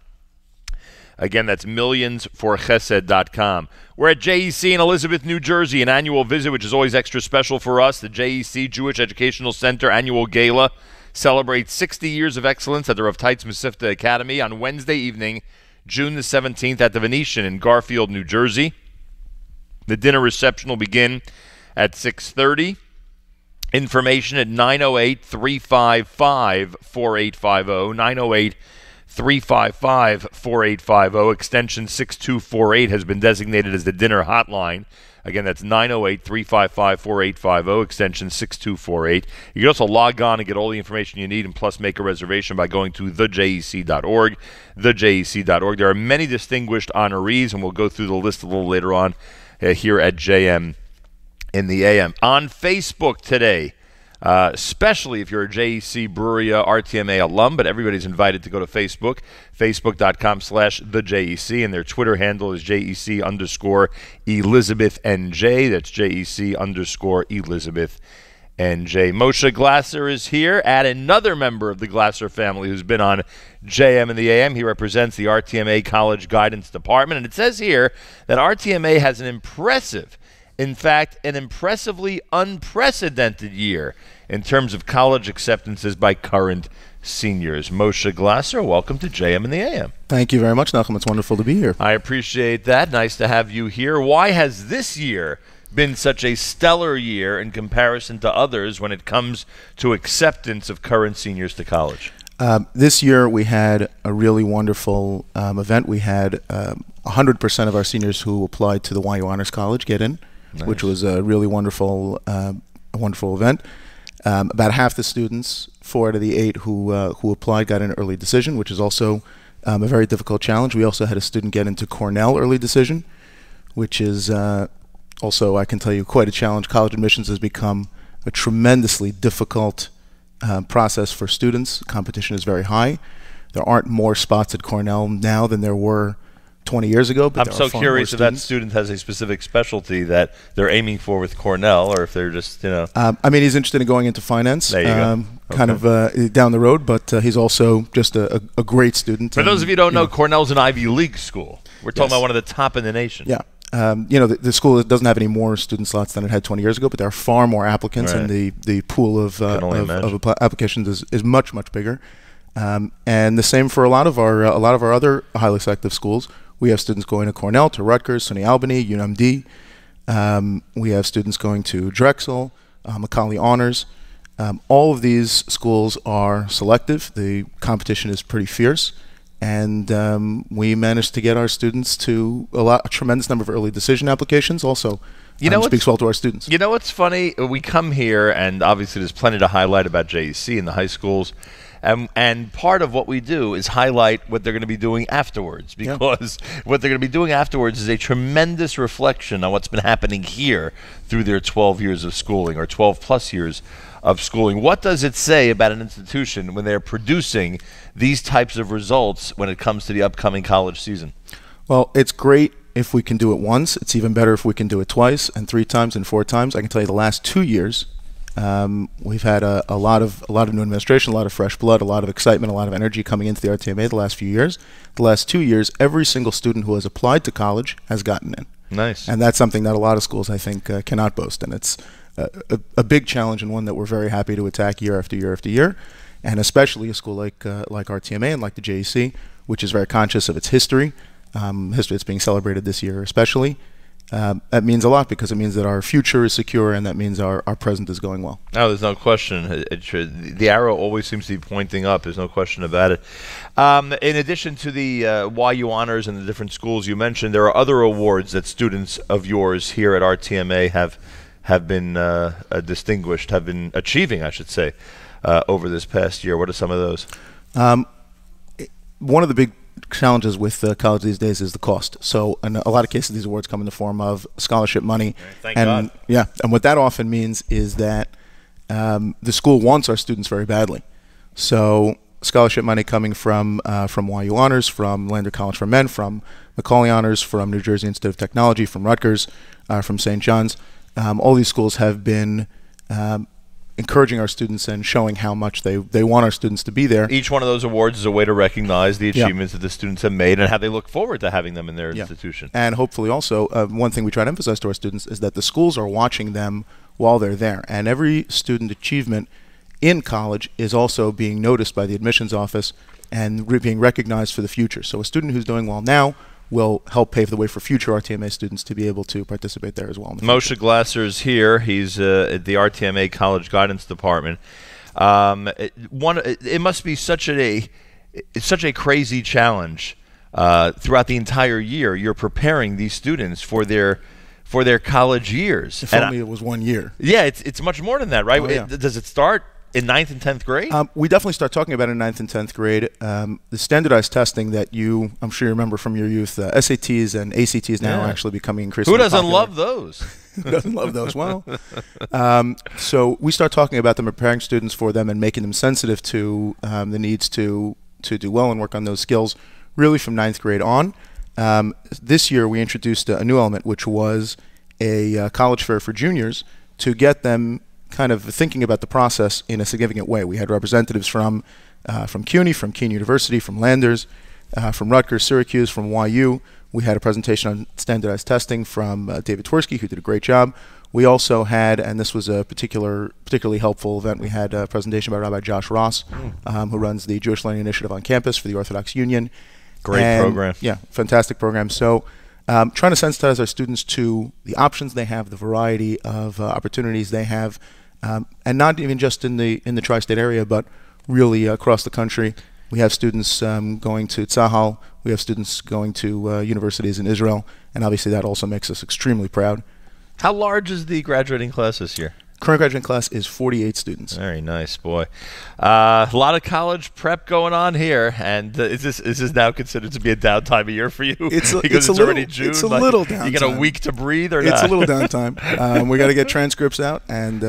Again, that's millionsforchesed.com. We're at JEC in Elizabeth, New Jersey, an annual visit, which is always extra special for us. The JEC, Jewish Educational Center Annual Gala, celebrates 60 years of excellence at the Rav Teitz Mesivta Academy on Wednesday evening, June the 17th, at the Venetian in Garfield, New Jersey. The dinner reception will begin at 6:30. information at 908-355-4850. 908-355-4850. Extension 6248 has been designated as the dinner hotline. Again, that's 908-355-4850, extension 6248. You can also log on and get all the information you need, and plus make a reservation by going to thejec.org, thejec.org. There are many distinguished honorees, and we'll go through the list a little later on here at JM in the AM. On Facebook today, especially if you're a JEC Breweria RTMA alum, but everybody's invited to go to Facebook, facebook.com/thejec, and their Twitter handle is JEC_ElizabethNJ. That's JEC_ElizabethNJ. Moshe Glasser is here, and another member of the Glasser family who's been on JM in the AM. He represents the RTMA College Guidance Department, and it says here that RTMA has an impressive, in fact, an impressively unprecedented year in terms of college acceptances by current seniors. Moshe Glasser, welcome to JM in the AM. Thank you very much, Nachum. It's wonderful to be here. I appreciate that. Nice to have you here. Why has this year been such a stellar year in comparison to others when it comes to acceptance of current seniors to college? This year we had a really wonderful event. We had 100% of our seniors who applied to the YU Honors College get in. Nice. Which was a really wonderful event. About half the students, 4 out of the 8 who applied, got an early decision, which is also a very difficult challenge. We also had a student get into Cornell early decision, which is also, I can tell you, quite a challenge. College admissions has become a tremendously difficult process for students. Competition is very high. There aren't more spots at Cornell now than there were 20 years ago. But I'm so curious if that student has a specific specialty that they're aiming for with Cornell, or if they're just, you know. I mean, he's interested in going into finance. There you go. Kind of down the road, but he's also just a great student. For those of you who don't know, Cornell's an Ivy League school. We're talking about one of the top in the nation. Yeah. You know, the school doesn't have any more student slots than it had 20 years ago, but there are far more applicants, and the pool of applications is much, much bigger. And the same for a lot of our other highly selective schools. We have students going to Cornell, to Rutgers, SUNY Albany, UNMD. We have students going to Drexel, Macaulay Honors. All of these schools are selective. The competition is pretty fierce. And we managed to get our students to a tremendous number of early decision applications also. Speaks well to our students. You know what's funny? We come here, and obviously there's plenty to highlight about JEC in the high schools. And part of what we do is highlight what they're going to be doing afterwards, because what they're going to be doing afterwards is a tremendous reflection on what's been happening here through their 12 years of schooling, or 12 plus years of schooling. What does it say about an institution when they're producing these types of results when it comes to the upcoming college season? Well, it's great if we can do it once. It's even better if we can do it twice and 3 times and 4 times. I can tell you the last 2 years, we've had a lot of new administration, a lot of fresh blood, a lot of excitement, a lot of energy coming into the RTMA the last few years. The last 2 years, every single student who has applied to college has gotten in. Nice. And that's something that a lot of schools, I think, cannot boast. And it's a big challenge, and one that we're very happy to attack year after year after year. And especially a school like RTMA and like the JEC, which is very conscious of its history that's being celebrated this year especially. That means a lot, because it means that our future is secure, and that means our present is going well. No, there's no question. The arrow always seems to be pointing up. There's no question about it. In addition to the YU Honors and the different schools you mentioned, there are other awards that students of yours here at RTMA have been distinguished, have been achieving, I should say, over this past year. What are some of those? One of the big challenges with college these days is the cost. So in a lot of cases, these awards come in the form of scholarship money. Thank God. Yeah, and what that often means is that the school wants our students very badly. So scholarship money coming from YU Honors, from Lander College for Men, from Macaulay Honors, from New Jersey Institute of Technology, from Rutgers, from St. John's. All these schools have been encouraging our students and showing how much they want our students to be there. Each one of those awards is a way to recognize the achievements that the students have made and how they look forward to having them in their institution. And hopefully also, one thing we try to emphasize to our students is that the schools are watching them while they're there. And every student achievement in college is also being noticed by the admissions office and being recognized for the future. So a student who's doing well now will help pave the way for future RTMA students to be able to participate there as well. Moshe Glasser's here. He's at the RTMA College Guidance Department. It must be such a crazy challenge throughout the entire year. You're preparing these students for their college years. If only it was 1 year. Yeah, it's much more than that, right? Oh, yeah. Does it start in 9th and 10th grade? We definitely start talking about it in 9th and 10th grade. The standardized testing that I'm sure you remember from your youth, SATs and ACTs now are actually becoming increasingly Who doesn't popular. love those? Who doesn't love those? Well, so we start talking about them, preparing students for them, and making them sensitive to the needs to do well and work on those skills really from 9th grade on. This year we introduced a new element, which was a college fair for juniors to get them kind of thinking about the process in a significant way. We had representatives from CUNY, from Kean University, from Landers, from Rutgers, Syracuse, from YU. We had a presentation on standardized testing from David Twersky, who did a great job. We also had, and this was a particularly helpful event, we had a presentation by Rabbi Josh Ross, who runs the Jewish Learning Initiative on campus for the Orthodox Union. Great program. Yeah, fantastic program. So trying to sensitize our students to the options they have, the variety of opportunities they have, and not even just in the tri-state area, but really across the country. We have students going to Tzahal. We have students going to universities in Israel, and obviously that also makes us extremely proud. How large is the graduating class this year? Current graduating class is 48 students. Very nice, boy. A lot of college prep going on here, and is this now considered to be a downtime of year for you? It's because it's already June. It's a little downtime. You got a week to breathe, or not? It's a little downtime. We got to get transcripts out and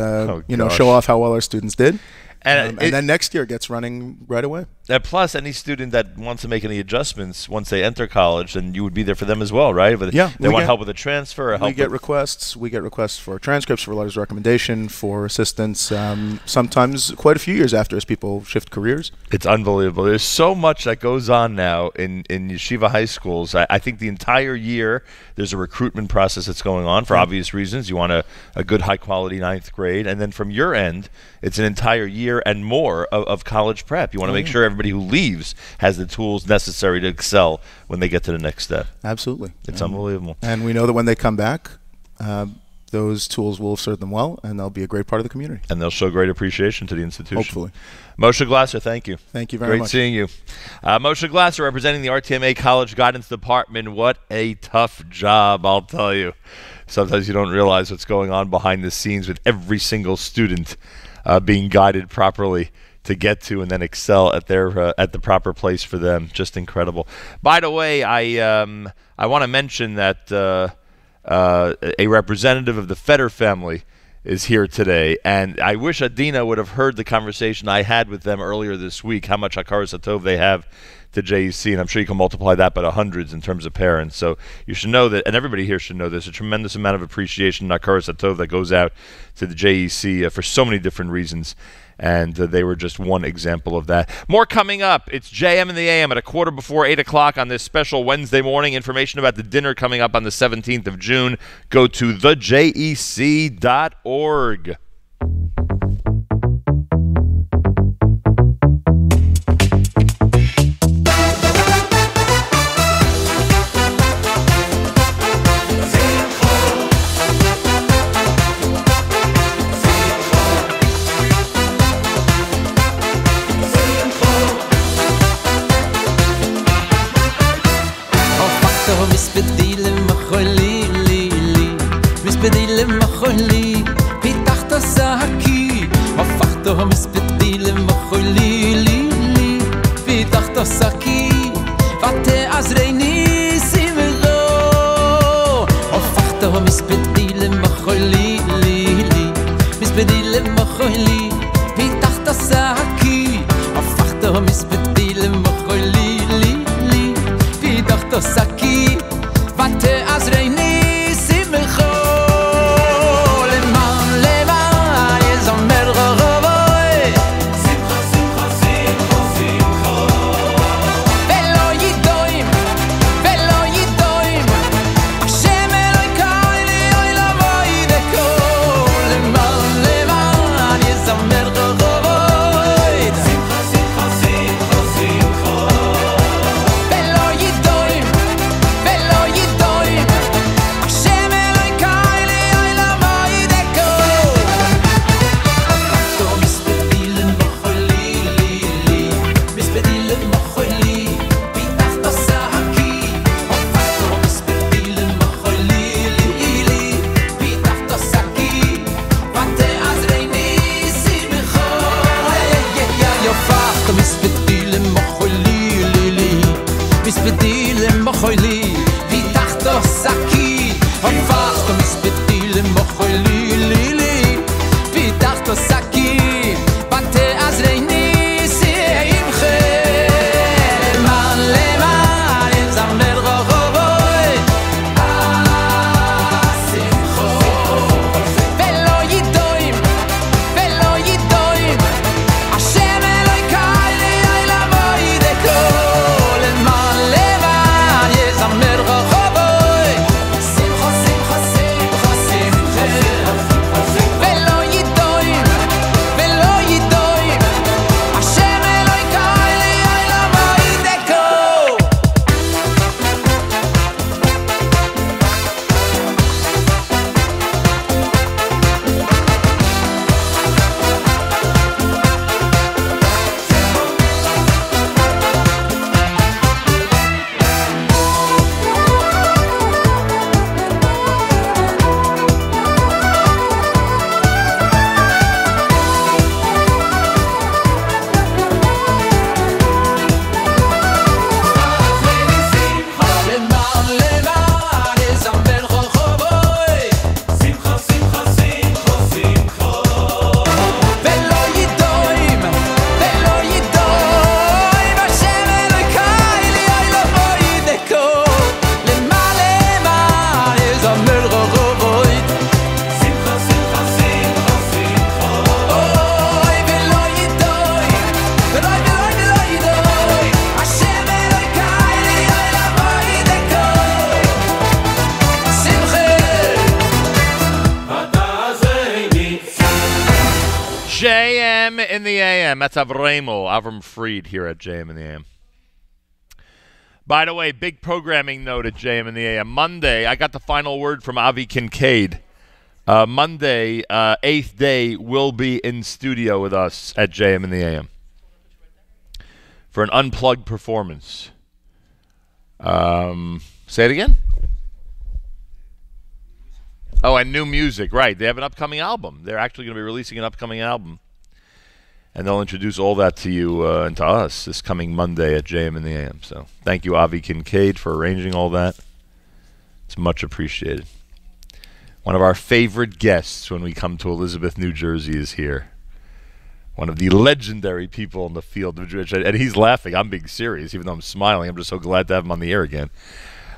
show off how well our students did. And then next year gets running right away. And plus, any student that wants to make any adjustments once they enter college, then you would be there for them as well, right? But yeah. They want help with a transfer. We get requests. We get requests for transcripts, for letters of recommendation, for assistance. Sometimes quite a few years after, as people shift careers. It's unbelievable. There's so much that goes on now in yeshiva high schools. I think the entire year there's a recruitment process that's going on for obvious reasons. You want a good, high-quality 9th grade. And then from your end, it's an entire year and more of college prep. You want to make sure everybody who leaves has the tools necessary to excel when they get to the next step. Absolutely. It's unbelievable. And we know that when they come back, those tools will serve them well, and they'll be a great part of the community. And they'll show great appreciation to the institution. Hopefully. Moshe Glasser, thank you. Thank you very much. Great seeing you. Moshe Glasser representing the RTMA College Guidance Department. What a tough job, I'll tell you. Sometimes you don't realize what's going on behind the scenes with every single student being guided properly to get to and then excel at the proper place for them. Just incredible. By the way, I want to mention that a representative of the Feder family is here today, and I wish Adina would have heard the conversation I had with them earlier this week, how much Hakaras Hatov they have to JEC, and I'm sure you can multiply that by the hundreds in terms of parents. So you should know that, and everybody here should know there's a tremendous amount of appreciation and Hakaras Hatov that goes out to the JEC for so many different reasons. And they were just one example of that. More coming up. It's JM in the AM at 8:15 on this special Wednesday morning. Information about the dinner coming up on the 17th of June. Go to thejec.org. תוסקים ותעזרני שמחה למען למען יזמר רחובוי שמחו ולא ידועים השם אלוהי לי לילה מוידקו למען למען יזמר רחובוי שמחו שמחו שמחו שמחה ולא ידועים השם אלוהי לי לילה מוידקו למען למען יזמר רחובוי שמחו שמחו שמחו שמחו ולא ידועים השם אלוהי לי לילה מוידקו למען למען יזמר רחובוי שמחו שמחו שמחו שמחו אוי ולא ידועים השם אלוהי לי לילה מוידקו שמחה JM in the AM. That's Avram Fried here at JM in the AM. By the way, big programming note at JM in the AM. Monday, I got the final word from Avi Kincaid. Monday, 8th day, will be in studio with us at JM in the AM for an unplugged performance. Say it again? Oh, and new music, right. They have an upcoming album. They're actually going to be releasing an upcoming album. And they'll introduce all that to you and to us this coming Monday at JM in the AM. So thank you, Avi Kincaid, for arranging all that. It's much appreciated. One of our favorite guests when we come to Elizabeth, New Jersey is here. One of the legendary people in the field of Jewish. And he's laughing. I'm being serious, even though I'm smiling. I'm just so glad to have him on the air again.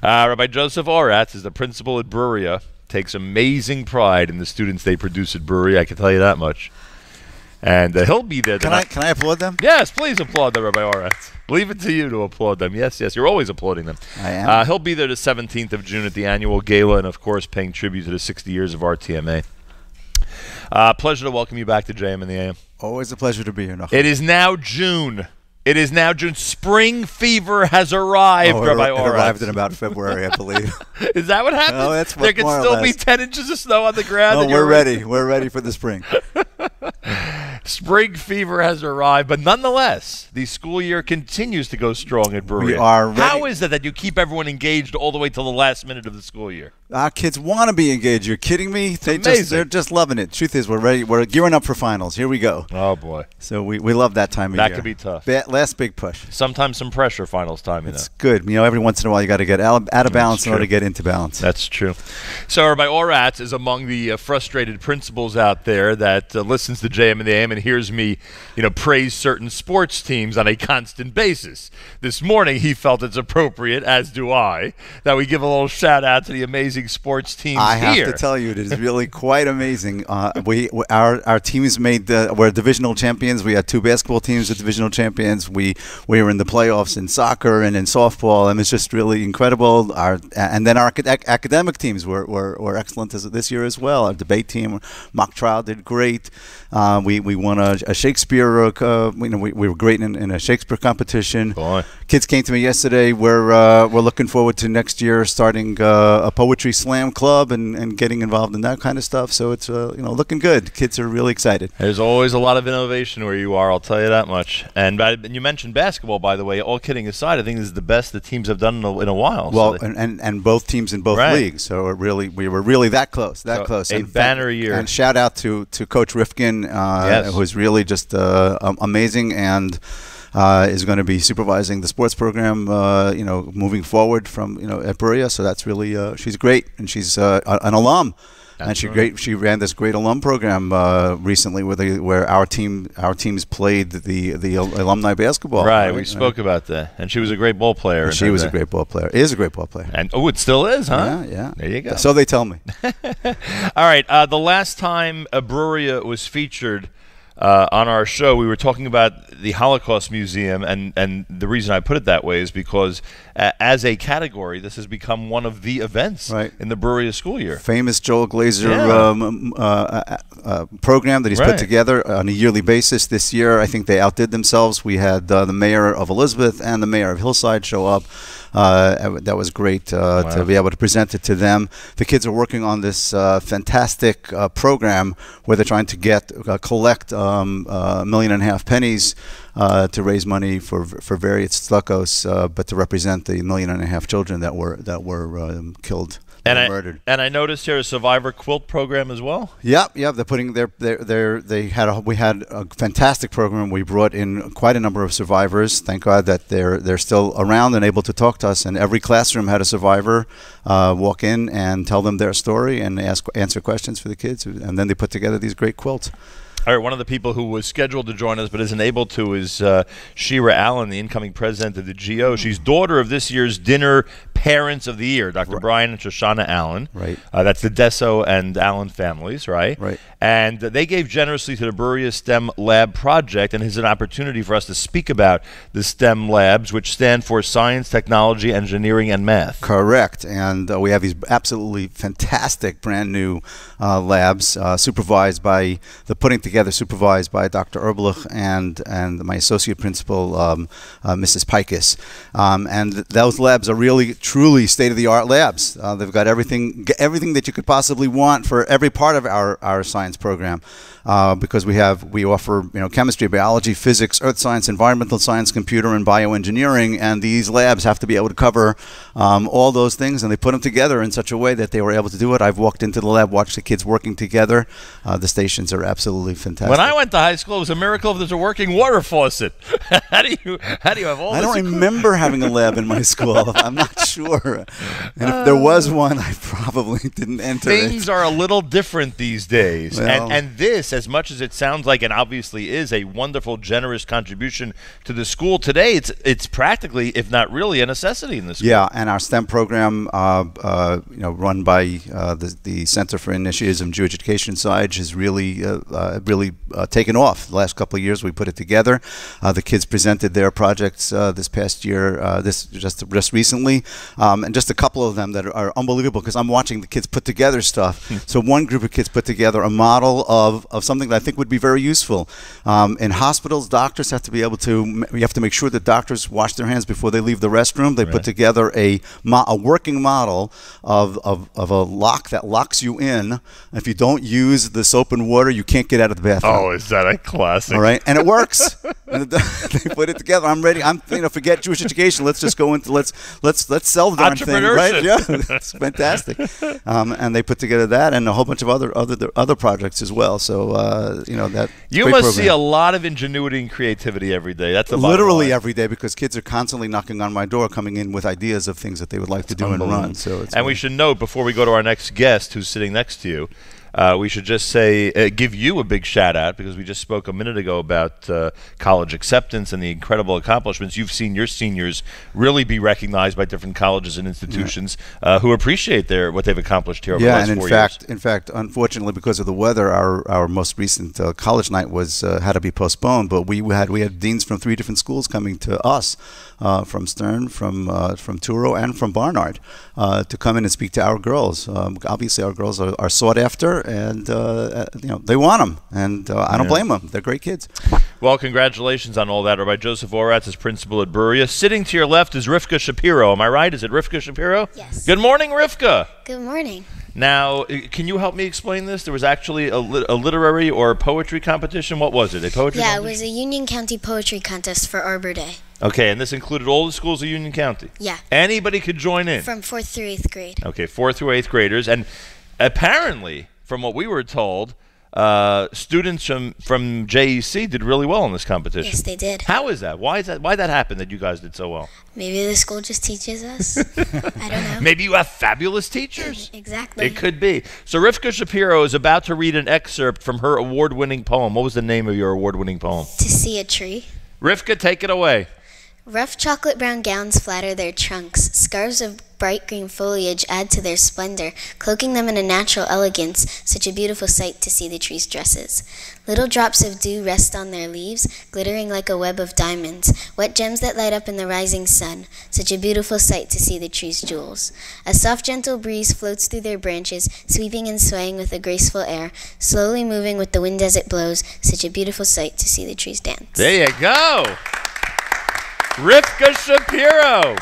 Rabbi Joseph Oratz is the principal at Bruria. Takes amazing pride in the students they produce at Bruria. I can tell you that much. And he'll be there. Can I applaud them? Yes, please applaud them, Rabbi Oratz. Leave it to you to applaud them. Yes, you're always applauding them. I am. He'll be there the 17th of June at the annual gala, and of course, paying tribute to the 60 years of RTMA. Pleasure to welcome you back to JM in the AM. Always a pleasure to be here, Nachum. It is now June. Spring fever has arrived, Rabbi Oratz. It arrived in about February, I believe. Is that what happened? Oh, that's there could still be 10 inches of snow on the ground. No, we're ready. We're ready for the spring. Spring fever has arrived, but nonetheless, the school year continues to go strong at Bruria. We are ready. How is it that you keep everyone engaged all the way till the last minute of the school year? Our kids want to be engaged. You're kidding me? They're just loving it. Truth is, we're ready. We're gearing up for finals. Here we go. Oh, boy. So we love that time of year. That could be tough. Last big push. Sometimes some pressure finals time, It's good. Every once in a while you got to get out of balance in order to get into balance. That's true. So Rabbi Oratz is among the frustrated principals out there that listens to JM in the AM and hears me, praise certain sports teams on a constant basis. This morning he felt it's appropriate, as do I, that we give a little shout out to the amazing sports teams I have here. to tell you, it is really quite amazing. Our teams we're divisional champions. We had 2 basketball teams as divisional champions. We were in the playoffs in soccer and in softball, and it's just really incredible. And then our academic teams were excellent this year as well. Our debate team, mock trial, did great. We won a Shakespeare. We were great in a Shakespeare competition. Boy. Kids came to me yesterday. We're looking forward to next year starting a poetry slam club and getting involved in that kind of stuff. So it's looking good. Kids are really excited. There's always a lot of innovation where you are, I'll tell you that much. And you mentioned basketball, by the way. All kidding aside, I think this is the best the teams have done in a while. Well, and both teams in both leagues. So we were really that close. A banner year. And shout out to Coach Rifkin, who's really just amazing and is going to be supervising the sports program, moving forward from at Bruria. So that's really she's great, and she's an alum. And she ran this great alum program recently where our teams played the alumni basketball. Right, we spoke about that. And she was a great ball player. And she was a great ball player. Is a great ball player. And it still is, huh? Yeah. There you go. So they tell me. All right, the last time Abruria was featured on our show, we were talking about the Holocaust Museum, and the reason I put it that way is because as a category, this has become one of the events in the Abruria school year. Famous Joel Glazer program that he's put together on a yearly basis. This year, I think they outdid themselves. We had the mayor of Elizabeth and the mayor of Hillside show up. That was great to be able to present it to them. The kids are working on this fantastic program where they're trying to collect $1.5 million pennies to raise money for various tzedakos, but to represent the 1.5 million children that were killed. Murdered. And I noticed here a survivor quilt program as well. Yep. They're putting we had a fantastic program. We brought in quite a number of survivors. Thank God that they're still around and able to talk to us. And every classroom had a survivor walk in and tell them their story and answer questions for the kids. And then they put together these great quilts. All right, one of the people who was scheduled to join us but isn't able to is Shira Allen, the incoming president of the GO. She's daughter of this year's Dinner Parents of the Year, Dr. Brian and Shoshana Allen. Right. That's the Desso and Allen families, right? Right. And they gave generously to the Abruria STEM Lab project, and it's an opportunity for us to speak about the STEM labs, which stand for Science, Technology, Engineering, and Math. Correct. And we have these absolutely fantastic brand new labs supervised by Dr. Erblich and my associate principal, Mrs. Pikus. And those labs are really, truly state-of-the-art labs. They've got everything that you could possibly want for every part of our science program. Because we offer chemistry, biology, physics, earth science, environmental science, computer, and bioengineering, and these labs have to be able to cover all those things, and they put them together in such a way that they were able to do it. I've walked into the lab, watched the kids working together. The stations are absolutely fantastic. When I went to high school, it was a miracle if there's a working water faucet. How do you have all this? I don't remember having a lab in my school. I'm not sure. And if there was one, I probably didn't enter it. Things are a little different these days, Well, and this, as much as it sounds like and obviously is a wonderful, generous contribution to the school today, it's practically, if not really, a necessity in the school. Yeah, and our STEM program, run by the Center for Initiatives in Jewish Education, SIGE, has really taken off. The last couple of years, we put it together. The kids presented their projects this past year, just recently, and just a couple of them that are unbelievable because I'm watching the kids put together stuff. So one group of kids put together a model of something that I think would be very useful. In hospitals, doctors have to be able to, you have to make sure that doctors wash their hands before they leave the restroom. They put together a working model of a lock that locks you in. If you don't use the soap and water, you can't get out of the bathroom. Oh, is that a classic? All right, and it works. And they put it together. I'm ready. Forget Jewish education. Let's just go into let's sell the darn thing, right? Yeah, it's fantastic. And they put together that and a whole bunch of other projects as well. So that you must see a lot of ingenuity and creativity every day. That's literally every day because kids are constantly knocking on my door, coming in with ideas of things that they would like to do and run. So we should note before we go to our next guest, who's sitting next to you. We should just say, give you a big shout out because we just spoke a minute ago about college acceptance and the incredible accomplishments. You've seen your seniors really be recognized by different colleges and institutions who appreciate what they've accomplished here over the last 4 years. In fact, unfortunately, because of the weather, our most recent college night had to be postponed. But we had deans from 3 different schools coming to us, from Stern, from Touro, and from Barnard, to come in and speak to our girls. Obviously, our girls are sought after. And they want them, and I don't blame them. They're great kids. Well, congratulations on all that. Rabbi Joseph Oratz is principal at Abruria. Sitting to your left is Rivka Shapiro. Am I right? Is it Rivka Shapiro? Yes. Good morning, Rivka. Good morning. Now, can you help me explain this? There was actually a literary or poetry competition. What was it? A poetry competition? Yeah, it was a Union County poetry contest for Arbor Day. Okay, and this included all the schools of Union County? Yeah. Anybody could join in? From 4th through 8th grade. Okay, 4th through 8th graders. And apparently, from what we were told, students from JEC did really well in this competition. Yes, they did. How is that? Why that happen that you guys did so well? Maybe the school just teaches us. I don't know. Maybe you have fabulous teachers. Exactly. It could be. So Rivka Shapiro is about to read an excerpt from her award-winning poem. What was the name of your award-winning poem? To see a tree. Rivka, take it away. Rough chocolate brown gowns flatter their trunks. Scarves of bright green foliage add to their splendor, cloaking them in a natural elegance, such a beautiful sight to see the tree's dresses. Little drops of dew rest on their leaves, glittering like a web of diamonds, wet gems that light up in the rising sun, such a beautiful sight to see the tree's jewels. A soft, gentle breeze floats through their branches, sweeping and swaying with a graceful air, slowly moving with the wind as it blows, such a beautiful sight to see the trees dance. There you go. Rivka Shapiro.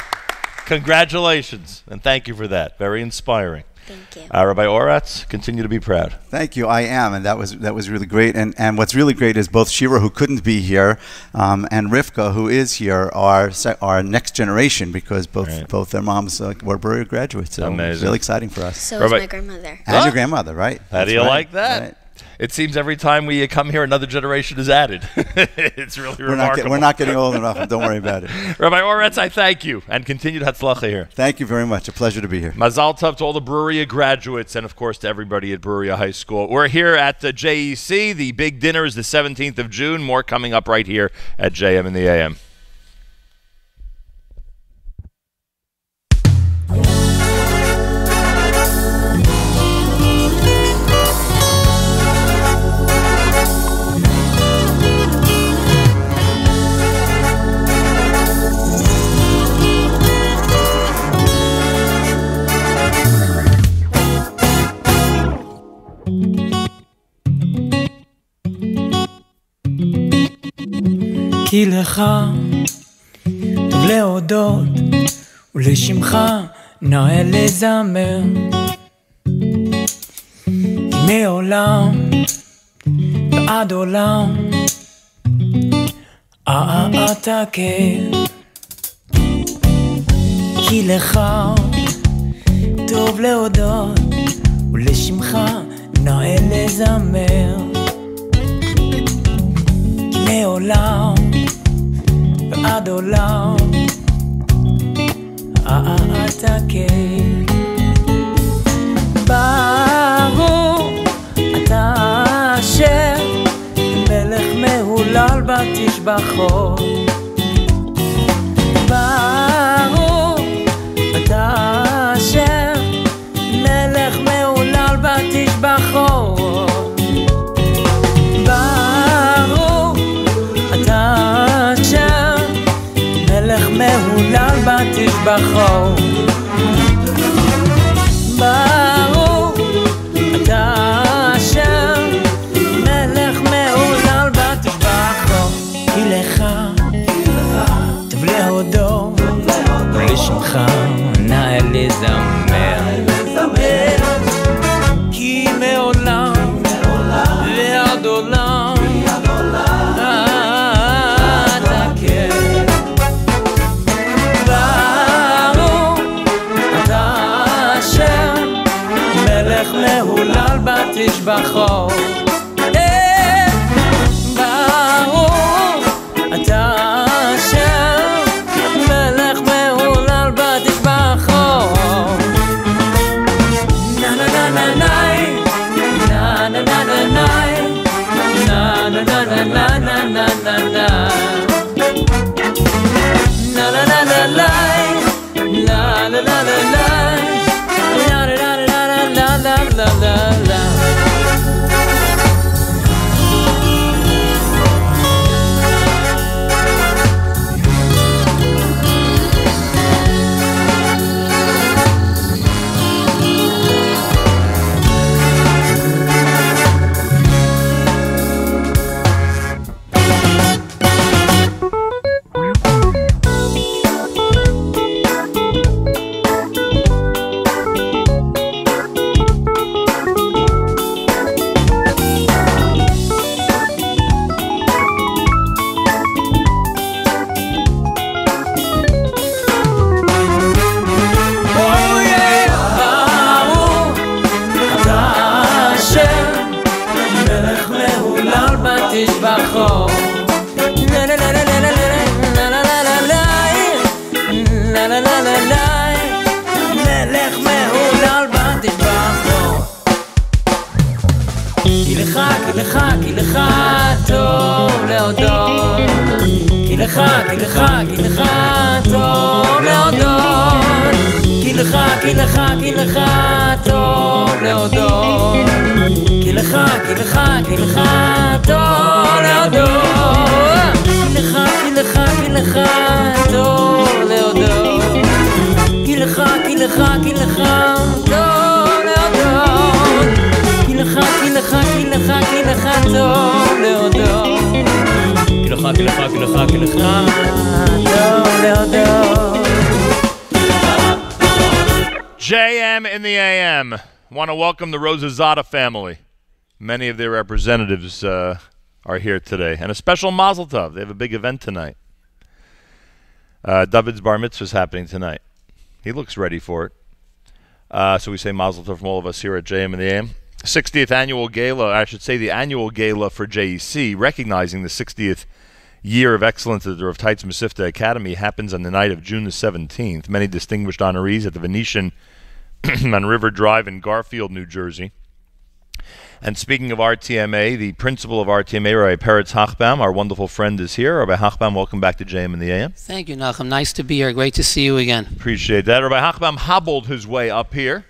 Congratulations, and thank you for that. Very inspiring. Thank you. Rabbi Oratz, continue to be proud. Thank you. I am, and that was really great. And what's really great is both Shira, who couldn't be here, and Rivka, who is here, are next generation because both their moms were Bruriah graduates. So amazing. It's really exciting for us. So is my grandmother. And your grandmother, right? How do you like that? Right. It seems every time we come here, another generation is added. It's really remarkable. We're not getting old enough. Don't worry about it. Rabbi Oretz, I thank you, and continued Hatzlacha here. Thank you very much. A pleasure to be here. Mazal Tov to all the Bruriah graduates, and of course to everybody at Bruriah High School. We're here at the JEC. The big dinner is the 17th of June. More coming up right here at JM in the AM. כי לך טוב להודות ולשמך נאה לזמר מעולם ועד עולם אתה כן כי לך טוב להודות ולשמך נאה לזמר מעולם ועד עולם אתה כן ברור אתה אשר מלך מהולל בתשבחות ברור אתה אשר מלך מהולל בתשבחות מלך מהולל בתשבחות ברור אתה אשר מלך מהולל בתשבחות כי לך טוב להודות ולשמך נאה לזמר כי מעולם ועד עולם מהולל בתשבחות ברור אתה אשר מלך מהולל בתשבחות נה נה נה נה נה נה נה נה נה נה נה נה נה נה נה נה נה נה נה la la la תשבחו לה לה לה לה לה לה לה לה לה לה לה לה לה לה מלך מהולל בתשבחו כי לך טוב להודות כי לך טוב להודות כי לך טוב להודות כי לך טוב להודות כי לך טוב להודות כי לך טוב להודות כי לך טוב להודות כי לך טוב להודות JM in the AM. Want to welcome the Rosazada family. Many of their representatives are here today. And a special Mazel Tov. They have a big event tonight. David's Bar Mitzvah is happening tonight. He looks ready for it. So we say Mazel Tov from all of us here at JM in the AM. 60th annual gala, I should say the annual gala for JEC, recognizing the 60th year of excellence at the Rav Teitz Mesivta Academy, happens on the night of June the 17th. Many distinguished honorees at the Venetian on River Drive in Garfield, New Jersey. And speaking of RTMA, the principal of RTMA, Rabbi Peretz Hachbaum, our wonderful friend, is here. Rabbi Hachbaum, welcome back to JM in the AM. Thank you, Nachum. Nice to be here. Great to see you again. Appreciate that. Rabbi Hachbaum hobbled his way up here.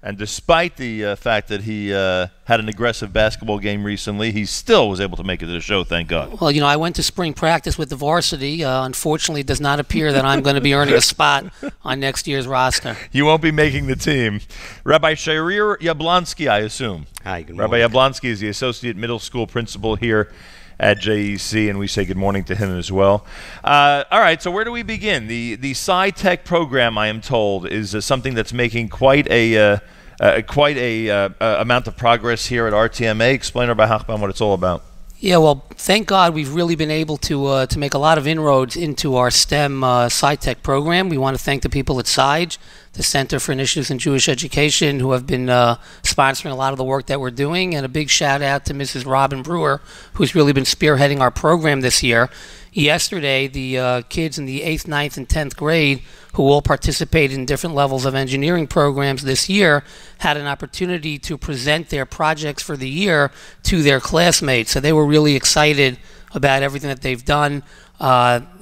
And despite the fact that he had an aggressive basketball game recently, he still was able to make it to the show, thank God. Well, you know, I went to spring practice with the varsity. Unfortunately, it does not appear that I'm going to be earning a spot on next year's roster. You won't be making the team. Rabbi Sha'ir Yablonsky, I assume. Hi, good morning. Rabbi Yablonsky is the associate middle school principal here at JEC, and we say good morning to him as well. All right, so where do we begin? The SciTech program, I am told, is something that's making quite a amount of progress here at RTMA. Explain, Rabbi Hachbaum, what it's all about. Yeah, well, thank God we've really been able to make a lot of inroads into our STEM SciTech program. We want to thank the people at SCIGE, the Center for Initiatives in Jewish Education, who have been sponsoring a lot of the work that we're doing, and a big shout out to Mrs. Robin Brewer, who's really been spearheading our program this year. Yesterday, the kids in the 8th, 9th, and 10th grade, who all participated in different levels of engineering programs this year, had an opportunity to present their projects for the year to their classmates. So they were really excited about everything that they've done.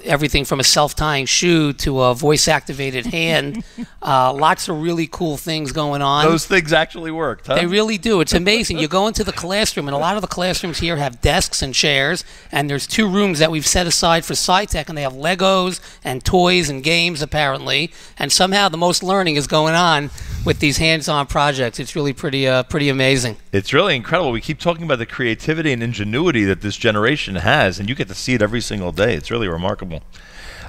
Everything from a self-tying shoe to a voice-activated hand. Lots of really cool things going on. Those things actually worked, huh? They really do. It's amazing. You go into the classroom, and a lot of the classrooms here have desks and chairs, and there's 2 rooms that we've set aside for SciTech, and they have Legos and toys and games, apparently, and somehow the most learning is going on with these hands-on projects. It's really pretty amazing. It's really incredible. We keep talking about the creativity and ingenuity that this generation has, and you get to see it every single day. It's really remarkable.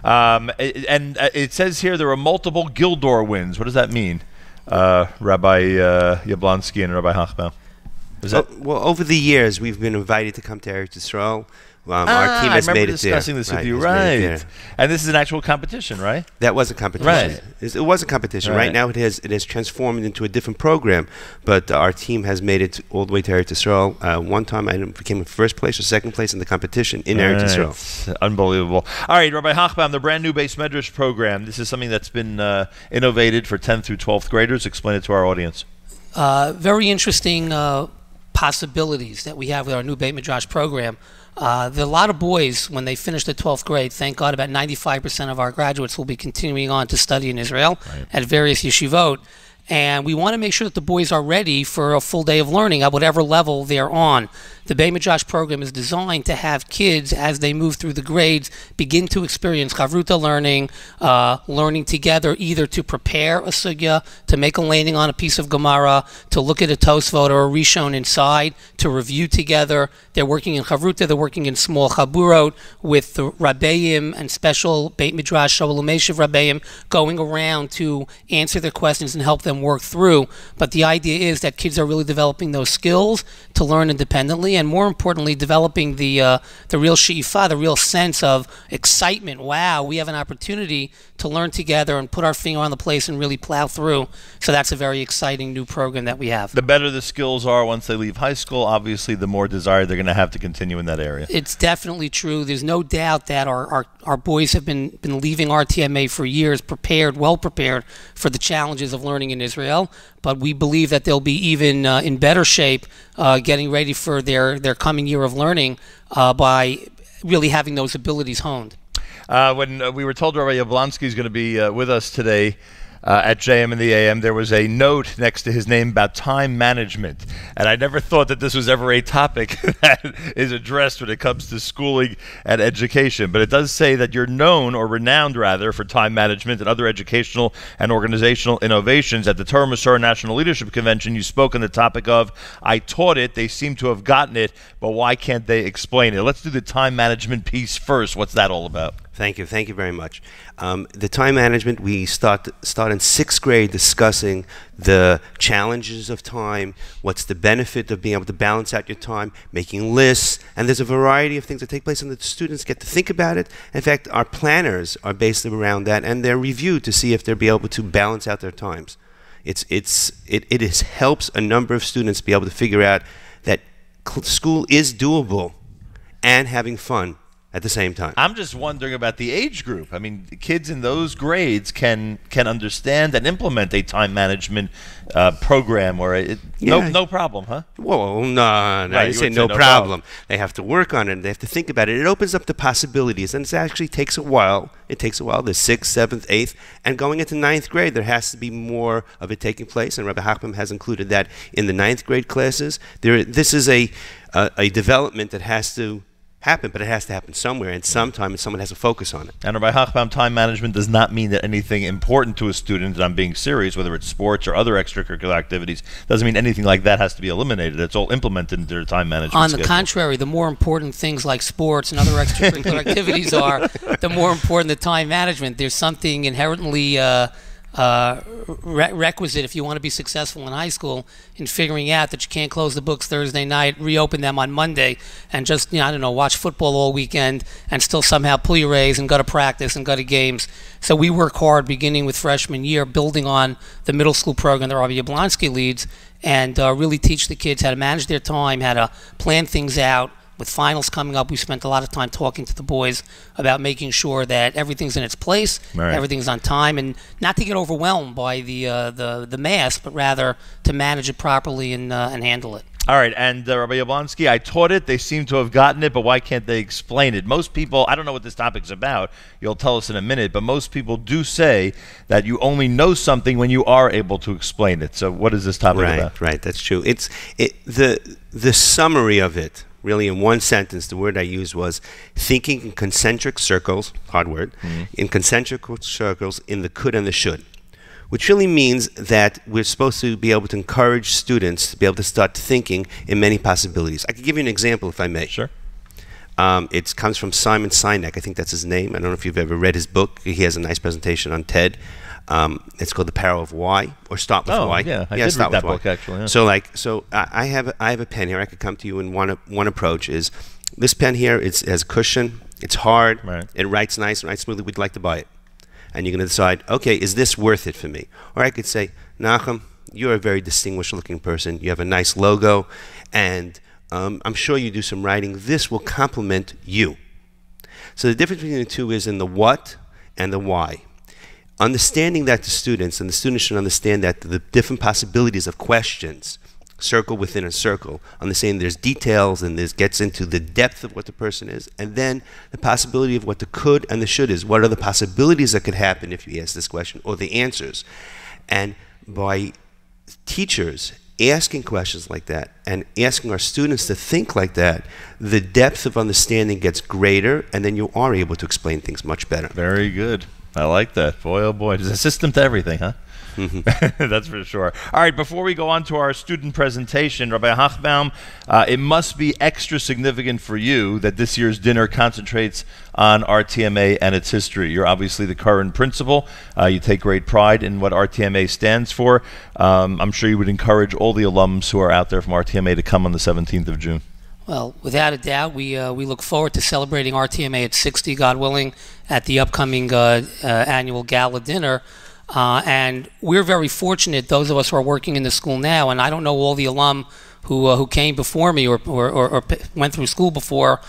And it says here there are multiple Gildor wins. What does that mean, Rabbi Yablonsky and Rabbi Hachbaum? Well, over the years, we've been invited to come to Eretz Yisrael. Our team has made it there. I remember discussing this with you, right? And this is an actual competition, right? That was a competition. Right. It was a competition. Right now, it has transformed into a different program, but our team has made it all the way to Eretz Yisrael. One time, I became in first place or second place in the competition in Eretz Yisrael. It's unbelievable. All right, Rabbi Hachbaum, the brand new Beis Medrash program. This is something that's been innovated for 10th through 12th graders. Explain it to our audience. Very interesting possibilities that we have with our new Beit Midrash program. There are a lot of boys, when they finish the 12th grade, thank God about 95% of our graduates will be continuing on to study in Israel at various yeshivot. And we want to make sure that the boys are ready for a full day of learning at whatever level they're on. The Beit Midrash program is designed to have kids, as they move through the grades, begin to experience chavruta learning, learning together, either to prepare a sugya, to make a landing on a piece of Gemara, to look at a Tosfot or a Rishon inside, to review together. They're working in chavruta, they're working in small chaburot with the Rabbeim and special Beit Midrash Sholem Eshiv Rabbeim going around to answer their questions and help them and work through. But the idea is that kids are really developing those skills to learn independently, and more importantly, developing the real she'ifa, the real sense of excitement. Wow, we have an opportunity to learn together and put our finger on the place and really plow through. So that's a very exciting new program that we have. The better the skills are once they leave high school, obviously the more desire they're going to have to continue in that area. It's definitely true. There's no doubt that our boys have been leaving RTMA for years well prepared for the challenges of learning in Israel, but we believe that they'll be even in better shape getting ready for their coming year of learning by really having those abilities honed. When we were told Rabbi Yablonsky is going to be with us today at JM and the AM, there was a note next to his name about time management. And I never thought that this was ever a topic that is addressed when it comes to schooling and education. But it does say that you're known, or renowned rather, for time management and other educational and organizational innovations. At the Torah Masorah National Leadership Convention, you spoke on the topic of, I taught it, they seem to have gotten it, but why can't they explain it? Let's do the time management piece first. What's that all about? Thank you very much. The time management, we start in sixth grade discussing the challenges of time, what's the benefit of being able to balance out your time, making lists, and there's a variety of things that take place, and the students get to think about it. In fact, our planners are based around that, and they're reviewed to see if they'll be able to balance out their times. It helps a number of students be able to figure out that school is doable and having fun at the same time. I'm just wondering about the age group. I mean, kids in those grades can understand and implement a time management program, or no problem, huh? Whoa, no, Right, you say would no problem. They have to work on it, and they have to think about it. It opens up the possibilities, and it actually takes a while. It takes a while, the 6th, 7th, 8th, and going into 9th grade, there has to be more of it taking place, and Rabbi Hochman has included that in the 9th grade classes. This is a development that has to happen, but it has to happen somewhere and sometime, and someone has to focus on it. And Rabbi Hochbaum, time management does not mean that anything important to a student, and I'm being serious, whether it's sports or other extracurricular activities, doesn't mean anything like that has to be eliminated. It's all implemented into their time management On schedule. the contrary, the more important things like sports and other extracurricular activities are, the more important the time management. There's something inherently requisite if you want to be successful in high school in figuring out that you can't close the books Thursday night, reopen them on Monday, and just, watch football all weekend and still somehow pull your A's and go to practice and go to games. So we work hard beginning with freshman year, building on the middle school program that Rabbi Yablonsky leads, and really teach the kids how to manage their time, how to plan things out. With finals coming up, we spent a lot of time talking to the boys about making sure that everything's in its place, Right. everything's on time, and not to get overwhelmed by the mass, but rather to manage it properly and handle it. All right, and Rabbi Yablonsky, I taught it. They seem to have gotten it, but why can't they explain it? Most people, I don't know what this topic's about. You'll tell us in a minute, but most people do say that you only know something when you are able to explain it. So what is this topic about? Right, that's true. The summary of it, really in one sentence, the word I used was thinking in concentric circles, hard word, in concentric circles in the could and the should, which really means that we're supposed to be able to encourage students to be able to start thinking in many possibilities. I could give you an example if I may. Sure. It comes from Simon Sinek. I think that's his name. I don't know if you've ever read his book. He has a nice presentation on TED. It's called The Power of Why, or Start with Why. Yeah, I did read that book actually. Yeah. So I have a pen here. I could come to you, and one approach is this pen here. It has a cushion. It's hard. Right. It writes nice, writes smoothly. We'd like to buy it, and you're going to decide, okay, is this worth it for me? Or I could say, Nachum, you're a very distinguished-looking person. You have a nice logo, and I'm sure you do some writing. This will complement you. So the difference between the two is in the what and the why. Understanding that to students, and the students should understand that the different possibilities of questions, circle within a circle, understanding there's details and this gets into the depth of what the person is, and then the possibility of what the could and the should is. What are the possibilities that could happen if you ask this question, or the answers? And by teachers asking questions like that and asking our students to think like that, the depth of understanding gets greater, and then you are able to explain things much better. Very good. I like that. Boy, oh boy. There's a system to everything, huh? That's for sure. All right, before we go on to our student presentation, Rabbi Hochbaum, it must be extra significant for you that this year's dinner concentrates on RTMA and its history. You're obviously the current principal. You take great pride in what RTMA stands for. I'm sure you would encourage all the alums who are out there from RTMA to come on the 17th of June. Well, without a doubt, we look forward to celebrating RTMA at 60, God willing, at the upcoming annual gala dinner. And we're very fortunate, those of us who are working in the school now, and I don't know all the alum who came before me or went through school before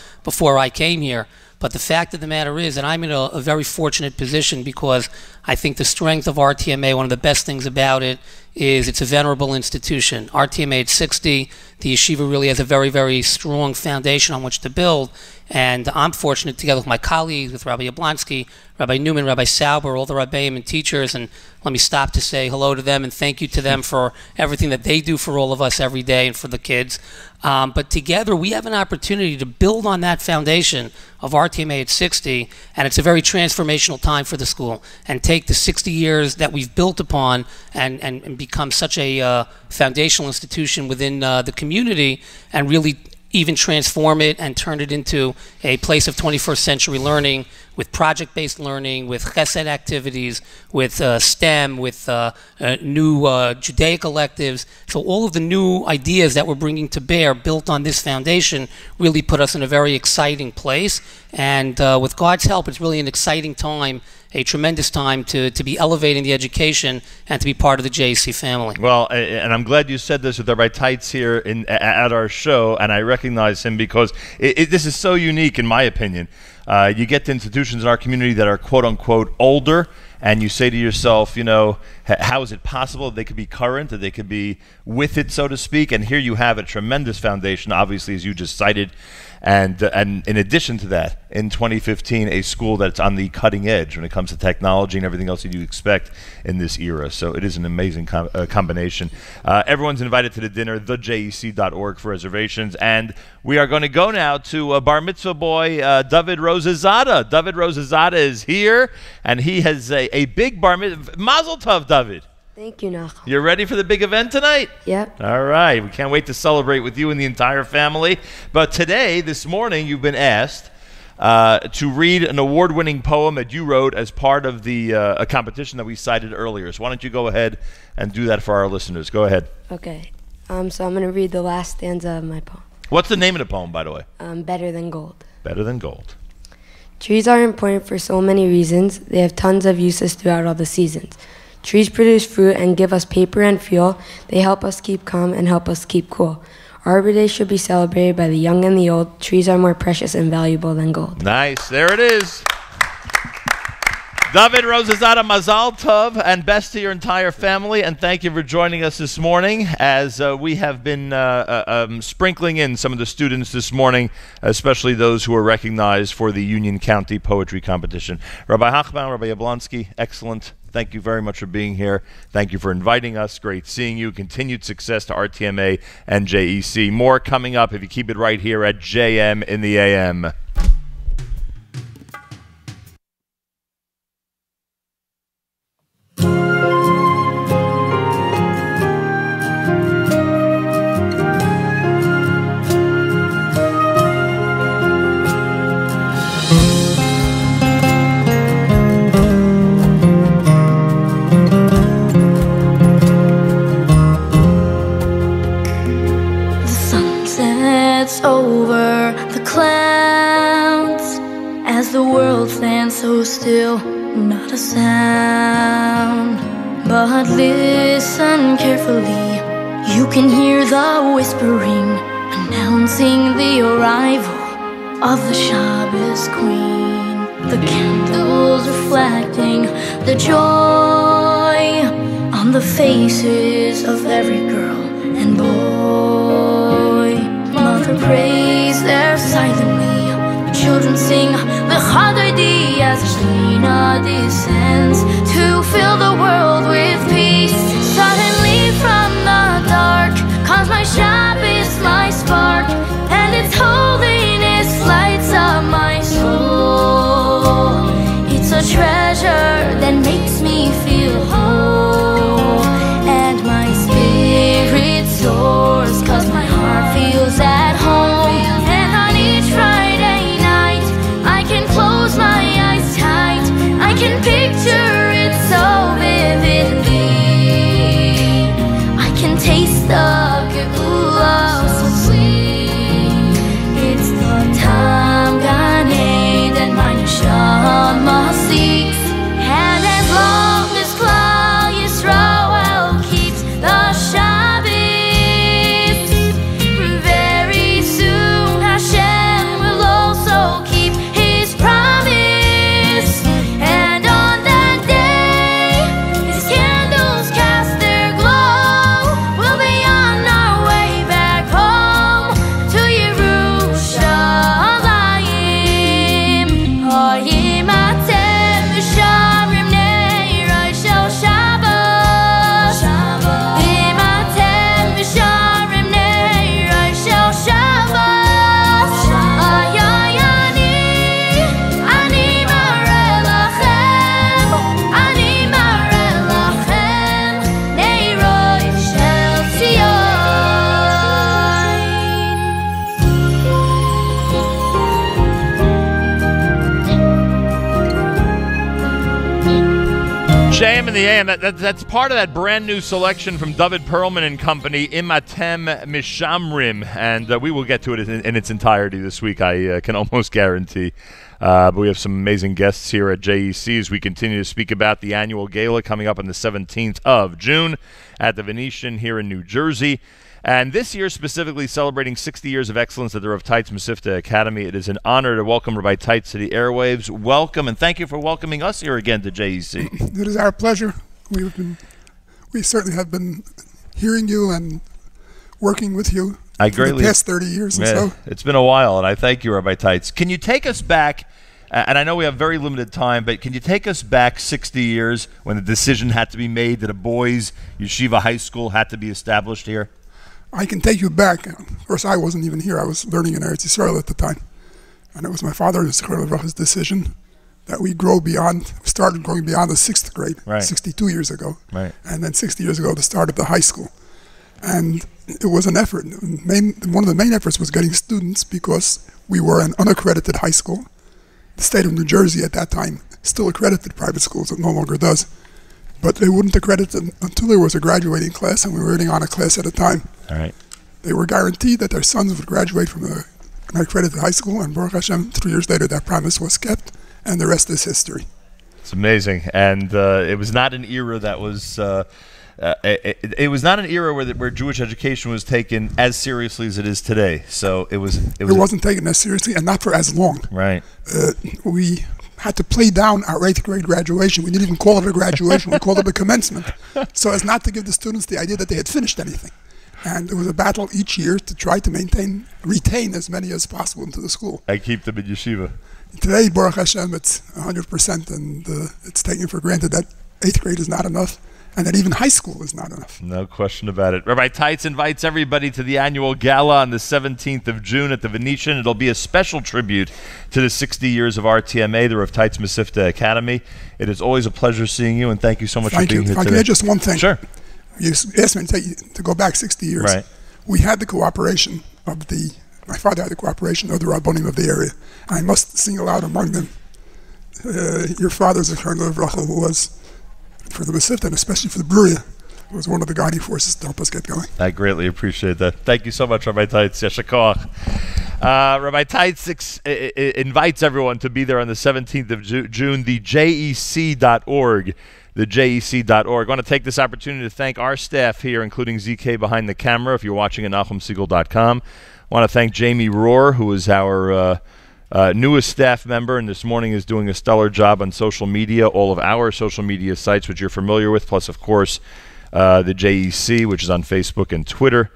I came here. But the fact of the matter is that I'm in a very fortunate position because I think the strength of RTMA, one of the best things about it, is it's a venerable institution. RTMA at 60, the yeshiva really has a very, very strong foundation on which to build. And I'm fortunate, together with my colleagues, with Rabbi Yablonsky, Rabbi Newman, Rabbi Sauber, all the Rabbeim and teachers, and let me stop to say hello to them and thank you to them for everything that they do for all of us every day and for the kids. But together we have an opportunity to build on that foundation of RTMA at 60, and it's a very transformational time for the school, and take the 60 years that we've built upon and become such a foundational institution within the community and really even transform it and turn it into a place of 21st century learning with project-based learning, with chesed activities, with STEM, with new Judaic electives. So all of the new ideas that we're bringing to bear built on this foundation really put us in a very exciting place. And with God's help, it's really an exciting time, a tremendous time to be elevating the education and to be part of the JEC family. Well, and I'm glad you said this with Rabbi Teitz here at our show, and I recognize him because this is so unique in my opinion. You get to institutions in our community that are quote-unquote older, and you say to yourself, you know, how is it possible that they could be current, that they could be with it, so to speak? And here you have a tremendous foundation, obviously, as you just cited. And in addition to that, in 2015, a school that's on the cutting edge when it comes to technology and everything else that you expect in this era. So it is an amazing combination. Everyone's invited to the dinner, thejec.org for reservations. And we are going to go now to bar mitzvah boy David Rosazada. David Rosazada is here, and he has a big bar mitzvah. Mazel tov, David. Thank you, Nachum. You're ready for the big event tonight? Yep. All right. We can't wait to celebrate with you and the entire family. But today, this morning, you've been asked to read an award-winning poem that you wrote as part of the a competition that we cited earlier. So why don't you go ahead and do that for our listeners? Go ahead. Okay. So I'm going to read the last stanza of my poem. What's the name of the poem, by the way? Better Than Gold. Better Than Gold. Trees are important for so many reasons. They have tons of uses throughout all the seasons. Trees produce fruit and give us paper and fuel. They help us keep calm and help us keep cool. Arbor Day should be celebrated by the young and the old. Trees are more precious and valuable than gold. Nice. There it is. David Rosazada, Mazal Tov, and best to your entire family, and thank you for joining us this morning as we have been sprinkling in some of the students this morning, especially those who are recognized for the Union County Poetry Competition. Rabbi Hochbaum, Rabbi Yablonsky, excellent. Thank you very much for being here. Thank you for inviting us. Great seeing you. Continued success to RTMA and JEC. More coming up if you keep it right here at JM in the AM. Over the clouds as the world stands so still, not a sound. But listen carefully, you can hear the whispering announcing the arrival of the Shabbos Queen. The candles reflecting the joy on the faces of every girl and boy. Mother prays there silently. Children sing the Chadadi as Shina descends to fill the world with peace. Suddenly from the dark comes my Shabbos, my spark, and its holiness lights up my soul. It's a treasure JM in the AM. That's part of that brand new selection from David Perlman and Company, Imatem Mishamrim, and we will get to it in its entirety this week, I can almost guarantee. But we have some amazing guests here at JEC as we continue to speak about the annual gala coming up on the 17th of June at the Venetian here in New Jersey. And this year, specifically celebrating 60 years of excellence at the Rav Teitz Mesivta Academy, it is an honor to welcome Rabbi Teitz to the airwaves. Welcome, and thank you for welcoming us here again to JEC. It is our pleasure. We certainly have been hearing you and working with you for the past 30 years or so. It's been a while, and I thank you, Rabbi Teitz. Can you take us back, and I know we have very limited time, but can you take us back 60 years when the decision had to be made that a boys' yeshiva high school had to be established here? I can take you back. Of course, I wasn't even here. I was learning in Eretz Yisrael at the time. And it was my father's decision that we started growing beyond the 6th grade, 62 years ago. Right. And then 60 years ago, the start of the high school. And it was an effort. One of the main efforts was getting students because we were an unaccredited high school. The state of New Jersey at that time still accredited private schools. It no longer does. But they wouldn't accredit them until there was a graduating class, and we were running on a class at a time. All right. They were guaranteed that their sons would graduate from an accredited high school, and Baruch Hashem, 3 years later, that promise was kept, and the rest is history. It's amazing, and it was not an era that was. It was not an era where Jewish education was taken as seriously as it is today. So it wasn't taken as seriously, and not for as long. Right. We had to play down our 8th grade graduation. We didn't even call it a graduation. We called it a commencement, so as not to give the students the idea that they had finished anything. And it was a battle each year to try to retain as many as possible into the school. I keep them in yeshiva. Today, Baruch Hashem, it's 100%, and it's taken for granted that 8th grade is not enough, and that even high school is not enough. No question about it. Rabbi Teitz invites everybody to the annual gala on the 17th of June at the Venetian. It'll be a special tribute to the 60 years of RTMA, the Rav Teitz Mesivta Academy. It is always a pleasure seeing you, and thank you so much for being here today. If I can add just one thing. Sure. You asked me to go back 60 years. Right. We had the cooperation my father had the cooperation of the Rabbonim of the area. I must single out among them your father's Zechron Levracha, who was, for the Mesivta, and especially for the Bruria, was one of the guiding forces to help us get going. I greatly appreciate that. Thank you so much, Rabbi Teitz. Yasher koach. Rabbi Teitz invites everyone to be there on the 17th of June, the JEC.org. The JEC.org. I want to take this opportunity to thank our staff here, including ZK behind the camera, if you're watching at NachumSegal.com. I want to thank Jamie Rohr, who is our newest staff member, and this morning is doing a stellar job on social media, all of our social media sites, which you're familiar with, plus, of course, the JEC, which is on Facebook and Twitter.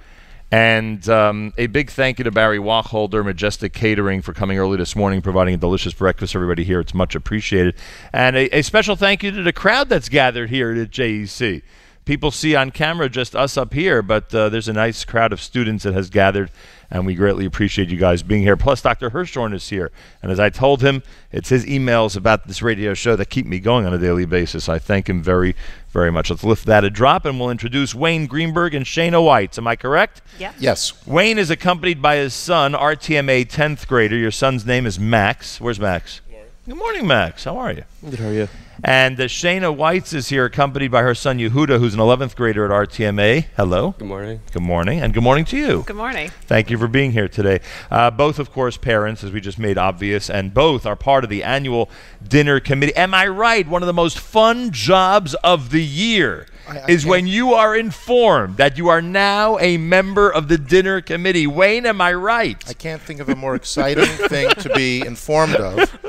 And a big thank you to Barry Wachholder, Majestic Catering, for coming early this morning, providing a delicious breakfast for everybody here. It's much appreciated. And a special thank you to the crowd that's gathered here at JEC. People see on camera just us up here, but there's a nice crowd of students that has gathered, and we greatly appreciate you guys being here. Plus, Dr. Hirschhorn is here. And as I told him, it's his emails about this radio show that keep me going on a daily basis. I thank him very, very much. Let's lift that a drop, and we'll introduce Wayne Greenberg and Shana Weitz. Am I correct? Yeah. Yes. Wayne is accompanied by his son, RTMA 10th grader. Your son's name is Max. Where's Max? Good morning, Max. How are you? Good, how are you? And Shana Weitz is here, accompanied by her son Yehuda, who's an 11th grader at RTMA. Hello. Good morning. Good morning, and good morning to you. Good morning. Thank you for being here today. Both, of course, parents, as we just made obvious, and both are part of the annual dinner committee. Am I right? One of the most fun jobs of the year is when you are informed that you are now a member of the dinner committee. Wayne, am I right? I can't think of a more exciting thing to be informed of.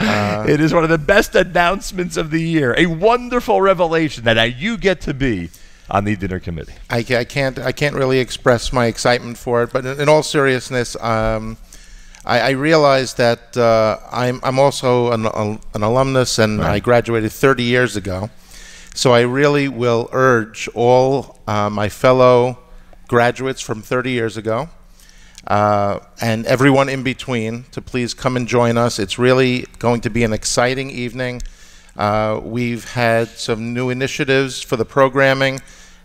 It is one of the best announcements of the year. A wonderful revelation that now you get to be on the dinner committee. I can't really express my excitement for it, but in all seriousness, I realize that I'm also an alumnus, and I graduated 30 years ago. So I really will urge all my fellow graduates from 30 years ago and everyone in between to please come and join us. It's really going to be an exciting evening. We've had some new initiatives for the programming,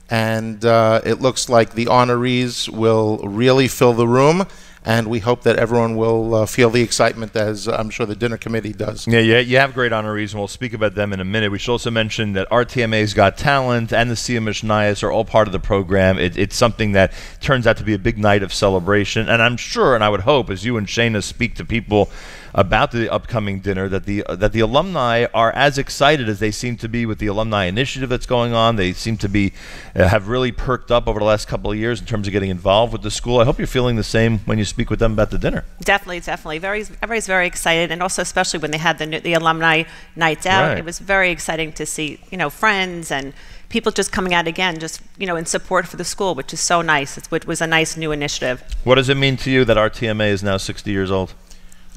and it looks like the honorees will really fill the room, and we hope that everyone will feel the excitement as I'm sure the dinner committee does. Yeah, you have great honorees, and we'll speak about them in a minute. We should also mention that RTMA's Got Talent and the Siyum Mishnayos are all part of the program. It's something that turns out to be a big night of celebration, and I'm sure, and I would hope, as you and Shayna speak to people about the upcoming dinner, that the alumni are as excited as they seem to be with the alumni initiative that's going on. They seem to be have really perked up over the last couple of years in terms of getting involved with the school. I hope you're feeling the same when you speak with them about the dinner. Definitely. Everybody's very excited, and also especially when they had the alumni nights out. Right. It was very exciting to see friends and people just coming out again, just in support for the school, which is so nice. It was a nice new initiative. What does it mean to you that RTMA is now 60 years old?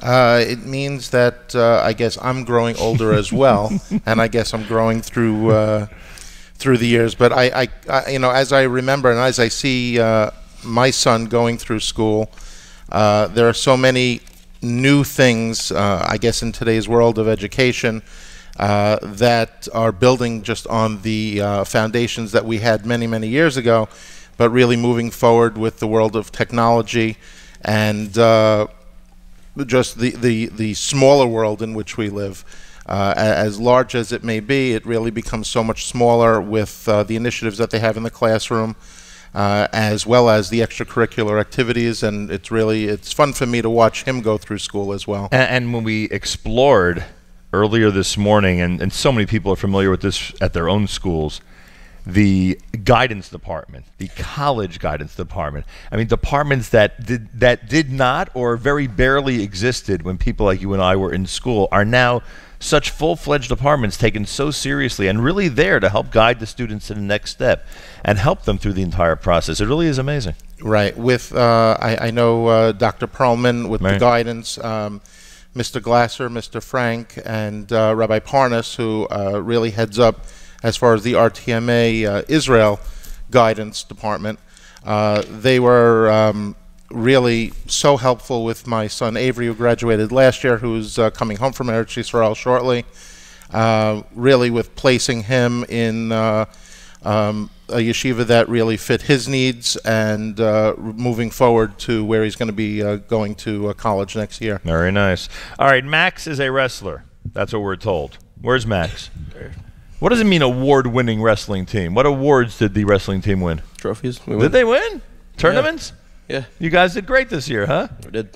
It means that I guess I'm growing older as well, and I guess I'm growing through the years. But I as I remember and as I see my son going through school, there are so many new things, I guess, in today's world of education that are building just on the foundations that we had many, many years ago, but really moving forward with the world of technology and just the smaller world in which we live. As large as it may be, it really becomes so much smaller with the initiatives that they have in the classroom, as well as the extracurricular activities, and it's fun for me to watch him go through school as well. And when we explored earlier this morning, and so many people are familiar with this at their own schools, the guidance department, the college guidance department. I mean, departments that did not or very barely existed when people like you and I were in school are now such full-fledged departments taken so seriously and really there to help guide the students to the next step and help them through the entire process. It really is amazing. Right. With I know Dr. Perlman with the guidance, Mr. Glasser, Mr. Frank, and Rabbi Parnas, who really heads up as far as the RTMA Israel guidance department. They were really so helpful with my son Avery, who graduated last year, who's coming home from Eretz Yisrael shortly, really with placing him in a yeshiva that really fit his needs and moving forward to where he's going to be going to college next year. Very nice. All right, Max is a wrestler. That's what we're told. Where's Max? What does it mean, award-winning wrestling team? What awards did the wrestling team win? Trophies. Did they win? Tournaments? Yeah. You guys did great this year, huh? We did.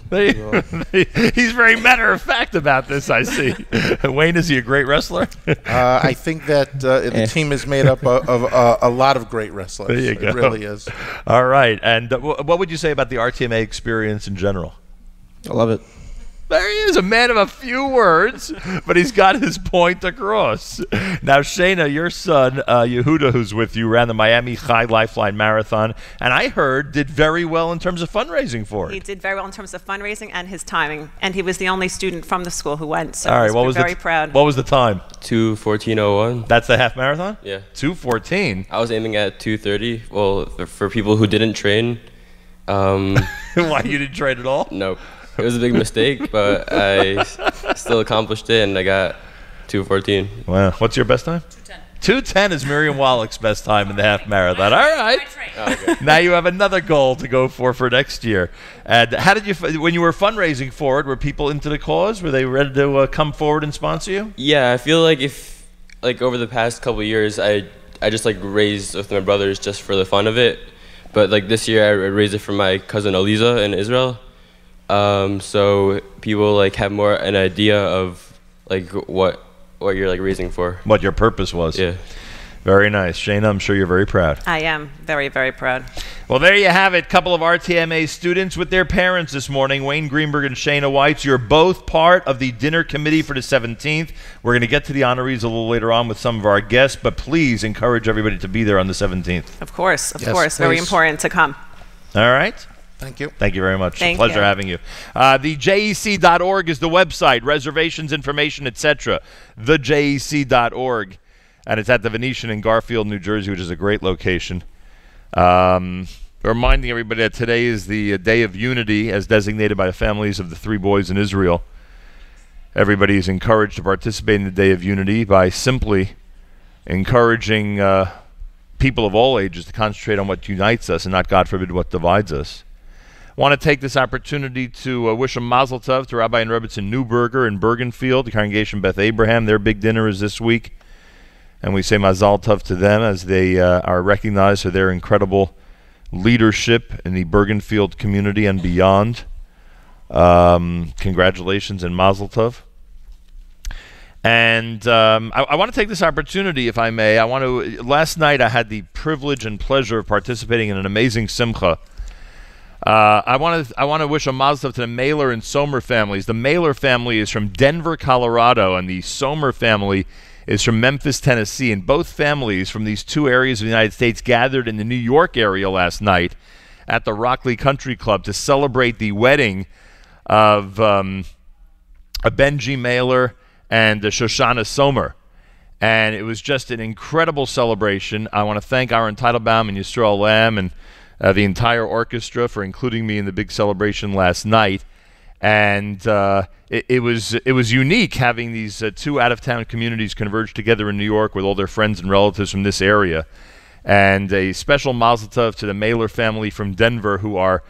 He's very matter-of-fact about this, I see. Wayne, is he a great wrestler? I think that the team is made up of a lot of great wrestlers. There you go. It really is. All right. And what would you say about the RTMA experience in general? I love it. There he is, a man of a few words, but he's got his point across. Now, Shayna, your son, Yehuda, who's with you, ran the Miami Chai Lifeline Marathon, and I heard did very well in terms of fundraising for it. He did very well in terms of fundraising and his timing, and he was the only student from the school who went, so all right, we're very proud. What was the time? 2:14:01. That's the half marathon? Yeah. 2:14. I was aiming at 2:30. Well, for people who didn't train. Why, you didn't train at all? Nope. It was a big mistake, but I still accomplished it, and I got 2:14. Wow. What's your best time? 2:10 is Miriam Wallach's best time in the half marathon. All right. Oh, okay. Now you have another goal to go for next year. And how did you, when you were fundraising for it, were people into the cause? Were they ready to come forward and sponsor you? Yeah, I feel like over the past couple of years, I just raised with my brothers just for the fun of it. But this year, I raised it for my cousin Aliza in Israel. So people have more an idea of what you're raising for. What your purpose was. Yeah. Very nice. Shayna, I'm sure you're very proud. I am very, very proud. Well, there you have it. Couple of RTMA students with their parents this morning, Wayne Greenberg and Shayna Weitz. You're both part of the dinner committee for the 17th. We're going to get to the honorees a little later on with some of our guests, but please encourage everybody to be there on the 17th. Of course. Yes, Very please. important to come. All right. Thank you. Thank you very much. Thank Pleasure you. having you. The JEC.org is the website, reservations, information, etc. TheJEC.org. And it's at the Venetian in Garfield, New Jersey, which is a great location. Reminding everybody that today is the Day of Unity as designated by the families of the 3 boys in Israel. Everybody is encouraged to participate in the Day of Unity by simply encouraging people of all ages to concentrate on what unites us and not, God forbid, what divides us. Want to take this opportunity to wish a mazel tov to Rabbi and Rebbetzin Newberger in Bergenfield, the congregation Beth Abraham. Their big dinner is this week, and we say mazel tov to them as they are recognized for their incredible leadership in the Bergenfield community and beyond. Congratulations and mazel tov. And I want to take this opportunity, if I may. Last night I had the privilege and pleasure of participating in an amazing simcha. I want to wish a mazel tov to the Mailer and Somer families. The Mailer family is from Denver, Colorado, and the Somer family is from Memphis, Tennessee. And both families from these two areas of the United States gathered in the New York area last night at the Rockley Country Club to celebrate the wedding of Benji Mailer and Shoshana Somer. And it was just an incredible celebration. I want to thank Aaron Teitelbaum and Yisrael Lamb and the entire orchestra for including me in the big celebration last night. And it was unique having these two out-of-town communities converge together in New York with all their friends and relatives from this area. And a special mazel tov to the Mailer family from Denver, who are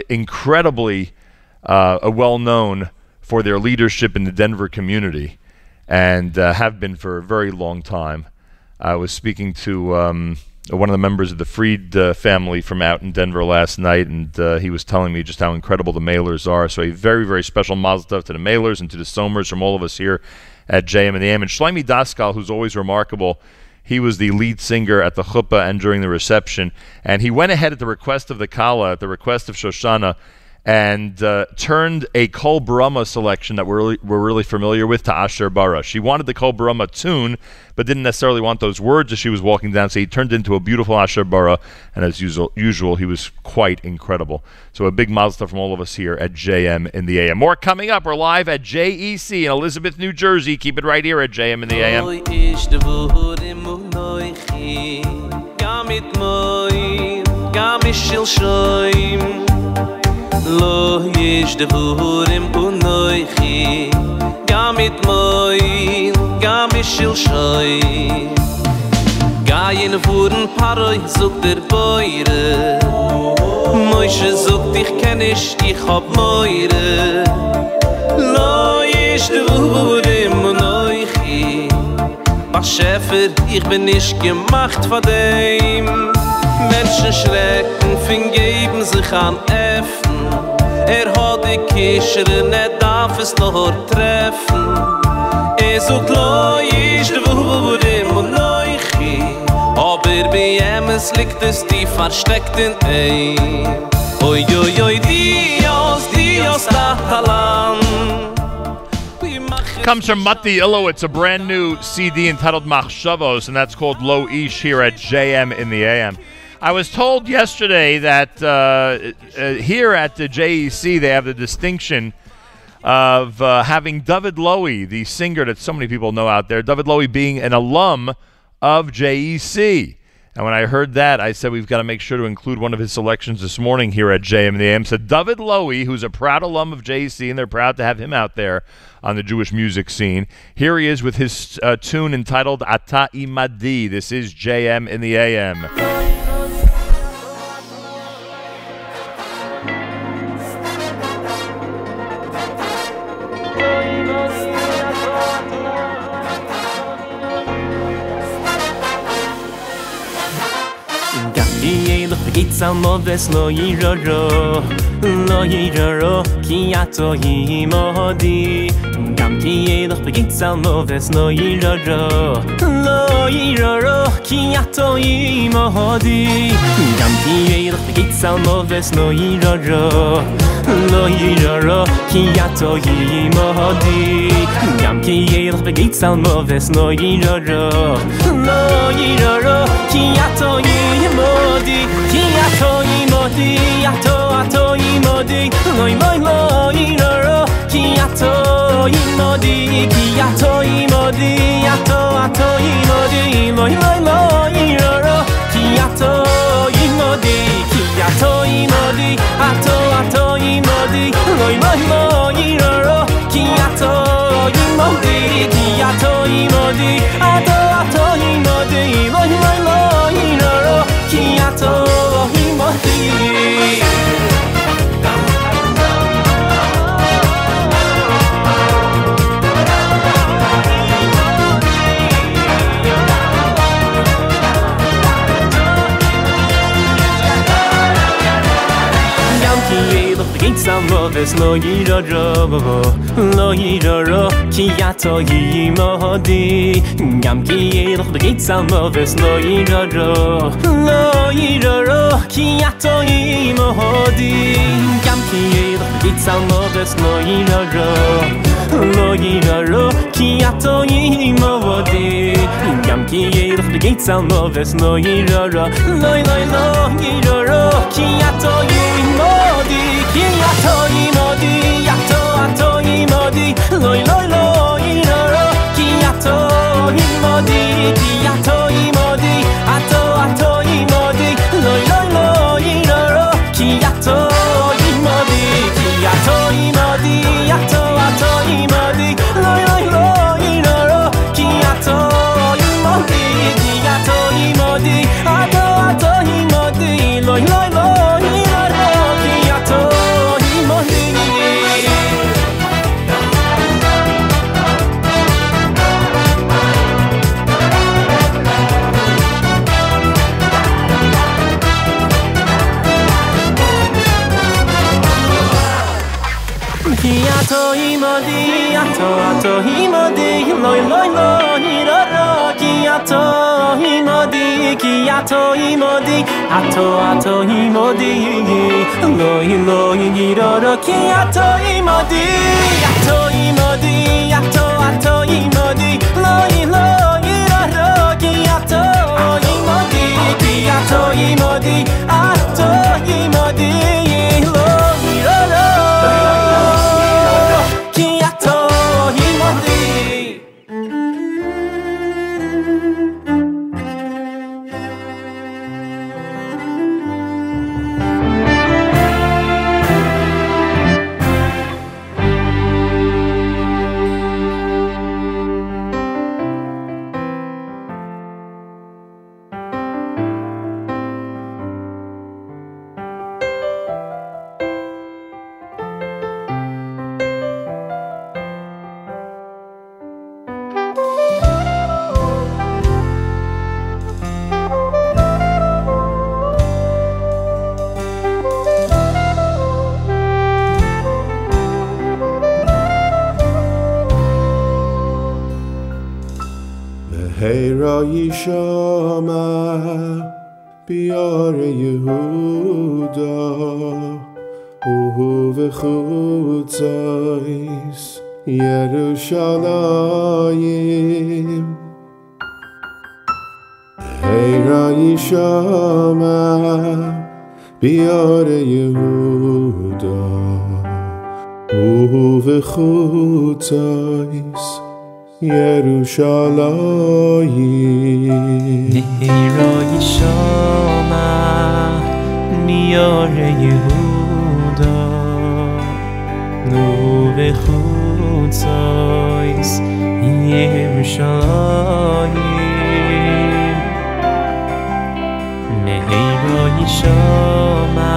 incredibly well-known for their leadership in the Denver community and have been for a very long time. I was speaking to one of the members of the Fried family from out in Denver last night, and he was telling me just how incredible the Mailers are. So a very, very special mazel tov to the Mailers and to the Somers from all of us here at JM and the AM. And Shlomi Daskal, who's always remarkable, he was the lead singer at the chuppah and during the reception, and he went ahead at the request of the Kala, at the request of Shoshana, and turned a Kol Barama selection that we're really familiar with to Asher Bara. She wanted the Kol Barama tune, but didn't necessarily want those words as she was walking down, so he turned it into a beautiful Asher Bara, and as usual, he was quite incredible. So a big mazel tov from all of us here at JM in the AM. More coming up. We're live at JEC in Elizabeth, New Jersey. Keep it right here at JM in the AM. Lo yesh devurim unoichi Gam it moil, gam ishil shoy Gayin vuren paroi zog der boire Moishe zog dich kenn ich hab moire Lo yesh devurim unoichi Bach Schäfer, ich bin nicht gemacht von dem Menschen schrecken, geben sich an Äffen hat die Kischere, darf es noch treffen sucht loisch, wurim und neuchi aber bei ihm liegt es tief versteckt in ein Oi, oi, oi, Dios, Dios, Tahalan Comes from Matti Illo. It's a brand new CD entitled Machshavos, and that's called Lo Ish here at JM in the AM. I was told yesterday that here at the JEC they have the distinction of having David Lowy, the singer that so many people know out there, David Lowy being an alum of JEC. And when I heard that, I said we've got to make sure to include one of his selections this morning here at JM in the AM. So David Lowy, who's a proud alum of JEC, and they're proud to have him out there on the Jewish music scene. Here he is with his tune entitled Ata Imadi. This is JM in the AM. It's a noves lo yiroro ki ato imodi Gam ki eloch begitz al noves lo yiroro ki ato imodi Gam ki eloch begitz al noves lo yiroro ki ato imodi Gam ki eloch begitz al noves lo yiroro ki ato imodi Ato imodi, ato imodi, loy loy loy ro. Ki ato imodi, ki ato imodi, ato imodi, loy loy loy ro. Ki ato imodi, ki ato imodi, ato imodi, loy loy loy ro. Ki ato imodi, ki ato imodi, ato imodi, loy loy loy ro. Ki ato moves lo yiroro ki ato yimodi gam ki yelch begitza moves lo yiroro ki ato yimodi gam ki yelch begitza moves lo yiroro ki ato yimodi gam ki yelch begitza moves lo yiroro ki ato yimodi ki ato yimodi ato yimodi loy yiroro ki ato yimodi ki ato yimodi ato yimodi loy yiroro ki ato yimodi ki ato yimodi ato yimodi loy yiroro ki ato yimodi ki ato yimodi ato yimodi loy yiroro ki ato yimodi ki ato yimodi ato yimodi loy yiroro ki ato yimodi ki ato yimodi ato yimodi loy yiroro ki ato yimodi ato yimodi ato yimodi loy yiroro ki ato yimodi ki ato yimodi ato yimodi loy yiroro ki ato yimodi Heira Yishama Biare Yehuda Uhu v'chutzais Yerushalayim Heira Yishama Biare Yehuda Uhu v'chutzais Yerushalayim Nehira Yishama Miore Yehuda Nu v'chutzos Yerushalayim Nehira Yishama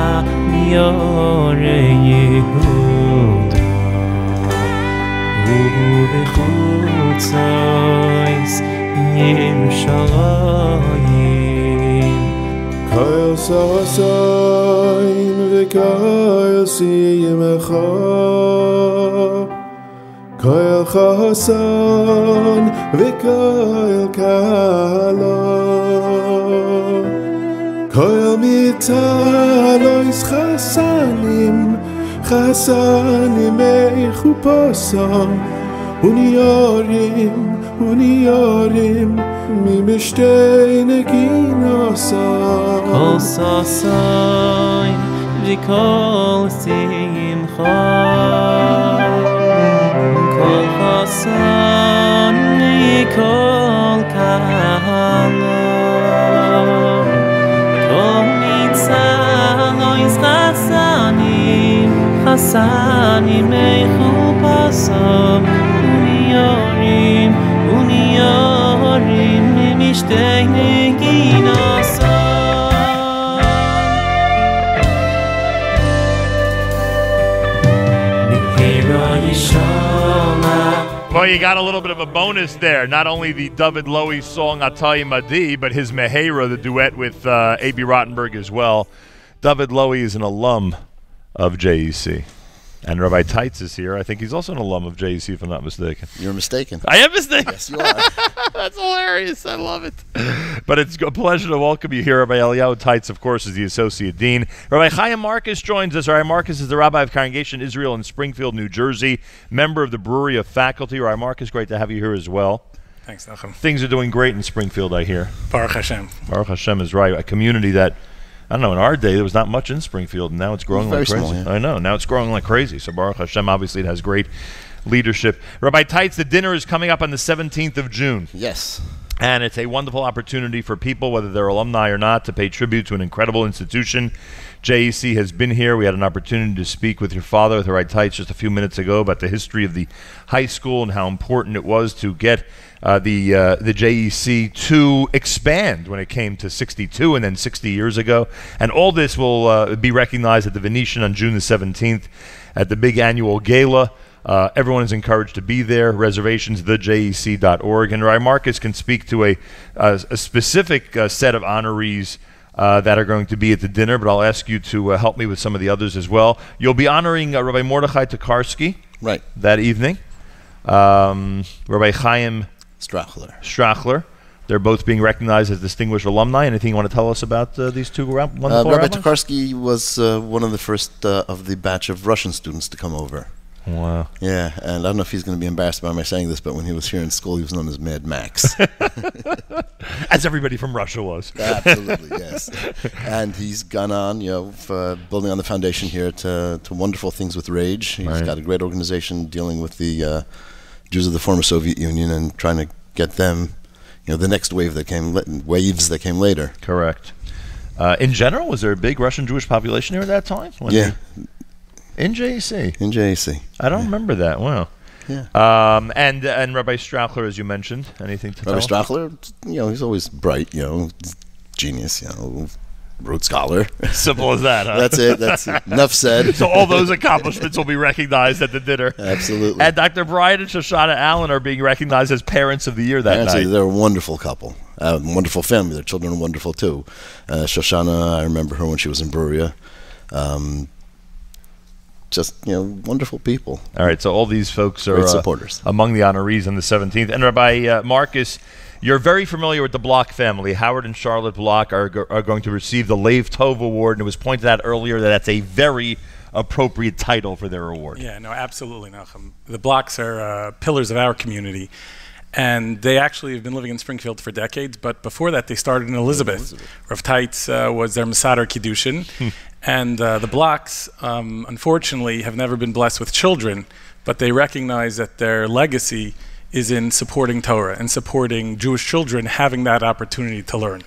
Miore Yehuda Nu v'chutzos Yerushalayim Kol sasayin v'kol siyemecha Kol chasan v'kol kala Kol mitalois chasanim mechuposam Uniyarim mimishtei neginasam Kol sasayin v'kol simcha Kol chasan v'kol kala Kol mitzalois chasanim mechupasam Uniyarim mimishtei neginasam Well, you got a little bit of a bonus there. Not only the David Lowy song Atay Madi, but his Mehera, the duet with A.B. Rottenberg as well. David Lowy is an alum of JEC. And Rabbi Teitz is here. I think he's also an alum of JEC, if I'm not mistaken. You're mistaken. I am mistaken. Yes, you are. That's hilarious. I love it. But it's a pleasure to welcome you here. Rabbi Eliyahu Teitz, of course, is the Associate Dean. Rabbi Chaim Marcus joins us. Rabbi Marcus is the Rabbi of Congregation Israel in Springfield, New Jersey, member of the Brewery of Faculty. Rabbi Marcus, great to have you here as well. Thanks, Nachum. Things are doing great in Springfield, I hear. Baruch Hashem. Baruch Hashem is right. A community that, I don't know, in our day, there was not much in Springfield, and now it's growing like crazy. Small, yeah. I know. Now it's growing like crazy. So Baruch Hashem, obviously, it has great leadership. Rabbi Teitz, the dinner is coming up on the 17th of June. Yes. And it's a wonderful opportunity for people, whether they're alumni or not, to pay tribute to an incredible institution. JEC has been here. We had an opportunity to speak with your father, with Rabbi Teitz, just a few minutes ago about the history of the high school and how important it was to get the JEC to expand when it came to 62 and then 60 years ago. And all this will be recognized at the Venetian on June the 17th at the big annual gala. Everyone is encouraged to be there. Reservations, thejec.org. And Rabbi Marcus can speak to a specific set of honorees that are going to be at the dinner, but I'll ask you to help me with some of the others as well. You'll be honoring Rabbi Mordechai Tokarski that evening. Rabbi Chaim Strachler. They're both being recognized as distinguished alumni. Anything you want to tell us about these two wonderful Rabbi rabbis? Tokarski was one of the first of the batch of Russian students to come over. Wow. Yeah, and I don't know if he's going to be embarrassed by my saying this, but when he was here in school, he was known as Mad Max. As everybody from Russia was. Absolutely, yes. And he's gone on, building on the foundation here to wonderful things with Rage. He's got a great organization dealing with the Jews of the former Soviet Union and trying to get them, the next waves that came later. Correct. In general, was there a big Russian Jewish population here at that time? Yeah. In JEC? In JEC. I don't remember that. Wow. Yeah. And Rabbi Strachler, as you mentioned, anything to Rabbi tell? Strachler, he's always bright, genius, Rhodes Scholar. Simple as that, huh? That's it. That's enough said. So all those accomplishments will be recognized at the dinner. Absolutely. And Dr. Brian and Shoshana Allen are being recognized as Parents of the Year that night. They're a wonderful couple. Wonderful family. Their children are wonderful, too. Shoshana, I remember her when she was in Berea. Just, wonderful people. All right, so all these folks are great supporters. Among the honorees on the 17th. And Rabbi Marcus, you're very familiar with the Block family. Howard and Charlotte Block are going to receive the Lev Tov Award, and it was pointed out earlier that that's a very appropriate title for their award. Yeah, no, absolutely, Nachum. The Blocks are pillars of our community, and they actually have been living in Springfield for decades, but before that they started in Elizabeth. Rav Teitz was their Masada Kiddushin, and the Blocks, unfortunately, have never been blessed with children, but they recognize that their legacy is in supporting Torah and supporting Jewish children having that opportunity to learn.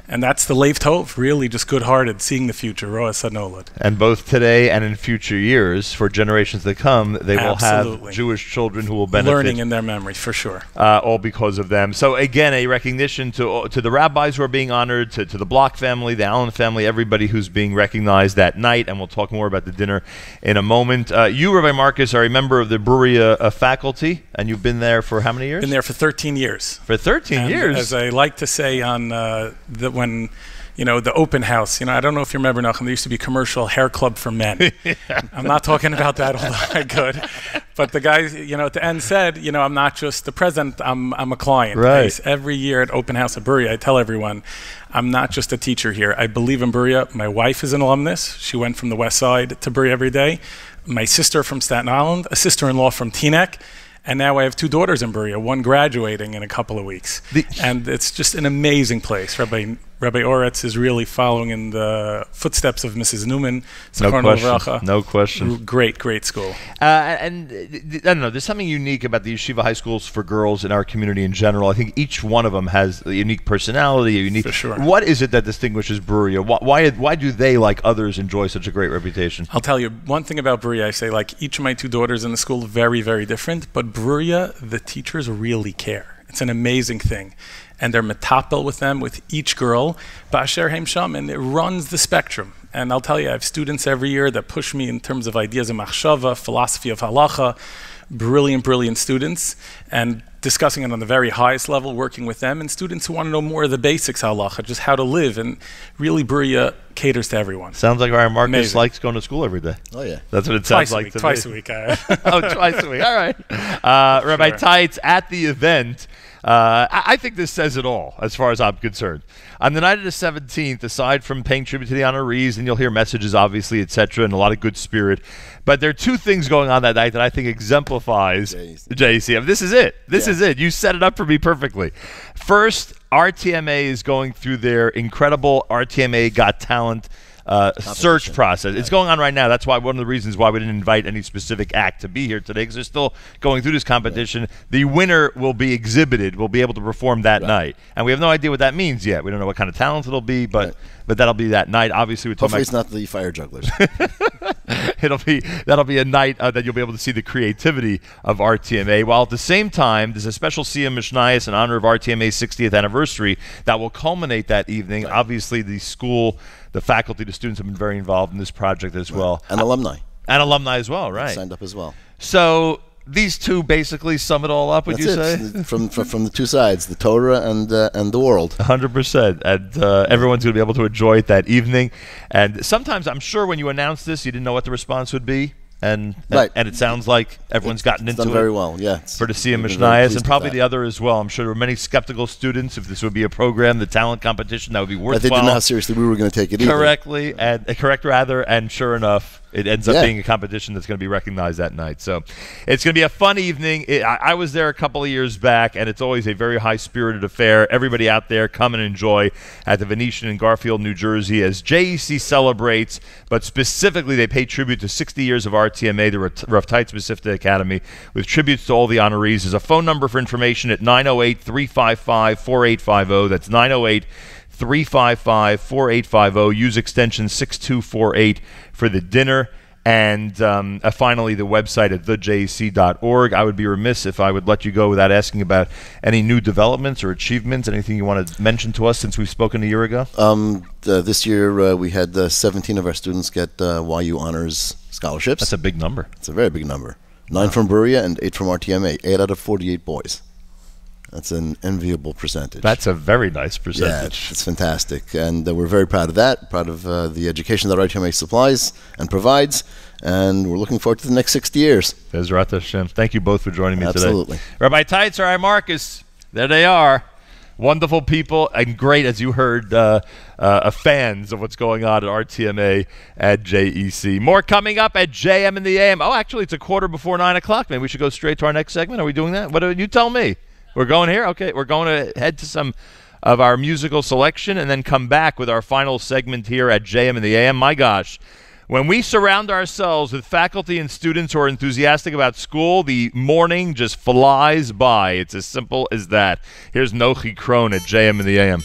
And that's the Lev Tov, really just good-hearted, seeing the future, Roa Sanolad. And both today and in future years, for generations to come, they will have Jewish children who will benefit. Learning in their memory, for sure. All because of them. So again, a recognition to the rabbis who are being honored, to the Block family, the Allen family, everybody who's being recognized that night, and we'll talk more about the dinner in a moment. You, Rabbi Marcus, are a member of the Brewery faculty, and you've been there for how many years? Been there for 13 years. For 13 years? As I like to say on when the open house, I don't know if you remember, Nachum, there used to be a commercial hair club for men. I'm not talking about that, although I could. But the guys, at the end said, I'm not just the president, I'm a client. Right. Every year at Open House at Berea, I tell everyone, I'm not just a teacher here. I believe in Berea. My wife is an alumnus. She went from the West Side to Berea every day. My sister from Staten Island, a sister-in-law from Teaneck. And now I have 2 daughters in Berea, one graduating in a couple of weeks. And it's just an amazing place. Rabbi Oretz is really following in the footsteps of Mrs. Newman. No question. Great school. And I don't know, there's something unique about the yeshiva high schools for girls in our community in general. I think each one of them has a unique personality, a unique. For sure. What is it that distinguishes Berea? Why do they, like others, enjoy such a great reputation? I'll tell you one thing about Berea. I say, like, each of my 2 daughters in the school, very, very different. But Berea, the teachers really care. It's an amazing thing. And they're metapel with them, with each girl, Ba'asher Heim Sham, and it runs the spectrum. And I'll tell you, I have students every year that push me in terms of ideas of machshava, philosophy of halacha, brilliant students, and discussing it on the very highest level, working with them, and students who want to know more of the basics halacha, just how to live, and really Berea caters to everyone. Sounds like our Marcus Amazing. likes going to school every day. Oh, yeah. That's what it sounds like to Twice me. a week. Oh, twice a week. All right. Rabbi Teitz at the event. I think this says it all, as far as I'm concerned. On the night of the 17th, aside from paying tribute to the honorees, and you'll hear messages, obviously, etc., and a lot of good spirit, but there are two things going on that night that I think exemplifies JEC. I mean, this is it. This is it. You set it up for me perfectly. First, RTMA is going through their incredible RTMA Got Talent search process. It's going on right now. That's why one of the reasons why we didn't invite any specific act to be here today, because they're still going through this competition. The winner will be exhibited, will be able to perform that night. And we have no idea what that means yet. We don't know what kind of talent it'll be, but that'll be that night. Obviously, we're talking Hopefully it's not the fire jugglers. That'll be a night that you'll be able to see the creativity of RTMA, while at the same time there's a special Siyum Mishnayos in honor of RTMA's 60th anniversary that will culminate that evening. Obviously, the school, the faculty, the students have been very involved in this project as well. And alumni. And alumni as well, right. Signed up as well. So these two basically sum it all up, would you say? From the two sides, the Torah and the world. 100%. And everyone's going to be able to enjoy it that evening. And sometimes, I'm sure when you announced this, you didn't know what the response would be. And it sounds like everyone's gotten into done it. very well, yeah. For the Siyum We've been very Mishnayos, pleased and probably with the other as well. I'm sure there were many skeptical students if this would be a program, the talent competition, that would be worthwhile. They didn't know how seriously we were going to take it either. Correct, and sure enough, it ends up being a competition that's going to be recognized that night. So it's going to be a fun evening. I was there a couple of years back, and it's always a very high-spirited affair. Everybody out there, come and enjoy at the Venetian in Garfield, New Jersey, as JEC celebrates, but specifically they pay tribute to 60 years of RTMA, the Rav Teitz Mesivta Academy, with tributes to all the honorees. There's a phone number for information at 908-355-4850. That's 908-355-4850. Use extension 6248 for the dinner. And finally, the website at thejec.org. I would be remiss if I would let you go without asking about any new developments or achievements, anything you want to mention to us since we've spoken a year ago? This year, we had 17 of our students get YU Honors scholarships. That's a big number. It's a very big number. 9 from Berea and 8 from RTMA. 8 out of 48 boys. That's an enviable percentage. That's a very nice percentage. Yeah, it's fantastic. And we're very proud of that, proud of the education that RTMA supplies and provides. And we're looking forward to the next 60 years. Bezrat Hashem. Thank you both for joining me Absolutely. today. Rabbi Teitz, Rabbi Marcus, there they are. Wonderful people and great, as you heard, fans of what's going on at RTMA at JEC. More coming up at JM in the AM. Oh, actually, it's a quarter before 9 o'clock. Maybe we should go straight to our next segment. Are we doing that? What do you tell me? We're going here? Okay, we're going to head to some of our musical selection and then come back with our final segment here at JM in the AM. My gosh, when we surround ourselves with faculty and students who are enthusiastic about school, the morning just flies by. It's as simple as that. Here's Nochi Krohn at JM in the AM.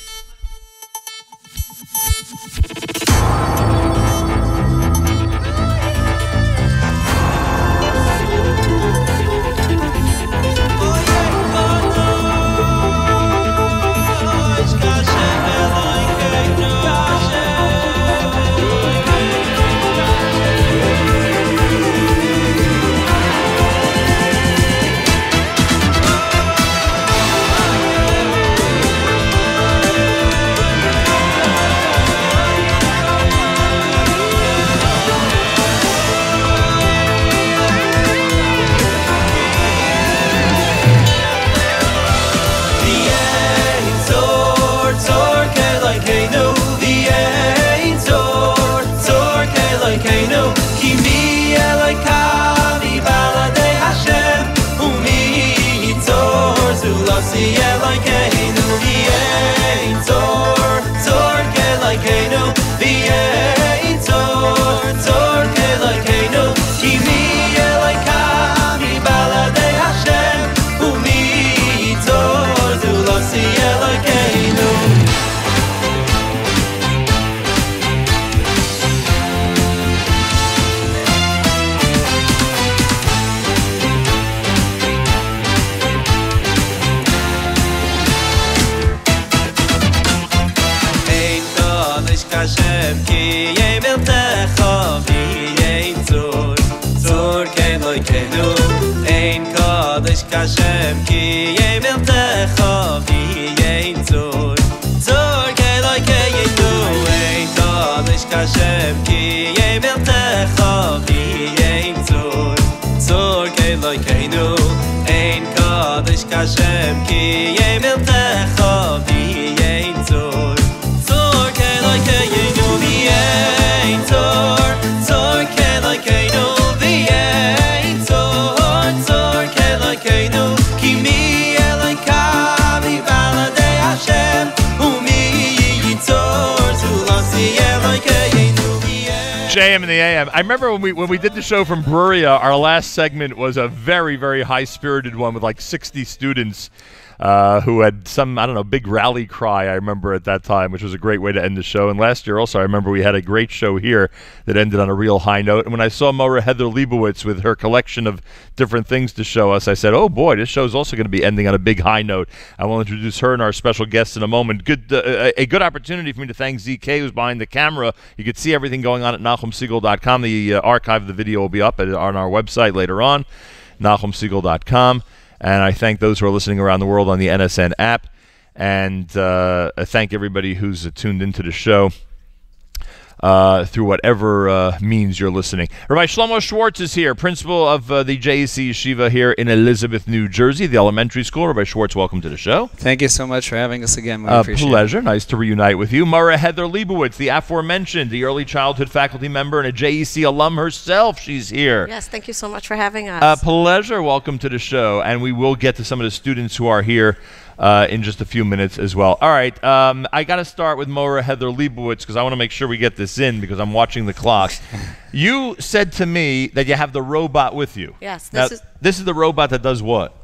kashem ki yemel techavi yein zur zur keloi keyinu ein kodesh kashem ki yemel techavi yein zur zur keloi keyinu ein kodesh kashem ki yemel techavi yein zur zur keloi keyinu yein zur zur keloi keyinu yein zur zur keloi keyinu kimi elika mi balade Hashem umi yitzor zulasi eloi keyinu JM in the AM. I remember when we did the show from Bruriah, our last segment was a very, very high-spirited one with like 60 students who had some, I don't know, big rally cry, I remember at that time, which was a great way to end the show. And last year also, I remember we had a great show here that ended on a real high note. And when I saw Mora Heather Leibowitz with her collection of different things to show us, I said, oh boy, this show is also going to be ending on a big high note. I will introduce her and our special guest in a moment. A good opportunity for me to thank ZK, who's behind the camera. You can see everything going on at NachumSegal.com. The archive of the video will be up on our website later on, NachumSegal.com. And I thank those who are listening around the world on the NSN app. And I thank everybody who's tuned into the show through whatever means you're listening. Rabbi Shlomo Schwartz is here, principal of the JEC Yeshiva here in Elizabeth, New Jersey, the elementary school. Rabbi Schwartz, welcome to the show. Thank you so much for having us again. We appreciate pleasure. it. Nice to reunite with you. Mara Heather Leibowitz, the aforementioned, the early childhood faculty member and a JEC alum herself. She's here. Yes, thank you so much for having us. Pleasure. Welcome to the show. And we will get to some of the students who are here in just a few minutes as well. All right, I got to start with Mora Heather Leibowitz because I want to make sure we get this in because I'm watching the clock. You said to me that you have the robot with you. Yes. This is the robot that does what?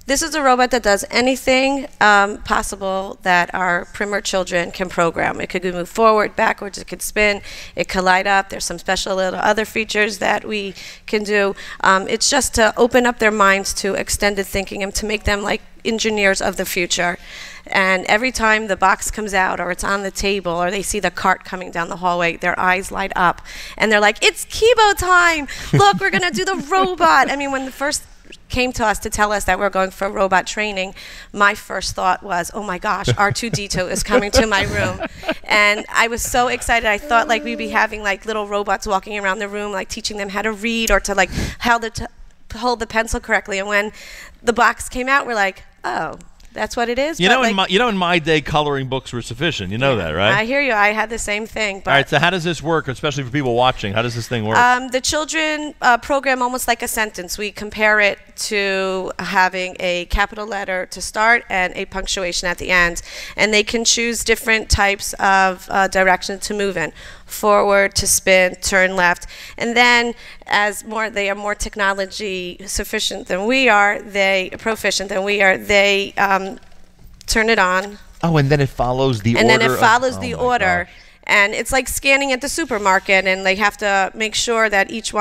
This is a robot that does anything possible that our primer children can program. It could move forward, backwards, it could spin, it could light up. There's some special little other features that we can do. It's just to open up their minds to extended thinking and to make them like engineers of the future. And every time the box comes out or it's on the table or they see the cart coming down the hallway, their eyes light up and they're like, it's Kibo time! Look, we're gonna do the robot! I mean, when the first came to us to tell us that we're going for robot training, my first thought was, oh my gosh, R2-D2 is coming to my room. And I was so excited. I thought like we'd be having like little robots walking around the room, like teaching them how to read or to like how to hold the pencil correctly. And when the box came out, we're like, oh, that's what it is. You know, in my day, coloring books were sufficient. You know that, right? I hear you. I had the same thing. But all right. So how does this work, especially for people watching? How does this thing work? The children program almost like a sentence. We compare it to having a capital letter to start and a punctuation at the end, and they can choose different types of direction to move in. Forward, to spin, turn left, and then as they are more technology sufficient than we are, proficient than we are, they turn it on. Oh, and then it follows the order. And then it follows the order, and it's like scanning at the supermarket, and they have to make sure that each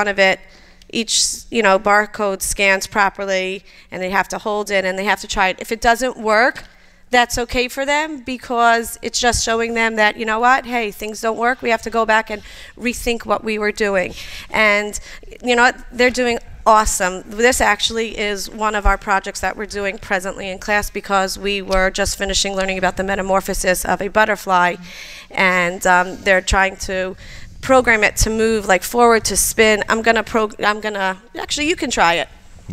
barcode scans properly, and they have to hold it, and they have to try it. If it doesn't work, that's okay for them because it's just showing them that, you know what, hey, things don't work. We have to go back and rethink what we were doing. And you know what, they're doing awesome. This actually is one of our projects that we're doing presently in class because we were just finishing learning about the metamorphosis of a butterfly, and they're trying to program it to move like forward, to spin. Actually, you can try it.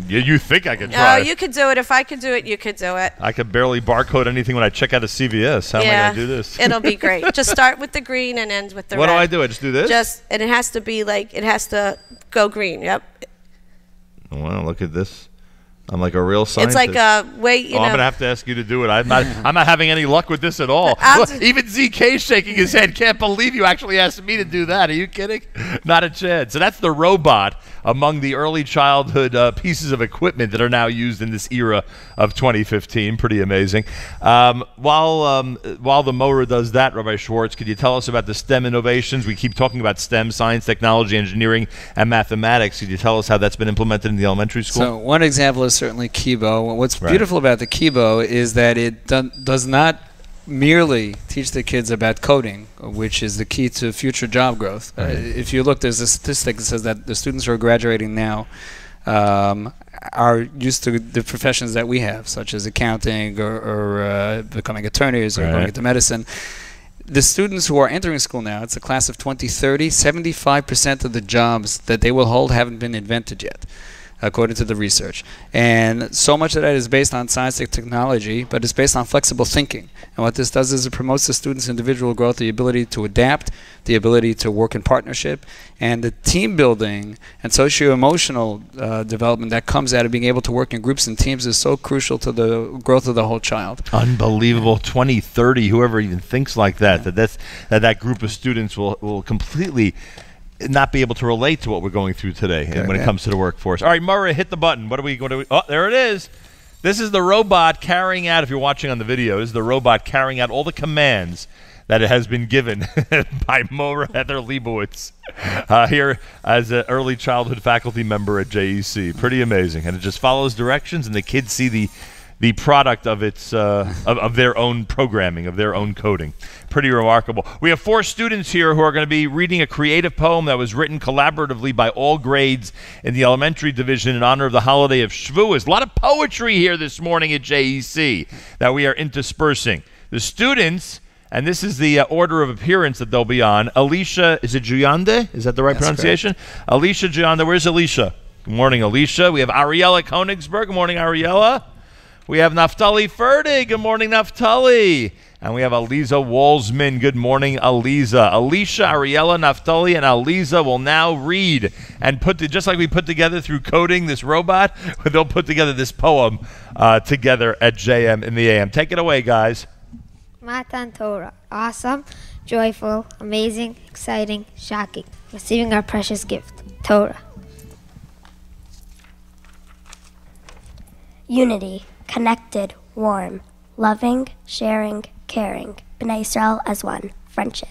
You think I could try it? You could do it. If I could do it, you could do it. I could barely barcode anything when I check out a CVS. How am I going to do this? It'll be great. Just start with the green and end with the red. What do I do? I just do this? And it has to be like, it has to go green. Yep. Wow, look at this. I'm like a real scientist. It's like a way, you know. I'm going to have to ask you to do it. I'm not having any luck with this at all. Look, even ZK shaking his head. Can't believe you actually asked me to do that. Are you kidding? Not a chance. So that's the robot among the early childhood pieces of equipment that are now used in this era of 2015. Pretty amazing. While the Mora does that, Rabbi Schwartz, could you tell us about the STEM innovations? We keep talking about STEM, science, technology, engineering, and mathematics. Could you tell us how that's been implemented in the elementary school? So one example is certainly Kibo. What's beautiful about the Kibo is that it does not merely teach the kids about coding, which is the key to future job growth. If you look, there's a statistic that says that the students who are graduating now are used to the professions that we have, such as accounting or becoming attorneys or going into medicine. The students who are entering school now, it's a class of 2030, 75% of the jobs that they will hold haven't been invented yet, according to the research. And so much of that is based on science and technology, but it's based on flexible thinking. And what this does is it promotes the students' individual growth, the ability to adapt, the ability to work in partnership, and the team building and socio-emotional development that comes out of being able to work in groups and teams is so crucial to the growth of the whole child. Unbelievable. 2030, whoever even thinks like that, that group of students will completely not be able to relate to what we're going through today when it comes to the workforce. All right, Murray, hit the button. What are we going to? Oh, there it is. This is the robot carrying out, if you're watching on the video, this is the robot carrying out all the commands that it has been given by Mora Heather Leibowitz here as an early childhood faculty member at JEC. Pretty amazing. And it just follows directions, and the kids see the product of its of their own programming, of their own coding. Pretty remarkable. We have 4 students here who are going to be reading a creative poem that was written collaboratively by all grades in the elementary division in honor of the holiday of Shavuos. A lot of poetry here this morning at JEC that we are interspersing. The students, and this is the order of appearance that they'll be on. Alicia, is it Juyande? Is that the right pronunciation? Correct. Alicia Juyande. Where's Alicia? Good morning, Alicia. We have Ariella Konigsberg. Good morning, Ariella. We have Naftali Ferdig. Good morning, Naftali. And we have Aliza Walsman. Good morning, Aliza. Alicia, Ariella, Naftali, and Aliza will now read and just like we put together through coding this robot, they'll put together this poem together at JM in the AM. Take it away, guys. Matan Torah. Awesome, joyful, amazing, exciting, shocking. Receiving our precious gift, Torah. Unity. Connected, warm, loving, sharing, caring. B'nai Israel as one. Friendship.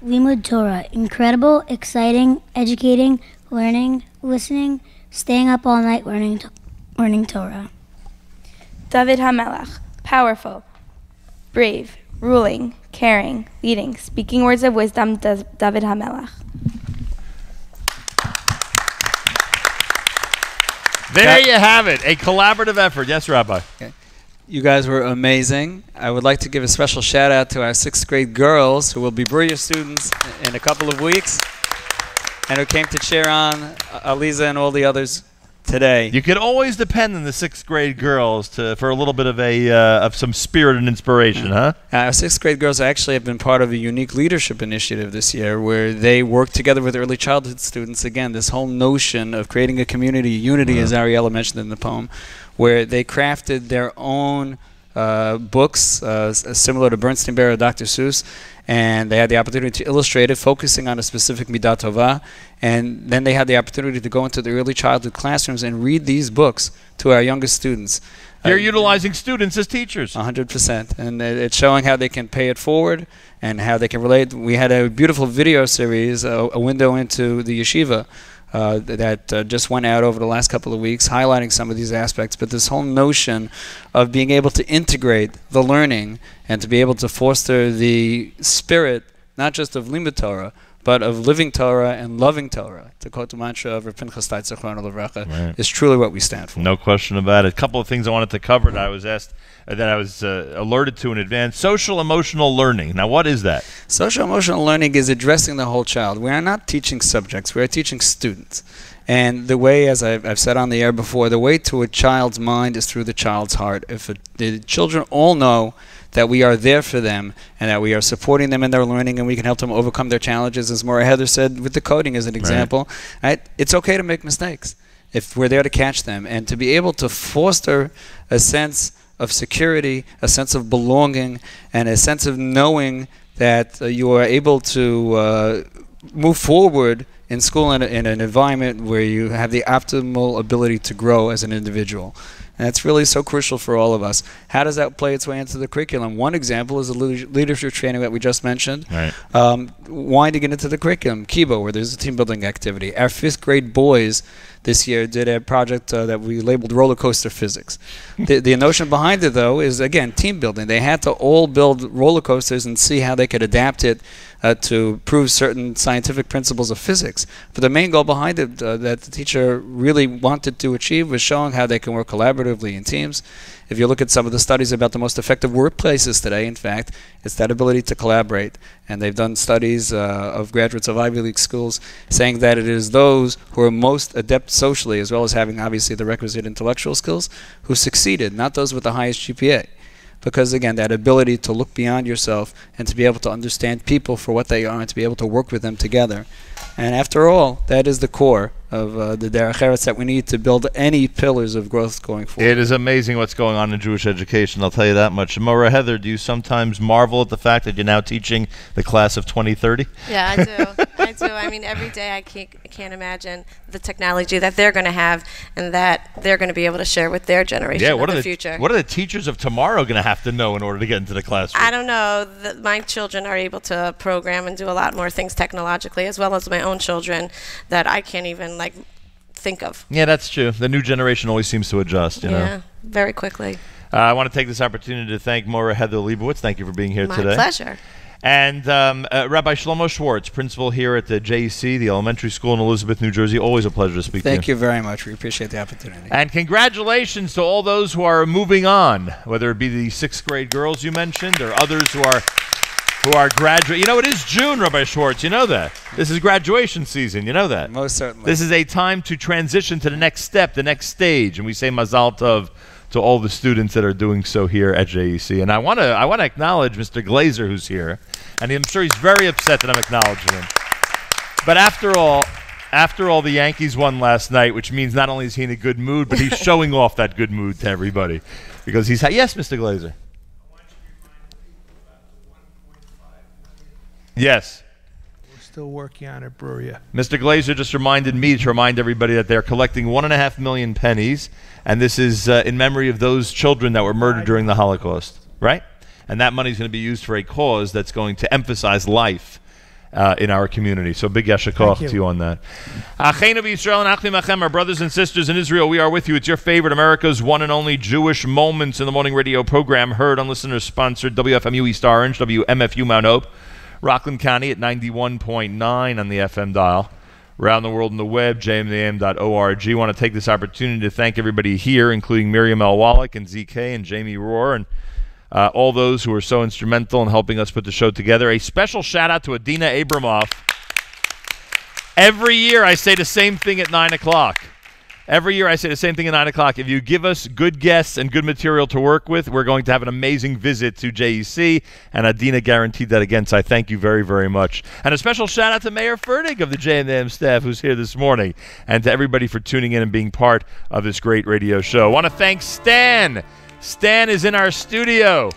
Limud Torah. Incredible, exciting, educating, learning, listening, staying up all night learning Torah. David HaMelech. Powerful, brave, ruling, caring, leading, speaking words of wisdom. David HaMelech. There you have it, a collaborative effort. Yes, Rabbi. Okay. You guys were amazing. I would like to give a special shout out to our 6th grade girls who will be Bruya students in a couple of weeks and who came to cheer on Aliza and all the others today. You could always depend on the 6th grade girls for a little bit of some spirit and inspiration, huh? Our 6th grade girls actually have been part of a unique leadership initiative this year where they work together with early childhood students. Again, this whole notion of creating a community, unity, as Ariella mentioned in the poem, where they crafted their own books similar to Bernstein Bear or Dr. Seuss, and they had the opportunity to illustrate it, focusing on a specific Midat Tovah, and then they had the opportunity to go into the early childhood classrooms and read these books to our youngest students. You're utilizing students as teachers. 100%, and it's showing how they can pay it forward and how they can relate. We had a beautiful video series, a window into the yeshiva, that just went out over the last couple of weeks, highlighting some of these aspects. But this whole notion of being able to integrate the learning and to be able to foster the spirit, not just of Limud Torah, but of living Torah and loving Torah, to quote the mantra of Rav Pinchas Teitz Zichrono Livracha, is truly what we stand for. No question about it. A couple of things I wanted to cover that I was asked, that I was alerted to in advance. Social emotional learning. Now, what is that? Social emotional learning is addressing the whole child. We are not teaching subjects. We are teaching students. And the way, as I've said on the air before, the way to a child's mind is through the child's heart. If the children all know that we are there for them and that we are supporting them in their learning and we can help them overcome their challenges, as Mora Heather said with the coding as an example, right? It's okay to make mistakes if we're there to catch them, and to be able to foster a sense of security, a sense of belonging, and a sense of knowing that you are able to move forward in school in an environment where you have the optimal ability to grow as an individual. And that's really so crucial for all of us. How does that play its way into the curriculum? One example is the leadership training that we just mentioned. Right. Winding it into the curriculum, Kibo, where there's a team building activity. Our 5th grade boys this year did a project that we labeled roller coaster physics. The notion behind it, though, is, again, team building. They had to all build roller coasters and see how they could adapt it to prove certain scientific principles of physics. But the main goal behind it that the teacher really wanted to achieve was showing how they can work collaboratively in teams. If you look at some of the studies about the most effective workplaces today, in fact, it's that ability to collaborate. And they've done studies of graduates of Ivy League schools saying that it is those who are most adept socially, as well as having obviously the requisite intellectual skills, who succeeded, not those with the highest GPA. Because again, that ability to look beyond yourself and to be able to understand people for what they are and to be able to work with them together. And after all, that is the core of the Derech Eretz that we need to build any pillars of growth going forward. It is amazing what's going on in Jewish education, I'll tell you that much. Mora Heather, do you sometimes marvel at the fact that you're now teaching the class of 2030? Yeah, I do. I do. I mean, every day I can't imagine the technology that they're going to have and that they're going to be able to share with their generation what of are the future. What are the teachers of tomorrow going to have to know in order to get into the classroom? I don't know. My children are able to program and do a lot more things technologically, as well as my own children that I can't even think of. Yeah, that's true. The new generation always seems to adjust, you know. Yeah, very quickly. I want to take this opportunity to thank Mora Heather Leibowitz. Thank you for being here today. My pleasure. And Rabbi Shlomo Schwartz, principal here at the JEC, the elementary school in Elizabeth, New Jersey. Always a pleasure to speak to you. Thank you very much. We appreciate the opportunity. And congratulations to all those who are moving on, whether it be the 6th grade girls you mentioned or others who are graduate. You know, it is June, Rabbi Schwartz. You know that. This is graduation season. You know that. Most certainly. This is a time to transition to the next step, the next stage. And we say Mazal Tov to all the students that are doing so here at JEC. And I want to acknowledge Mr. Glazer, who's here. And I'm sure he's very upset that I'm acknowledging him. But after all, the Yankees won last night, which means not only is he in a good mood, but he's showing off that good mood to everybody. Because he's... Yes, Mr. Glazer. Yes. We're still working on it, Bruria. Mr. Glazer just reminded me to remind everybody that they're collecting 1.5 million pennies, and this is in memory of those children that were murdered during the Holocaust, right? And that money is going to be used for a cause that's going to emphasize life in our community. So big yasher koach to you on that. Acheinu v'Yisrael and Achim Achem, our brothers and sisters in Israel, we are with you. It's your favorite, America's one and only Jewish Moments in the Morning radio program, heard on listeners-sponsored WFMU East Orange, WMFU Mount Hope, Rockland County at 91.9 on the FM dial. Around the world on the web, jmam.org. I want to take this opportunity to thank everybody here, including Miriam L. Wallach and ZK and Jamie Rohr and all those who are so instrumental in helping us put the show together. A special shout-out to Adina Abramoff. Every year I say the same thing at 9 o'clock. Every year I say the same thing at 9 o'clock. If you give us good guests and good material to work with, we're going to have an amazing visit to JEC, and Adina guaranteed that again, so I thank you very, very much. And a special shout-out to Mayor Fertig of the JMM staff who's here this morning, and to everybody for tuning in and being part of this great radio show. I want to thank Stan. Stan is in our studio.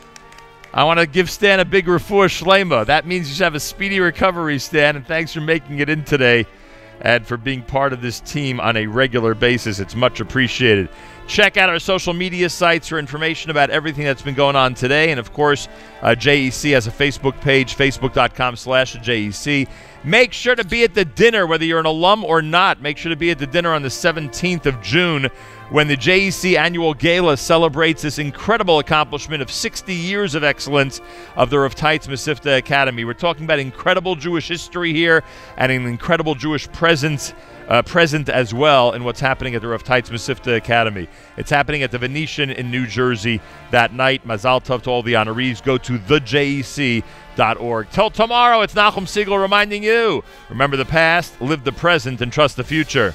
I want to give Stan a big refuah shlema. That means you should have a speedy recovery, Stan, and thanks for making it in today and for being part of this team on a regular basis. It's much appreciated. Check out our social media sites for information about everything that's been going on today. And, of course, JEC has a Facebook page, facebook.com/JEC. Make sure to be at the dinner, whether you're an alum or not. Make sure to be at the dinner on the 17th of June when the JEC Annual Gala celebrates this incredible accomplishment of 60 years of excellence of the Rav Teitz Mesivta Academy. We're talking about incredible Jewish history here and an incredible Jewish present as well in what's happening at the Rav Teitz Mesivta Academy. It's happening at the Venetian in New Jersey that night. Mazal tov to all the honorees. Go to thejec.org. Till tomorrow, it's Nachum Siegel reminding you, remember the past, live the present, and trust the future.